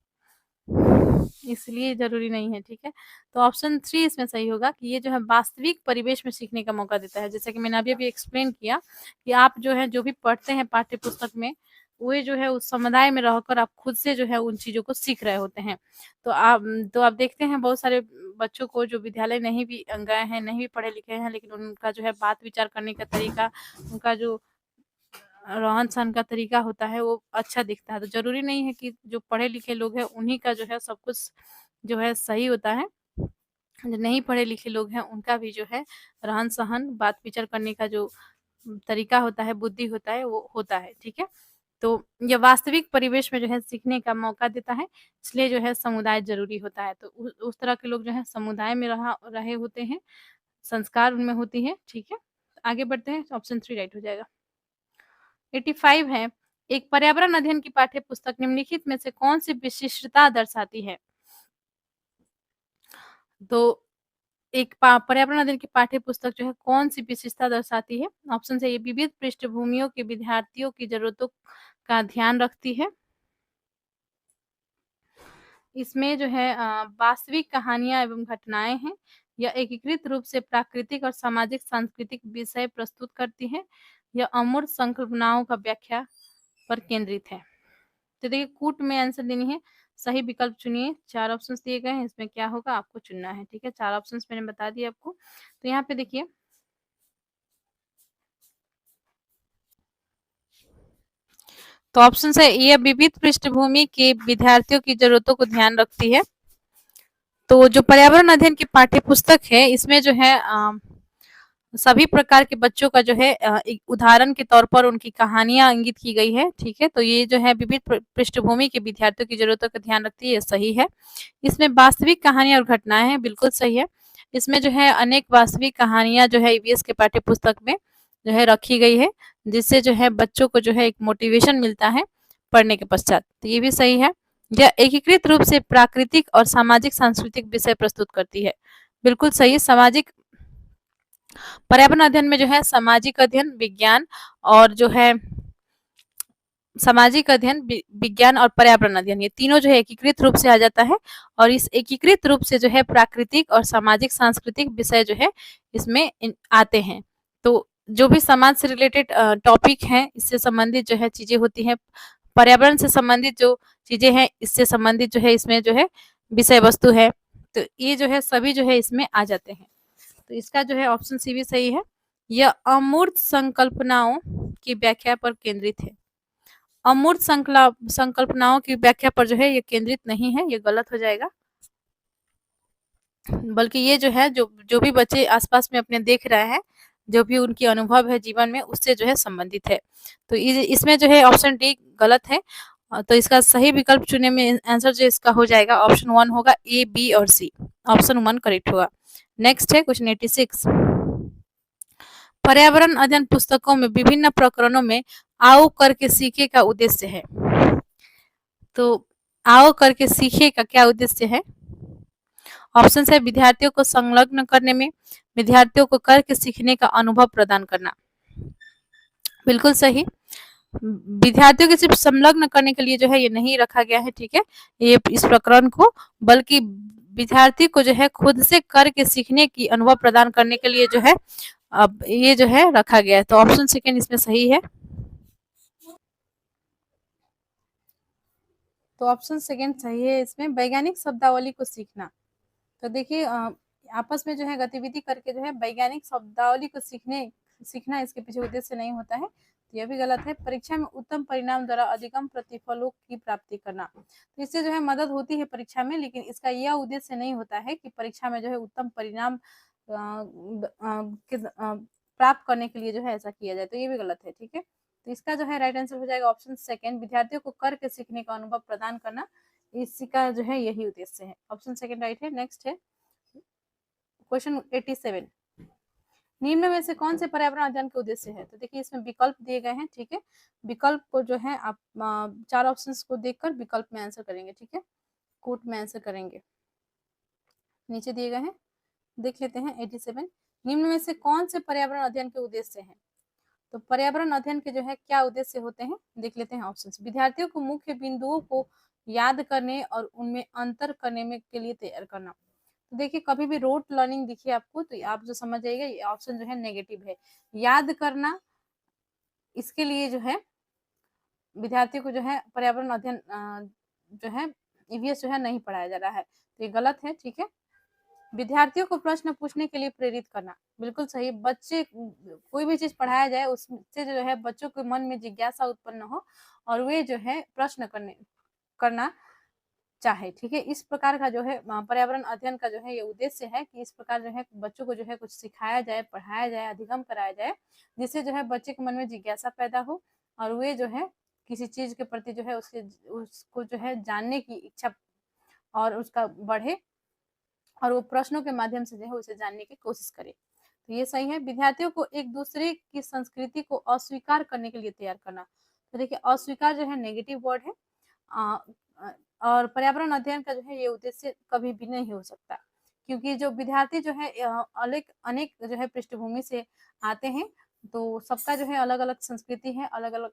इसलिए ज़रूरी नहीं है, ठीक है? तो ऑप्शन 3 इसमें सही होगा कि ये जो है वास्तविक परिवेश में सीखने का मौका देता है। जैसा कि मैंने अभी-अभी एक्सप्लेन किया कि आप जो है जो भी पढ़ते हैं पाठ्य पुस्तक में, वो जो है उस समुदाय में रहकर आप खुद से जो है उन चीज़ों को सीख रहे होते हैं। तो आप देखते हैं बहुत सारे बच्चों को जो विद्यालय नहीं भी गए हैं, नहीं भी पढ़े-लिखे हैं, लेकिन उनका जो है बात विचार करने का तरीका, उनका जो रहन-सहन का तरीका होता है वो अच्छा दिखता है। तो ज़रूरी नहीं है कि जो पढ़े-लिखे लोग हैं उन्हीं का जो है सब कुछ जो है सही होता है। जो नहीं पढ़े-लिखे लोग हैं उनका भी जो है रहन-सहन, बात-विचार करने का जो तरीका होता है, बुद्धि होता है वो होता है, ठीक है? तो ये वास्तविक परिवेश में जो है सीखने का मौका देता है, इसलिए जो है समुदाय ज़रूरी होता है। तो उस तरह के लोग जो हैं समुदाय में रहे होते हैं, संस्कार उनमें होती है, ठीक है? आगे बढ़ते हैं, ऑप्शन 3 राइट हो जाएगा। 85 है, एक पर्यावरण अध्ययन की पाठ्य पुस्तक निम्नलिखित में से कौन-सी विशिष्टता दर्शाती है? तो एक पर्यावरण अध्ययन की पाठ्य पुस्तक जो है कौन-सी विशेषता दर्शाती है? ऑप्शन है ये विविध पृष्ठभूमियों के विद्यार्थियों की ज़रूरतों का ध्यान रखती है। इसमें जो है वास्तविक कहानियाँ एवं घटनाएँ हैं। यह एकीकृत रूप से प्राकृतिक और सामाजिक सांस्कृतिक विषय प्रस्तुत करती है। यह अमूर्त संकल्पनाओं का व्याख्या पर केंद्रित है। तो देखिए कूट में आंसर देनी है, सही विकल्प चुनिए। 4 ऑप्शंस दिए गए हैं, इसमें क्या होगा आपको चुनना है, ठीक है? 4 ऑप्शंस मैंने बता दिए आपको। तो यहाँ पे देखिए तो ऑप्शन है ये विविध पृष्ठभूमि के विद्यार्थियों की ज़रूरतों को ध्यान रखती है। तो जो पर्यावरण अध्ययन की पाठ्य पुस्तक है इसमें जो है सभी प्रकार के बच्चों का जो है एक उदाहरण के तौर पर उनकी कहानियाँ इंगित की गई है, ठीक है? तो ये जो है विविध पृष्ठभूमि के विद्यार्थियों की ज़रूरतों का ध्यान रखती है, ये सही है। इसमें वास्तविक कहानियाँ और घटनाएँ हैं, बिल्कुल सही है। इसमें जो है अनेक वास्तविक कहानियाँ जो है ईवीएस के पाठ्य पुस्तक में जो है रखी गई है, जिससे जो है बच्चों को जो है एक मोटिवेशन मिलता है पढ़ने के पश्चात, तो ये भी सही है। यह एकीकृत रूप से प्राकृतिक और सामाजिक सांस्कृतिक विषय प्रस्तुत करती है, बिल्कुल सही है। सामाजिक पर्यावरण अध्ययन में जो है सामाजिक अध्ययन, विज्ञान और जो है सामाजिक अध्ययन, विज्ञान और पर्यावरण अध्ययन, ये तीनों जो है एकीकृत रूप से आ जाता है और इस एकीकृत रूप से जो है प्राकृतिक और सामाजिक सांस्कृतिक विषय जो है इसमें आते हैं। तो जो भी समाज से रिलेटेड टॉपिक हैं, इससे संबंधित जो है चीज़ें होती हैं, पर्यावरण से संबंधित जो चीज़ें हैं, इससे संबंधित जो है इसमें जो है विषय वस्तु है, तो ये जो है सभी जो है इसमें आ जाते हैं। तो इसका जो है ऑप्शन सी भी सही है। यह अमूर्त संकल्पनाओं की व्याख्या पर केंद्रित है। अमूर्त संकल्पनाओं की व्याख्या पर जो है ये केंद्रित नहीं है, ये गलत हो जाएगा। बल्कि ये जो है जो भी बच्चे आसपास में अपने देख रहे हैं, जो भी उनकी अनुभव है जीवन में उससे जो है संबंधित है। तो इसमें जो है ऑप्शन डी गलत है। तो इसका सही विकल्प चुनने में आंसर जो इसका हो जाएगा ऑप्शन 1 होगा, ए, बी और सी। ऑप्शन 1 करेक्ट होगा। नेक्स्ट है क्वेश्चन 86। पर्यावरण अध्ययन पुस्तकों में विभिन्न प्रकरणों में आओ करके सीखे का उद्देश्य है। तो आओ करके सीखे का क्या उद्देश्य है? ऑप्शन है विद्यार्थियों को संलग्न करने में, विद्यार्थियों को करके सीखने का अनुभव प्रदान करना, बिल्कुल सही। विद्यार्थियों को सिर्फ संलग्न करने के लिए जो है ये नहीं रखा गया है, ठीक है, ये इस प्रकरण को, बल्कि विद्यार्थी को जो है खुद से करके सीखने की अनुभव प्रदान करने के लिए जो है अब ये जो है रखा गया है। तो ऑप्शन सेकेंड इसमें सही है। तो ऑप्शन सेकेंड सही है इसमें, वैज्ञानिक शब्दावली को सीखना। तो देखिए आपस में जो है गतिविधि करके जो है वैज्ञानिक शब्दावली को सीखना इसके पीछे उद्देश्य नहीं होता है, तो यह भी गलत है। परीक्षा में उत्तम परिणाम द्वारा अधिकतम प्रतिफलों की प्राप्ति करना, तो इससे जो है मदद होती है परीक्षा में, लेकिन इसका यह उद्देश्य नहीं होता है कि परीक्षा में जो है उत्तम परिणाम प्राप्त करने के लिए जो है ऐसा किया जाए, तो ये भी गलत है, ठीक है। तो इसका जो है राइट आंसर हो जाएगा ऑप्शन सेकेंड, विद्यार्थियों को करके सीखने का अनुभव प्रदान करना, इसका जो है यही उद्देश्य है। ऑप्शन सेकेंड राइट है। नेक्स्ट है क्वेश्चन 87। निम्न में से कौन से पर्यावरण अध्ययन के उद्देश्य है? तो देखिए इसमें विकल्प दिए गए हैं, ठीक है। विकल्प को जो है आप 4 ऑप्शंस को देखकर विकल्प में आंसर करेंगे, ठीक है। कोट में आंसर करेंगे। नीचे दिए गए हैं, देख लेते हैं 87। निम्न में से कौन से पर्यावरण अध्ययन के उद्देश्य हैं? तो पर्यावरण अध्ययन के जो है क्या उद्देश्य होते हैं, देख लेते हैं ऑप्शंस। विद्यार्थियों को मुख्य बिंदुओं को याद करने और उनमें अंतर करने में के लिए तैयार करना। तो देखिए कभी भी रोट लर्निंग दिखिए आपको तो आप जो समझ जाइएगा ये ऑप्शन जो है नेगेटिव है। याद करना, इसके लिए जो है विद्यार्थियों को जो है पर्यावरण अध्ययन जो है ईवीएस जो है नहीं पढ़ाया जा रहा है, तो ये गलत है, ठीक है। विद्यार्थियों को प्रश्न पूछने के लिए प्रेरित करना, बिल्कुल सही। बच्चे कोई भी चीज पढ़ाया जाए उससे जो है बच्चों के मन में जिज्ञासा उत्पन्न हो और वे जो है प्रश्न करना चाहे, ठीक है। इस प्रकार का जो है पर्यावरण अध्ययन का जो है ये उद्देश्य है कि इस प्रकार जो है बच्चों को जो है कुछ सिखाया जाए, पढ़ाया जाए, अधिगम कराया जाए, जिससे जो है बच्चे के मन में जिज्ञासा पैदा हो और वे जो है किसी चीज के प्रति जो है उसको जो है जानने की इच्छा और उसका बढ़े और वो प्रश्नों के माध्यम से जो है उसे जानने की कोशिश करे, तो ये सही है। विद्यार्थियों को एक दूसरे की संस्कृति को अस्वीकार करने के लिए तैयार करना, तो देखिए अस्वीकार जो है नेगेटिव वर्ड है और पर्यावरण अध्ययन का जो है ये उद्देश्य कभी भी नहीं हो सकता, क्योंकि जो विद्यार्थी जो है अनेक जो है पृष्ठभूमि से आते हैं, तो सबका जो है अलग अलग संस्कृति है, अलग अलग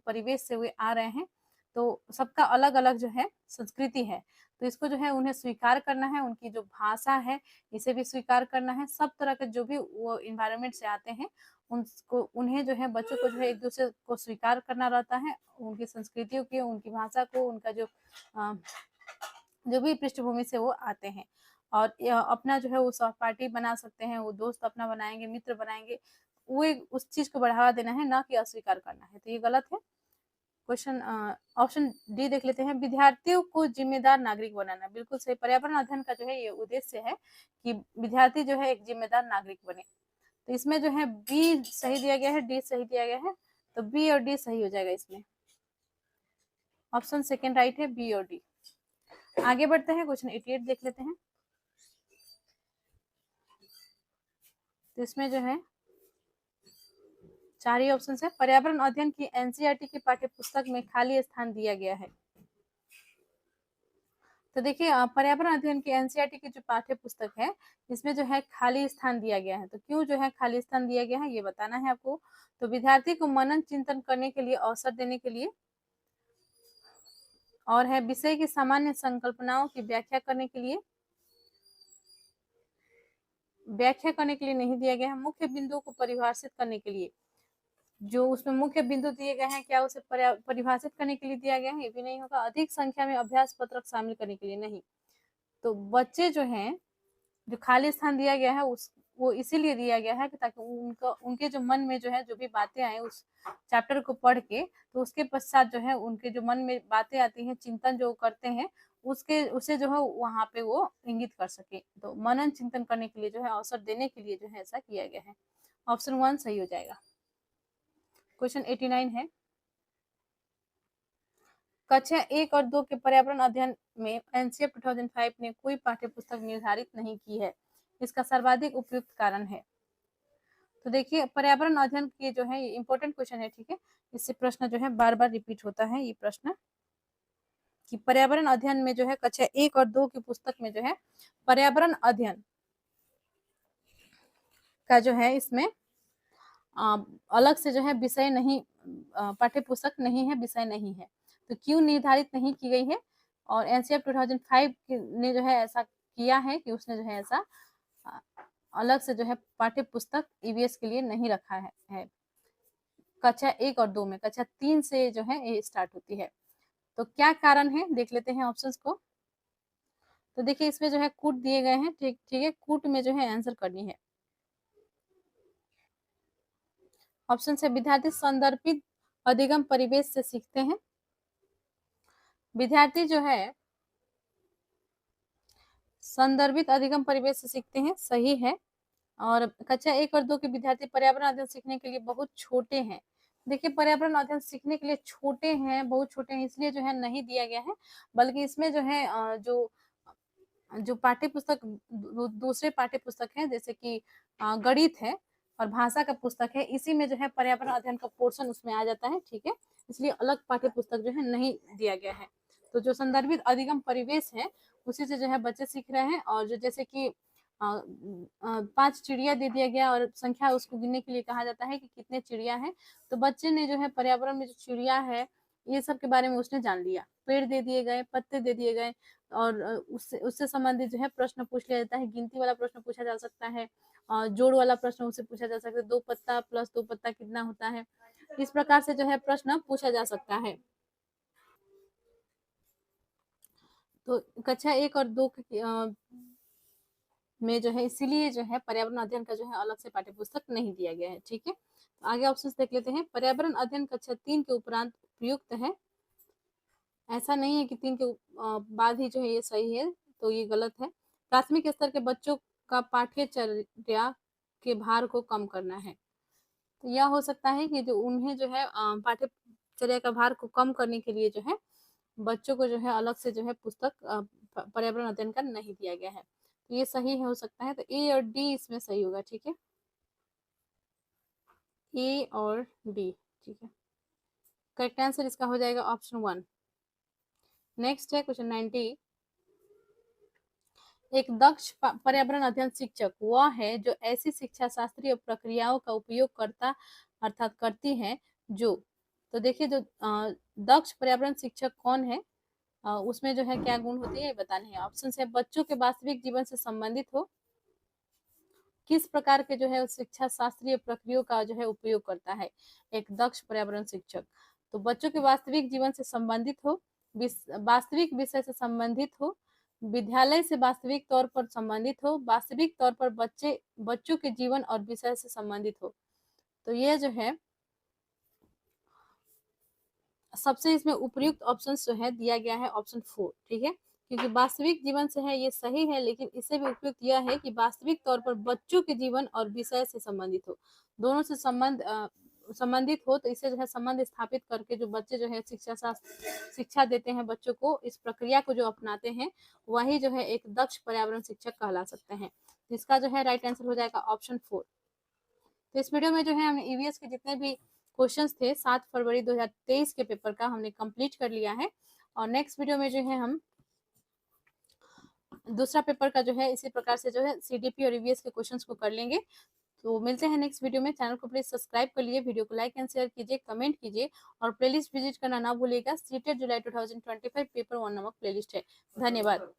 परिवेश से वे आ रहे हैं, तो सबका अलग अलग जो है संस्कृति है, तो इसको जो है उन्हें स्वीकार करना है। उनकी जो भाषा है इसे भी स्वीकार करना है। सब तरह के जो भी वो इन्वायरमेंट से आते हैं उनको उन्हें जो है बच्चों को जो है एक दूसरे को स्वीकार करना रहता है, उनकी संस्कृतियों की, उनकी भाषा को, उनका जो भी पृष्ठभूमि से वो आते हैं, और अपना जो है वो सहपाठी बना सकते हैं, वो दोस्त अपना बनाएंगे, मित्र बनाएंगे, वो उस चीज को बढ़ावा देना है, ना कि अस्वीकार करना है, तो ये गलत है। क्वेश्चन ऑप्शन डी देख लेते हैं। विद्यार्थियों को जिम्मेदार नागरिक बनाना, बिल्कुल सही। पर्यावरण अध्ययन का जो है ये उद्देश्य है कि विद्यार्थी जो है एक जिम्मेदार नागरिक बने, तो इसमें जो है बी सही दिया गया है, डी सही दिया गया है, तो बी और डी सही हो जाएगा इसमें। ऑप्शन सेकेंड राइट है, बी और डी। आगे बढ़ते हैं, क्वेश्चन 88 देख लेते हैं। तो इसमें जो है 4 ही ऑप्शन है। पर्यावरण अध्ययन की एनसीईआरटी की पाठ्य पुस्तक में खाली स्थान दिया गया है, तो देखिए पर्यावरण अध्ययन की एनसीईआरटी की जो पाठ्य पुस्तक है इसमें जो है खाली स्थान दिया गया है, तो क्यों जो है खाली स्थान दिया गया है ये बताना है आपको। तो विद्यार्थी को मनन चिंतन करने के लिए अवसर देने के लिए, और है विषय की सामान्य संकल्पनाओं की व्याख्या करने के लिए, नहीं दिया गया है। मुख्य बिंदुओं को परिभाषित करने के लिए, जो उसमें मुख्य बिंदु दिए गए हैं क्या उसे परिभाषित करने के लिए दिया गया है, ये भी नहीं होगा। अधिक संख्या में अभ्यास पत्रक शामिल करने के लिए, नहीं। तो बच्चे जो हैं, जो खाली स्थान दिया गया है वो इसीलिए दिया गया है कि ताकि उनके जो मन में जो है जो भी बातें आए उस चैप्टर को पढ़ के, तो उसके पश्चात जो है उनके जो मन में बातें आती हैं, चिंतन जो करते हैं, उसे जो है वहां पे वो इंगित कर सके, तो मनन चिंतन करने के लिए जो है अवसर देने के लिए जो है ऐसा किया गया है। ऑप्शन 1 सही हो जाएगा। क्वेश्चन 89 है। कक्षा 1 और 2 के पर्यावरण अध्ययन में एनसीएफ 2005 ने कोई पाठ्य पुस्तक निर्धारित नहीं की है, इसका सर्वाधिक उपयुक्त कारण है। तो देखिए पर्यावरण अध्ययन की जो है ये इंपॉर्टेंट क्वेश्चन है, ठीक है। इससे प्रश्न जो है बार बार रिपीट होता है ये प्रश्न, कि पर्यावरण अध्ययन में जो है कक्षा 1 और 2 की पुस्तक में जो है पर्यावरण अध्ययन का जो है इसमें अलग से जो है विषय नहीं, पाठ्य पुस्तक नहीं है, विषय नहीं है, तो क्यों निर्धारित नहीं की गई है। और एनसीएफ 2005 ने जो है ऐसा किया है कि उसने जो है ऐसा अलग से जो है पाठ्य पुस्तक ईवीएस के लिए नहीं रखा है। कक्षा 1 और 2 में, कक्षा 3 से जो है ये स्टार्ट होती है, तो क्या कारण है देख लेते हैं ऑप्शंस को। तो देखिए इसमें जो है कूट दिए गए हैं, ठीक है, कूट में जो है आंसर करनी है। ऑप्शन से विद्यार्थी संदर्भित अधिगम परिवेश से सीखते हैं, विद्यार्थी जो है संदर्भित अधिगम परिवेश से सीखते हैं, सही है। और कक्षा 1 और 2 के विद्यार्थी पर्यावरण अध्ययन सीखने के लिए बहुत छोटे हैं, देखिए पर्यावरण अध्ययन सीखने के लिए छोटे हैं, बहुत छोटे हैं, इसलिए जो है नहीं दिया गया है, बल्कि इसमें जो है जो पाठ्य पुस्तक दूसरे पाठ्य पुस्तक है, जैसे कि गणित है, और भाषा का पुस्तक है, इसी में जो है पर्यावरण अध्ययन का पोर्शन उसमें आ जाता है, ठीक है। इसलिए अलग पाठ्य पुस्तक जो है नहीं दिया गया है। तो जो संदर्भित अधिगम परिवेश है उसी से जो है बच्चे सीख रहे हैं। और जो जैसे कि 5 चिड़िया दे दिया गया और संख्या उसको गिनने के लिए कहा जाता है कि कितने चिड़िया हैं, तो बच्चे ने जो है पर्यावरण में जो चिड़िया है ये सब के बारे में उसने जान लिया। पेड़ दे दिए गए, पत्ते दे दिए गए और उससे उससे संबंधित जो है प्रश्न पूछ लिया जाता है। गिनती वाला प्रश्न पूछा जा सकता है, जोड़ वाला प्रश्न उससे पूछा जा सकता है, 2 पत्ता प्लस 2 पत्ता कितना होता है, इस प्रकार से जो है प्रश्न पूछा जा सकता है। तो कक्षा 1 और 2 में जो है इसीलिए जो है पर्यावरण अध्ययन का जो है अलग से पाठ्य पुस्तक नहीं दिया गया है, ठीक है। तो आगे ऑप्शंस देख लेते हैं। पर्यावरण अध्ययन कक्षा 3 के उपरांत उपयुक्त है। ऐसा नहीं है कि 3 के बाद ही जो है ये सही है, तो ये गलत है। प्राथमिक स्तर के बच्चों का पाठ्यचर्या के भार को कम करना है। तो यह हो सकता है कि जो उन्हें जो है पाठ्यचर्या का भार को कम करने के लिए जो है बच्चों को जो है अलग से जो है पुस्तक पर्यावरण अध्ययन का नहीं दिया गया है। तो ये सही हो सकता है। तो ए और डी इसमें सही होगा, ठीक है। ए और डी, ठीक है। करेक्ट आंसर इसका हो जाएगा ऑप्शन 1। नेक्स्ट है क्वेश्चन 90। एक दक्ष पर्यावरण अध्ययन शिक्षक वह है जो ऐसी शिक्षा शास्त्रीय प्रक्रियाओं का उपयोग करता अर्थात करती है जो, तो देखिए जो दक्ष पर्यावरण शिक्षक कौन है, उसमें जो है क्या गुण होते हैं ये बताने हैं। ऑप्शन है बच्चों के वास्तविक जीवन से संबंधित हो, किस प्रकार के जो है शिक्षा शास्त्रीय प्रक्रियाओं का जो है उपयोग करता है एक दक्ष पर्यावरण शिक्षक, तो बच्चों के वास्तविक जीवन से संबंधित हो, वास्तविक विषय से संबंधित हो, विद्यालय से वास्तविक तौर पर संबंधित हो, वास्तविक तौर पर बच्चों के जीवन और विषय से संबंधित हो। तो ये जो है सबसे इसमें उपयुक्त ऑप्शन जो है दिया गया है ऑप्शन 4, ठीक है। क्योंकि वास्तविक जीवन से है ये सही है, लेकिन इससे भी उपयुक्त यह है कि वास्तविक तौर पर बच्चों के जीवन और विषय से संबंधित हो, दोनों से संबंधित हो। तो इससे जो है संबंध स्थापित करके जो बच्चे जो है शिक्षा देते हैं बच्चों को, इस प्रक्रिया को जो अपनाते हैं वही जो है एक दक्ष पर्यावरण शिक्षक कहला सकते हैं। तो इसका जो है राइट आंसर हो जाएगा ऑप्शन 4। तो इस वीडियो में जो है हमने ईवीएस के जितने भी क्वेश्चंस थे 7 फरवरी 2023 के पेपर का हमने कंप्लीट कर लिया है। और नेक्स्ट वीडियो में जो है हम दूसरा पेपर का जो है इसी प्रकार से जो है सीडीपी और ईवीएस के क्वेश्चंस को कर लेंगे। तो मिलते हैं नेक्स्ट वीडियो में। चैनल को प्लीज सब्सक्राइब कर लिए, वीडियो को लाइक एंड शेयर कीजिए, कमेंट कीजिए और प्लेलिस्ट विजिट करना ना भूलिएगा। सीटेट जुलाई 2025 पेपर 1 नामक प्लेलिस्ट है। धन्यवाद।